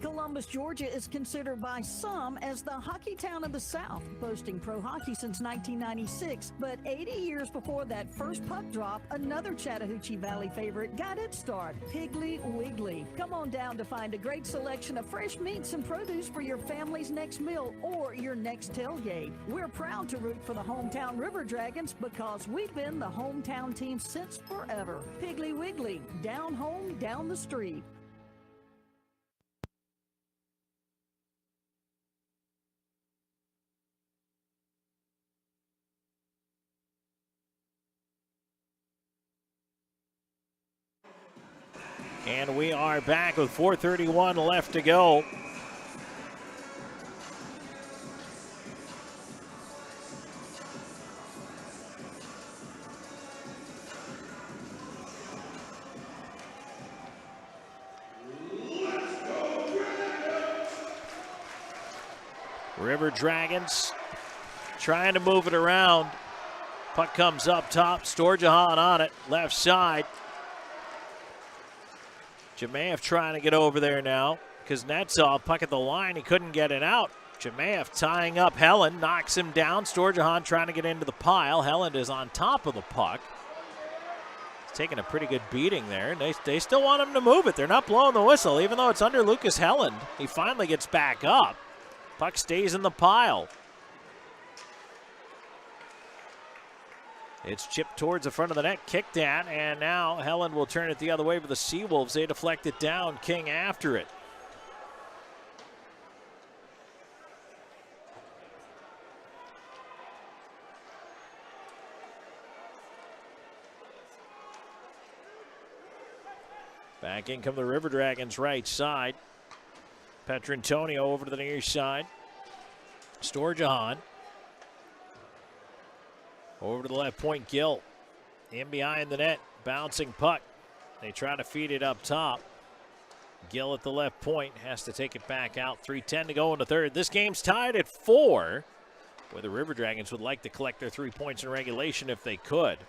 Columbus, Georgia is considered by some as the hockey town of the South, boasting pro hockey since 1996. But 80 years before that first puck drop, another Chattahoochee Valley favorite got its start, Piggly Wiggly. Come on down to find a great selection of fresh meats and produce for your family's next meal or your next tailgate. We're proud to root for the hometown River Dragons because we've been the hometown team since forever. Piggly Wiggly, down home, down the street. And we are back with 4:31 left to go. River Dragons trying to move it around. Puck comes up top. Storjahan on it, left side. Jemayev trying to get over there now. Kuznetsov, puck at the line, he couldn't get it out. Jemayev tying up Helen, knocks him down. Storjahan trying to get into the pile. Helen is on top of the puck. He's taking a pretty good beating there. They still want him to move it. They're not blowing the whistle, even though it's under Lucas Helen. He finally gets back up. Puck stays in the pile. It's chipped towards the front of the net, kicked at, and now Helen will turn it the other way for the Seawolves. They deflect it down, King after it. Back in come the River Dragons right side. Petrantonio over to the near side. Storjahan. Over to the left point, Gill. In behind the net, bouncing puck. They try to feed it up top. Gill at the left point has to take it back out. 3:10 to go in the third. This game's tied at 4. Where the River Dragons would like to collect their 3 points in regulation if they could.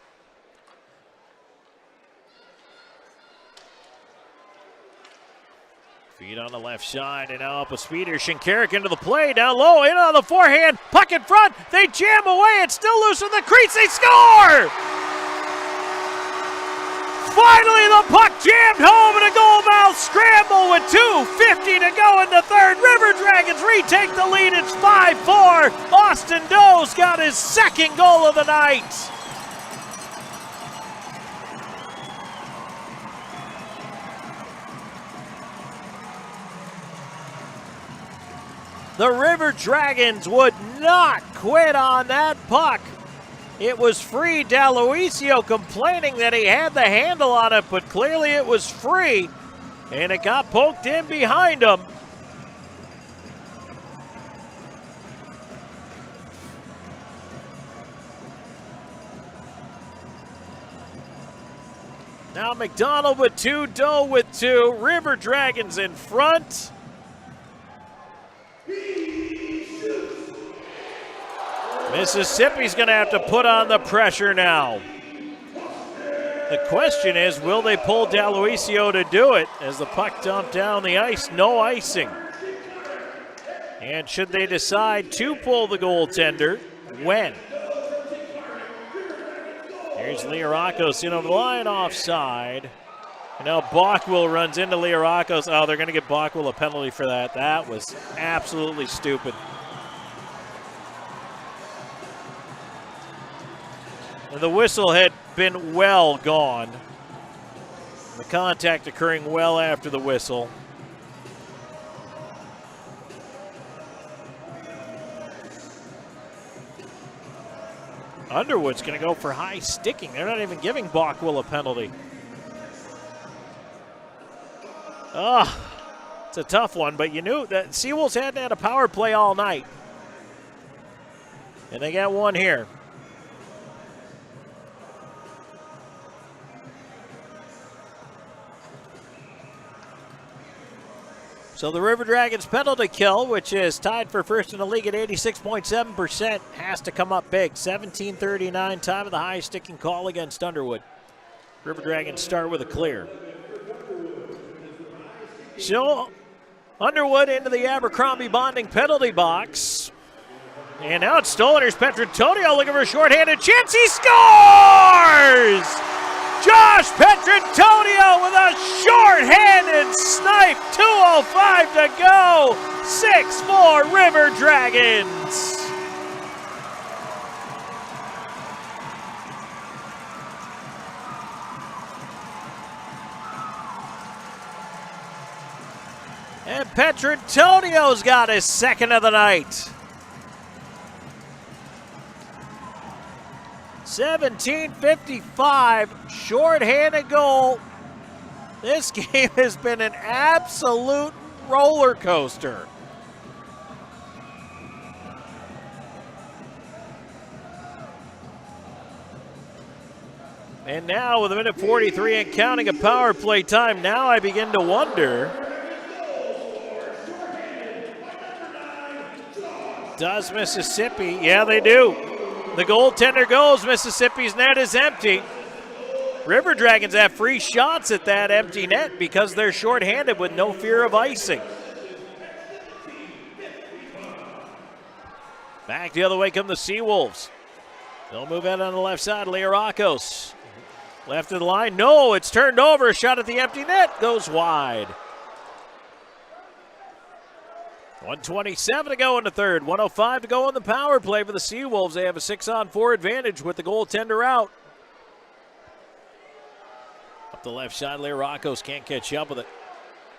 Feed on the left side, and now up a speeder. Shinkarik into the play, down low, in on the forehand, puck in front. They jam away, it's still loose in the crease, they score! Finally, the puck jammed home in a goal mouth scramble with 2:50 to go in the third. River Dragons retake the lead, it's 5-4. Austin Doe's got his second goal of the night. The River Dragons would not quit on that puck. It was free. D'Aloisio complaining that he had the handle on it, but clearly it was free, and it got poked in behind him. Now McDonald with 2, Doe with 2. River Dragons in front. Mississippi's going to have to put on the pressure now. The question is, will they pull D'Aloisio to do it as the puck dumped down the ice? No icing. And should they decide to pull the goaltender, when? Here's Liarakos in over the line, offside. And now Bockwell runs into Liarakos. Oh, they're going to give Bockwell a penalty for that. That was absolutely stupid. And the whistle had been well gone. The contact occurring well after the whistle. Underwood's going to go for high sticking. They're not even giving Bockwell a penalty. It's It's a tough one, but you knew that Seawolves hadn't had a power play all night. And they got one here. So the River Dragons penalty kill, which is tied for first in the league at 86.7%, has to come up big. 17:39, time of the high sticking call against Underwood. River Dragons start with a clear. So Underwood into the Abercrombie Bonding penalty box. And now it's stolen. Here's Petrantonio looking for a shorthanded chance. He scores! Josh Petrantonio with a short-handed snipe. 2:05 to go. 6-4 River Dragons. And Petrantonio's got his second of the night. 17:55, short-handed goal. This game has been an absolute roller coaster. And now with a minute 43 and counting of power play time, now I begin to wonder, does Mississippi? Yeah, they do. The goaltender goes. Mississippi's net is empty. River Dragons have free shots at that empty net because they're shorthanded with no fear of icing. Back the other way come the Seawolves. They'll move in on the left side. Learakos. Left of the line. No, it's turned over. A shot at the empty net goes wide. 1:27 to go in the third. 1:05 to go in the power play for the Seawolves. They have a 6-on-4 advantage with the goaltender out. Up the left side, Learakos can't catch up with it.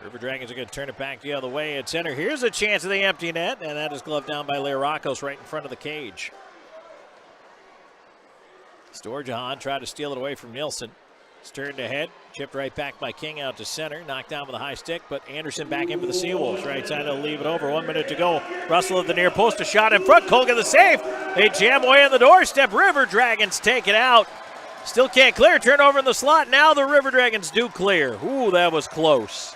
River Dragons are going to turn it back the other way at center. Here's a chance of the empty net, and that is gloved down by Learakos right in front of the cage. Storjahan tried to steal it away from Nielsen. It's turned ahead, chipped right back by King out to center, knocked down with a high stick, but Anderson back in for the Seawolves. Right side, they'll leave it over. 1 minute to go. Russell at the near post, a shot in front. Colgan the save. They jam away on the doorstep. River Dragons take it out. Still can't clear. Turnover in the slot. Now the River Dragons do clear. Ooh, that was close.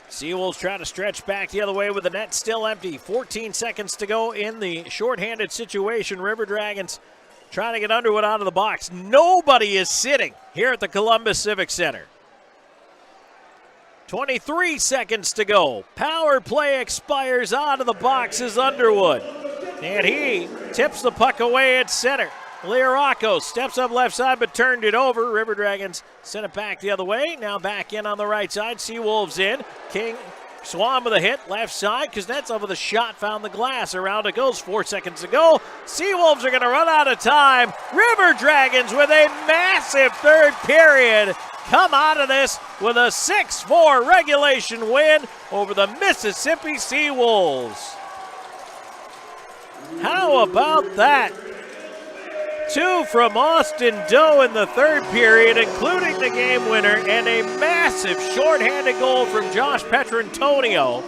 Seawolves trying to stretch back the other way with the net still empty. 14 seconds to go in the shorthanded situation. River Dragons trying to get Underwood out of the box. Nobody is sitting here at the Columbus Civic Center. 23 seconds to go. Power play expires. Out of the box is Underwood. And he tips the puck away at center. Learakos steps up left side but turned it over. River Dragons sent it back the other way. Now back in on the right side. Seawolves in. King Swan with a hit left side. Kuznetsov with a shot found the glass. Around it goes. 4 seconds to go. Seawolves are going to run out of time. River Dragons with a massive third period come out of this with a 6-4 regulation win over the Mississippi Seawolves. How about that? 2 from Austin Doe in the third period, including the game winner, and a massive shorthanded goal from Josh Petrantonio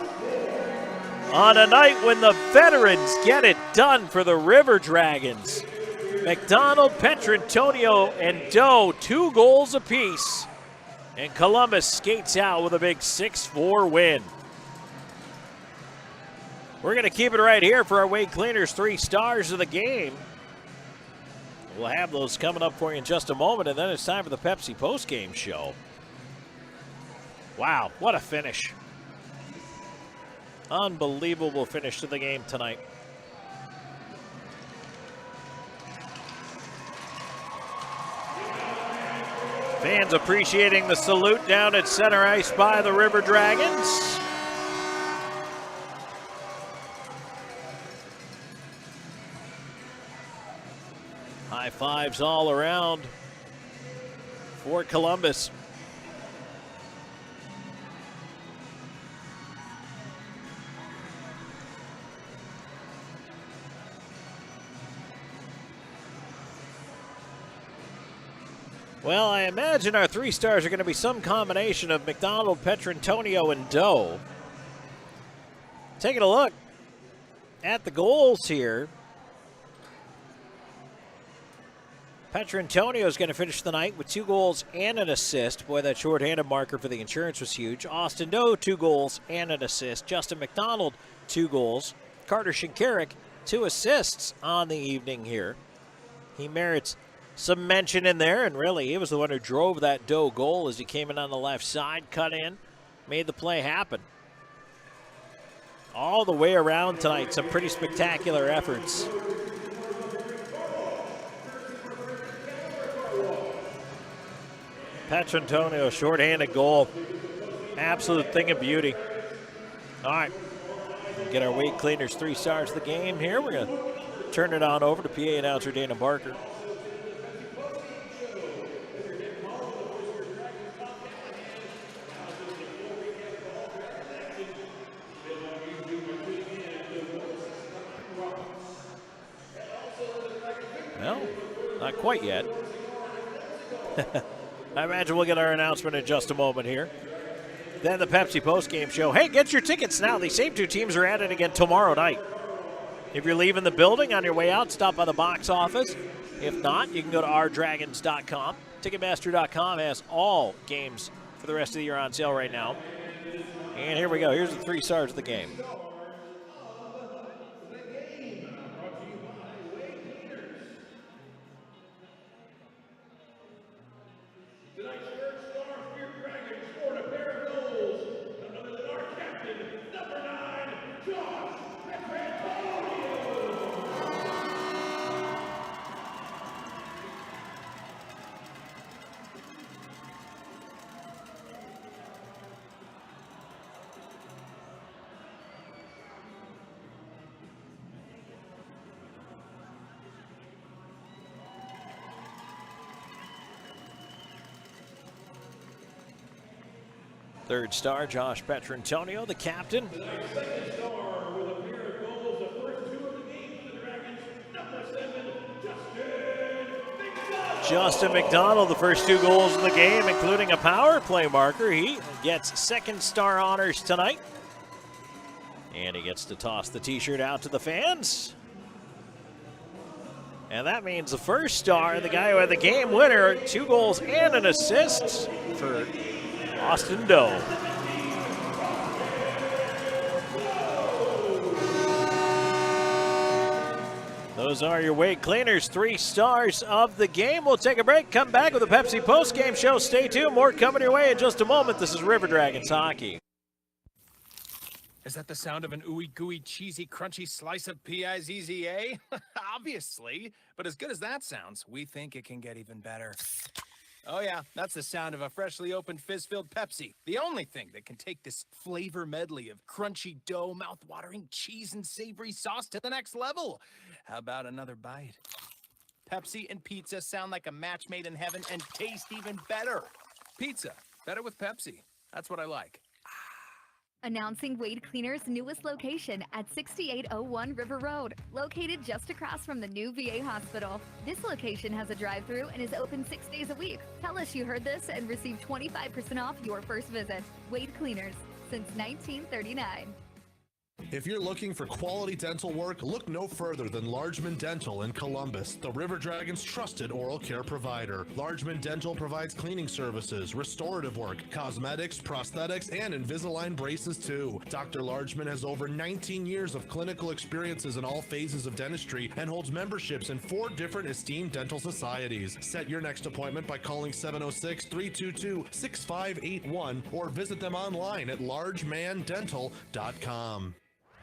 on a night when the veterans get it done for the River Dragons. McDonald, Petrantonio, and Doe, 2 goals apiece, and Columbus skates out with a big 6-4 win. We're going to keep it right here for our Wade Cleaners 3 stars of the game. We'll have those coming up for you in just a moment, and then it's time for the Pepsi postgame show. Wow, what a finish. Unbelievable finish to the game tonight. Fans appreciating the salute down at center ice by the River Dragons. High fives all around for Columbus. Well, I imagine our 3 stars are going to be some combination of McDonald, Petrantonio, and Doe. Taking a look at the goals here. Petrantonio is going to finish the night with 2 goals and an assist. Boy, that shorthanded marker for the insurance was huge. Austin Doe, 2 goals and an assist. Justin McDonald, 2 goals. Carter Shinkarik, 2 assists on the evening here. He merits some mention in there, and really, he was the one who drove that Doe goal as he came in on the left side, cut in, made the play happen. All the way around tonight, some pretty spectacular efforts. Petrantonio, shorthanded goal. Absolute thing of beauty. All right, get our weight cleaners 3 stars of the game here. We're going to turn it on over to PA announcer Dana Barker. No, not quite yet. I imagine we'll get our announcement in just a moment here. Then the Pepsi postgame show. Hey, get your tickets now. These same 2 teams are at it again tomorrow night. If you're leaving the building on your way out, stop by the box office. If not, you can go to ourdragons.com. Ticketmaster.com has all games for the rest of the year on sale right now. And here we go. Here's the 3 stars of the game. Third star, Josh Petrantonio, the captain. Justin McDonald, the first 2 goals of the game, including a power play marker. He gets second star honors tonight. And he gets to toss the t-shirt out to the fans. And that means the first star, the guy who had the game winner, 2 goals and an assist for Austin Doe. Those are your weight cleaners, 3 stars of the game. We'll take a break, come back with a Pepsi postgame show. Stay tuned, more coming your way in just a moment. This is River Dragons Hockey. Is that the sound of an ooey gooey cheesy crunchy slice of P-I-Z-Z-A? Obviously, but as good as that sounds, we think it can get even better. Oh yeah, that's the sound of a freshly opened fizz-filled Pepsi. The only thing that can take this flavor medley of crunchy dough, mouth-watering cheese, and savory sauce to the next level. How about another bite? Pepsi and pizza sound like a match made in heaven and taste even better. Pizza, better with Pepsi. That's what I like. Announcing Wade Cleaner's newest location at 6801 River Road, located just across from the new VA hospital. This location has a drive-thru and is open 6 days a week. Tell us you heard this and receive 25% off your first visit. Wade Cleaners, since 1939. If you're looking for quality dental work, look no further than Largeman Dental in Columbus, the River Dragons' trusted oral care provider. Largeman Dental provides cleaning services, restorative work, cosmetics, prosthetics, and Invisalign braces too. Dr. Largeman has over 19 years of clinical experiences in all phases of dentistry and holds memberships in 4 different esteemed dental societies. Set your next appointment by calling 706-322-6581 or visit them online at largemandental.com.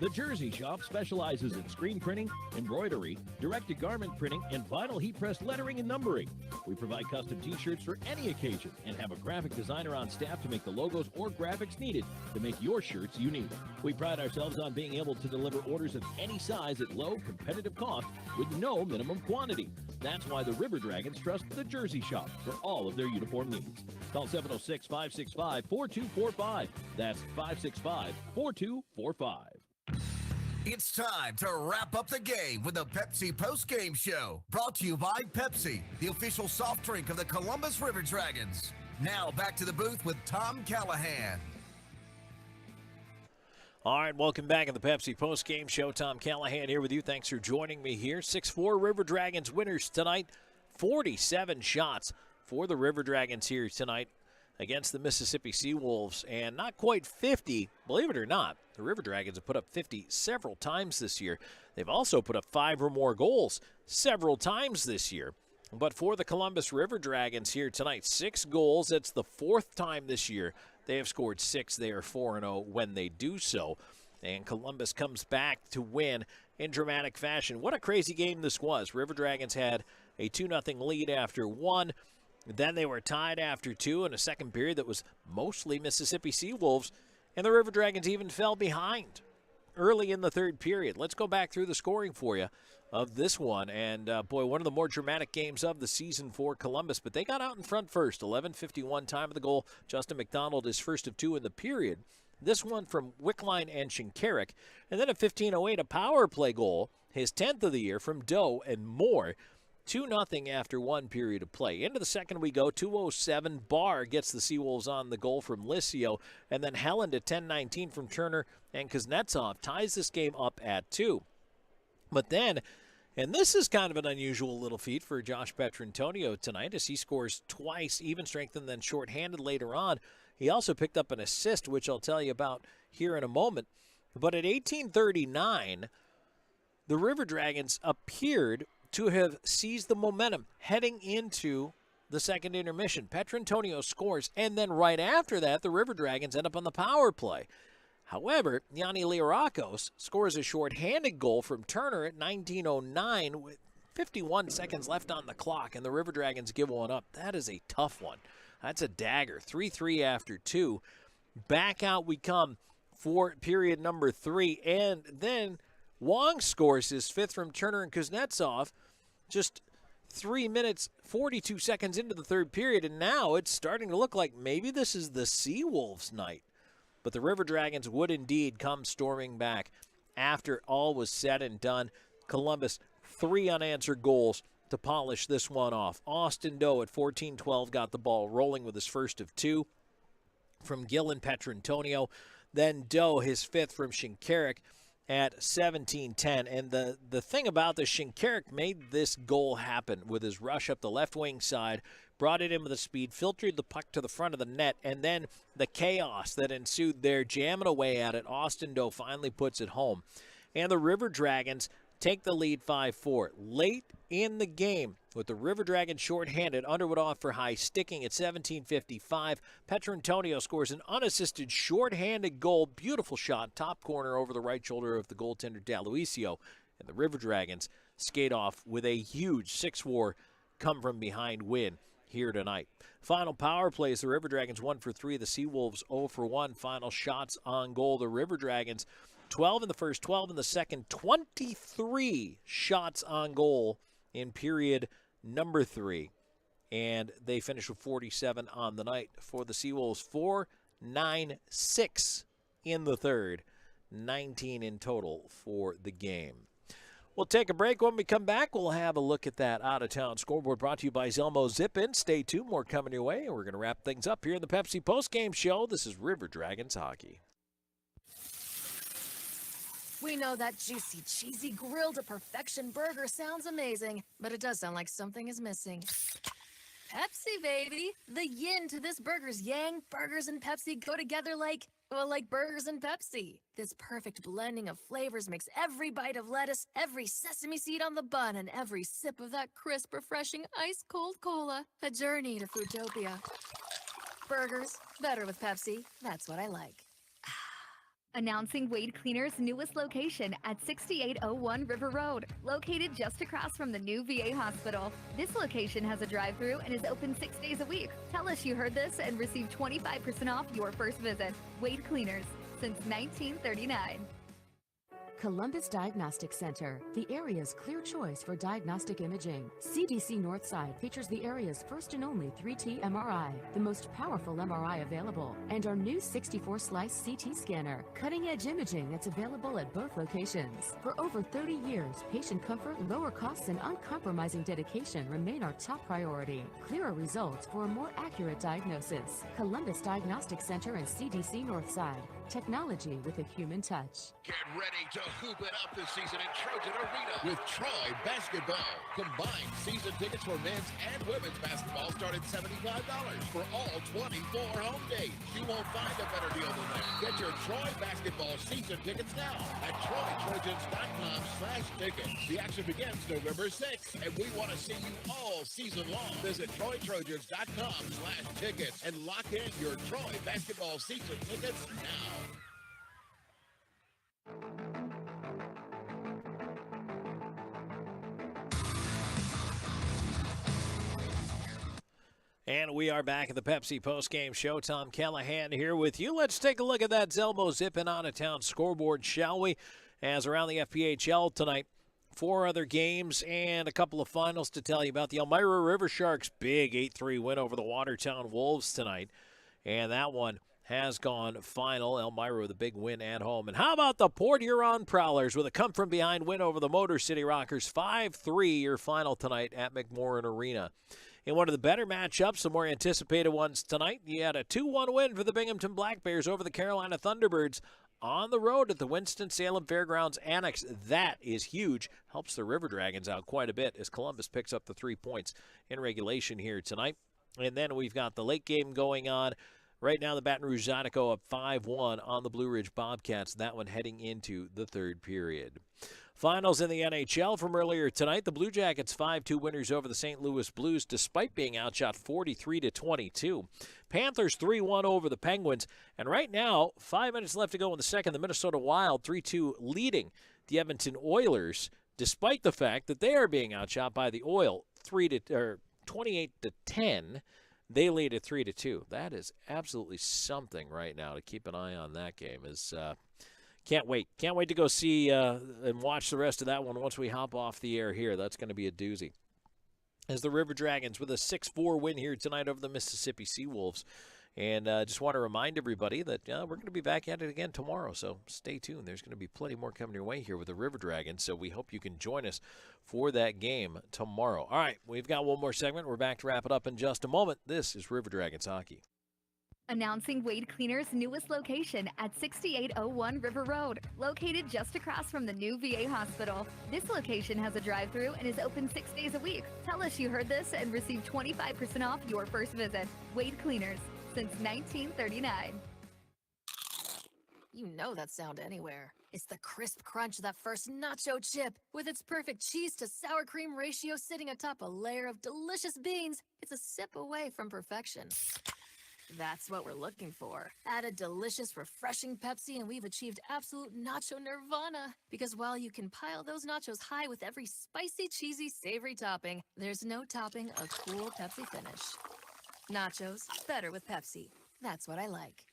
The Jersey Shop specializes in screen printing, embroidery, direct-to-garment printing, and vinyl heat-press lettering and numbering. We provide custom t-shirts for any occasion and have a graphic designer on staff to make the logos or graphics needed to make your shirts unique. We pride ourselves on being able to deliver orders of any size at low, competitive cost with no minimum quantity. That's why the River Dragons trust the Jersey Shop for all of their uniform needs. Call 706-565-4245. That's 565-4245. It's time to wrap up the game with the Pepsi postgame show, brought to you by Pepsi, the official soft drink of the Columbus River Dragons. Now back to the booth with Tom Callahan. All right, welcome back to the Pepsi postgame show. Tom Callahan here with you. Thanks for joining me here. 6-4 River Dragons winners tonight. 47 shots for the River Dragons here tonight against the Mississippi Seawolves, and not quite 50, believe it or not. The River Dragons have put up 50 several times this year. They've also put up 5 or more goals several times this year. But for the Columbus River Dragons here tonight, 6 goals. That's the 4th time this year they have scored 6. They are 4-0 when they do so. And Columbus comes back to win in dramatic fashion. What a crazy game this was. River Dragons had a 2-0 lead after 1. Then they were tied after 2 in a second period that was mostly Mississippi Seawolves, and the River Dragons even fell behind early in the third period. Let's go back through the scoring for you of this one, and boy, one of the more dramatic games of the season for Columbus, but they got out in front first. 11:51 time of the goal. Justin McDonald is first of 2 in the period. This one from Wickline and Shinkarik, and then at 15:08 a power play goal, his 10th of the year from Doe and Moore. 2-0 after 1 period of play. Into the second we go. 2:07. Barr gets the Seawolves on the goal from Licio. And then Helland at 10:19 from Turner, and Kuznetsov ties this game up at 2. But then, and this is kind of an unusual little feat for Josh Petrantonio tonight, as he scores twice, even strength and then shorthanded later on. He also picked up an assist, which I'll tell you about here in a moment. But at 18:39, the River Dragons appeared to have seized the momentum heading into the second intermission. Petrantonio scores, and then right after that, the River Dragons end up on the power play. However, Yanni Liarakos scores a shorthanded goal from Turner at 19:09 with 51 seconds left on the clock, and the River Dragons give one up. That is a tough one. That's a dagger. 3-3 after 2. Back out we come for period number 3, and then Wong scores his 5th from Turner and Kuznetsov just 3 minutes, 42 seconds into the third period, and now it's starting to look like maybe this is the Seawolves night. But the River Dragons would indeed come storming back after all was said and done. Columbus, 3 unanswered goals to polish this one off. Austin Doe at 14:12 got the ball rolling with his first of 2 from Gillen Petrantonio. Then Doe, his 5th from Shinkarik at 17:10. And the thing about this, Shinkarik made this goal happen with his rush up the left wing side, brought it in with a speed, filtered the puck to the front of the net, and then the chaos that ensued there, jamming away at it. Austin Doe finally puts it home. And the River Dragons take the lead 5-4. Late in the game, with the River Dragons shorthanded, Underwood off for high, sticking at 17:55. Petrantonio scores an unassisted shorthanded goal. Beautiful shot, top corner over the right shoulder of the goaltender D'Aloisio. And the River Dragons skate off with a huge 6-4 come-from-behind win here tonight. Final power plays, the River Dragons 1 for 3. The Seawolves 0 for 1. Final shots on goal, the River Dragons 12 in the first, 12 in the second, 23 shots on goal in period number 3. And they finish with 47 on the night for the Seawolves. 4-9-6 in the third, 19 in total for the game. We'll take a break. When we come back, we'll have a look at that out-of-town scoreboard brought to you by Zelmo Zip-In. Stay tuned. More coming your way. We're going to wrap things up here in the Pepsi postgame show. This is River Dragons Hockey. We know that juicy, cheesy, grilled to perfection burger sounds amazing, but it does sound like something is missing. Pepsi, baby! The yin to this burger's yang. Burgers and Pepsi go together like burgers and Pepsi. This perfect blending of flavors makes every bite of lettuce, every sesame seed on the bun, and every sip of that crisp, refreshing, ice-cold cola a journey to Foodtopia. Burgers, better with Pepsi. That's what I like. Announcing Wade Cleaner's newest location at 6801 River Road, located just across from the new VA hospital. This location has a drive-thru and is open 6 days a week. Tell us you heard this and receive 25% off your first visit. Wade Cleaners, since 1939. Columbus Diagnostic Center, the area's clear choice for diagnostic imaging. CDC Northside features the area's first and only 3T MRI, the most powerful MRI available, and our new 64-slice CT scanner, cutting-edge imaging that's available at both locations. For over 30 years, patient comfort, lower costs, and uncompromising dedication remain our top priority. Clearer results for a more accurate diagnosis. Columbus Diagnostic Center and CDC Northside. Technology with a human touch. Get ready to hoop it up this season in Trojan Arena with Troy Basketball. Combined season tickets for men's and women's basketball start at $75 for all 24 home days. You won't find a better deal than that. Get your Troy Basketball season tickets now at TroyTrojans.com/tickets. The action begins November 6th, and we want to see you all season long. Visit TroyTrojans.com/tickets and lock in your Troy Basketball season tickets now. And we are back at the Pepsi postgame show. Tom Callahan here with you. Let's take a look at that Zelmo zipping out of town scoreboard, shall we? As around the FPHL tonight, 4 other games and a couple of finals to tell you about. The Elmira River Sharks' big 8-3 win over the Watertown Wolves tonight. And that one has gone final. Elmira with a big win at home. And how about the Port Huron Prowlers with a come-from-behind win over the Motor City Rockers? 5-3 your final tonight at McMorran Arena. In one of the better matchups, the more anticipated ones tonight, you had a 2-1 win for the Binghamton Black Bears over the Carolina Thunderbirds on the road at the Winston-Salem Fairgrounds Annex. That is huge. Helps the River Dragons out quite a bit as Columbus picks up the 3 points in regulation here tonight. And then we've got the late game going on. Right now, the Baton Rouge Zydeco up 5-1 on the Blue Ridge Bobcats. That one heading into the third period. Finals in the NHL from earlier tonight. The Blue Jackets 5-2 winners over the St. Louis Blues despite being outshot 43-22. Panthers 3-1 over the Penguins. And right now, 5 minutes left to go in the second. The Minnesota Wild 3-2 leading the Edmonton Oilers despite the fact that they are being outshot by the Oil 28-10. They lead at 3-2. That is absolutely something right now to keep an eye on that game. Can't wait. Can't wait to go see and watch the rest of that one once we hop off the air here. That's going to be a doozy. As the River Dragons with a 6-4 win here tonight over the Mississippi Seawolves. And just want to remind everybody that we're going to be back at it again tomorrow, so stay tuned. There's going to be plenty more coming your way here with the River Dragons, so we hope you can join us for that game tomorrow. All right, we've got one more segment. We're back to wrap it up in just a moment. This is River Dragons Hockey. Announcing Wade Cleaner's newest location at 6801 River Road, located just across from the new VA hospital. This location has a drive-thru and is open 6 days a week. Tell us you heard this and receive 25% off your first visit. Wade Cleaners, since 1939. You know that sound anywhere. It's the crisp crunch of that first nacho chip. With its perfect cheese to sour cream ratio sitting atop a layer of delicious beans, it's a sip away from perfection. That's what we're looking for. Add a delicious, refreshing Pepsi and we've achieved absolute nacho nirvana. Because while you can pile those nachos high with every spicy, cheesy, savory topping, there's no topping a cool Pepsi finish. Nachos, better with Pepsi. That's what I like.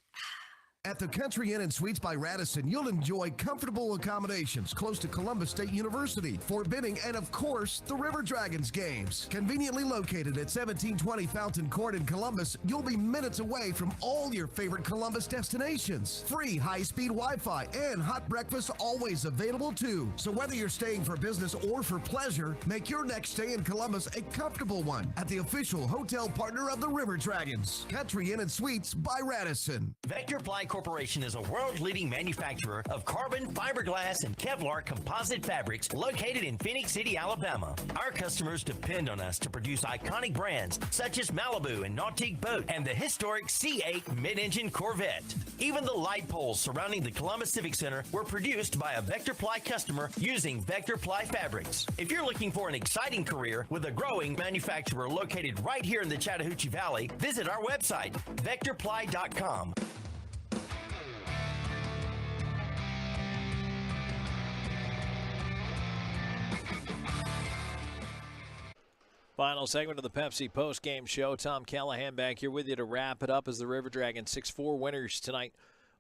At the Country Inn and Suites by Radisson, you'll enjoy comfortable accommodations close to Columbus State University, Fort Benning, and of course, the River Dragons games. Conveniently located at 1720 Fountain Court in Columbus, you'll be minutes away from all your favorite Columbus destinations. Free high-speed Wi-Fi and hot breakfast always available too. So whether you're staying for business or for pleasure, make your next stay in Columbus a comfortable one at the official hotel partner of the River Dragons. Country Inn and Suites by Radisson. Vector Ply Corporation is a world-leading manufacturer of carbon, fiberglass, and Kevlar composite fabrics located in Phoenix City, Alabama. Our customers depend on us to produce iconic brands such as Malibu and Nautique Boat and the historic C8 mid-engine Corvette. Even the light poles surrounding the Columbus Civic Center were produced by a Vector Ply customer using Vector Ply fabrics. If you're looking for an exciting career with a growing manufacturer located right here in the Chattahoochee Valley, visit our website, vectorply.com. Final segment of the Pepsi post-game show. Tom Callahan back here with you to wrap it up as the River Dragons 6-4 winners tonight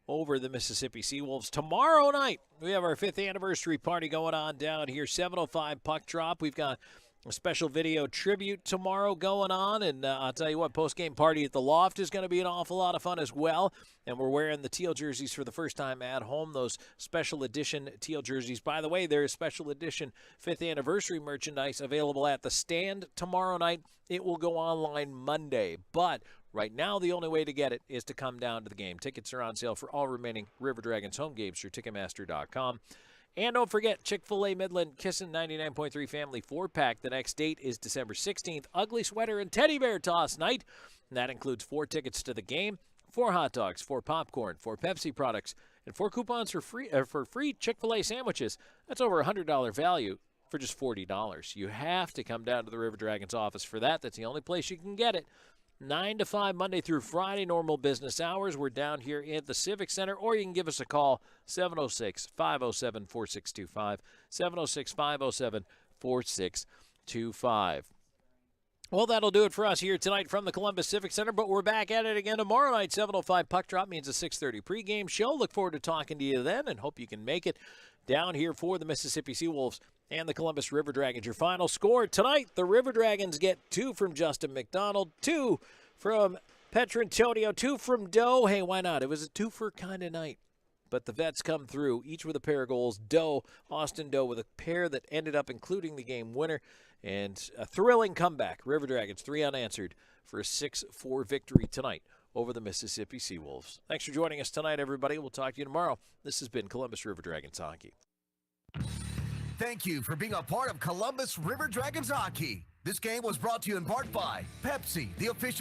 over the Mississippi Seawolves. Tomorrow night, we have our 5th anniversary party going on down here, 7:05 puck drop. We've got a special video tribute tomorrow going on, and I'll tell you what, post-game party at the Loft is going to be an awful lot of fun as well, and we're wearing the teal jerseys for the first time at home, those special edition teal jerseys. By the way, there is special edition 5th anniversary merchandise available at the stand tomorrow night. It will go online Monday, but right now, the only way to get it is to come down to the game. Tickets are on sale for all remaining River Dragons home games through Ticketmaster.com. And don't forget, Chick-fil-A Midland Kissin' 99.3 Family 4-pack. The next date is December 16th. Ugly Sweater and Teddy Bear Toss Night. And that includes 4 tickets to the game, 4 hot dogs, 4 popcorn, 4 Pepsi products, and 4 coupons for free Chick-fil-A sandwiches. That's over $100 value for just $40. You have to come down to the River Dragons office for that. That's the only place you can get it. 9 to 5 Monday through Friday, normal business hours. We're down here at the Civic Center, or you can give us a call, 706-507-4625, 706-507-4625. Well, that'll do it for us here tonight from the Columbus Civic Center, but we're back at it again tomorrow night. 7:05 puck drop means a 6:30 pregame show. Look forward to talking to you then and hope you can make it down here for the Mississippi Seawolves and the Columbus River Dragons. Your final score tonight, the River Dragons get 2 from Justin McDonald, 2 from Petrantonio, 2 from Doe. Hey, why not? It was a two-for kind of night. But the vets come through, each with a pair of goals. Doe, Austin Doe, with a pair that ended up including the game winner. And a thrilling comeback. River Dragons, 3 unanswered for a 6-4 victory tonight over the Mississippi Seawolves. Thanks for joining us tonight, everybody. We'll talk to you tomorrow. This has been Columbus River Dragons Hockey. Thank you for being a part of Columbus River Dragons Hockey. This game was brought to you in part by Pepsi, the official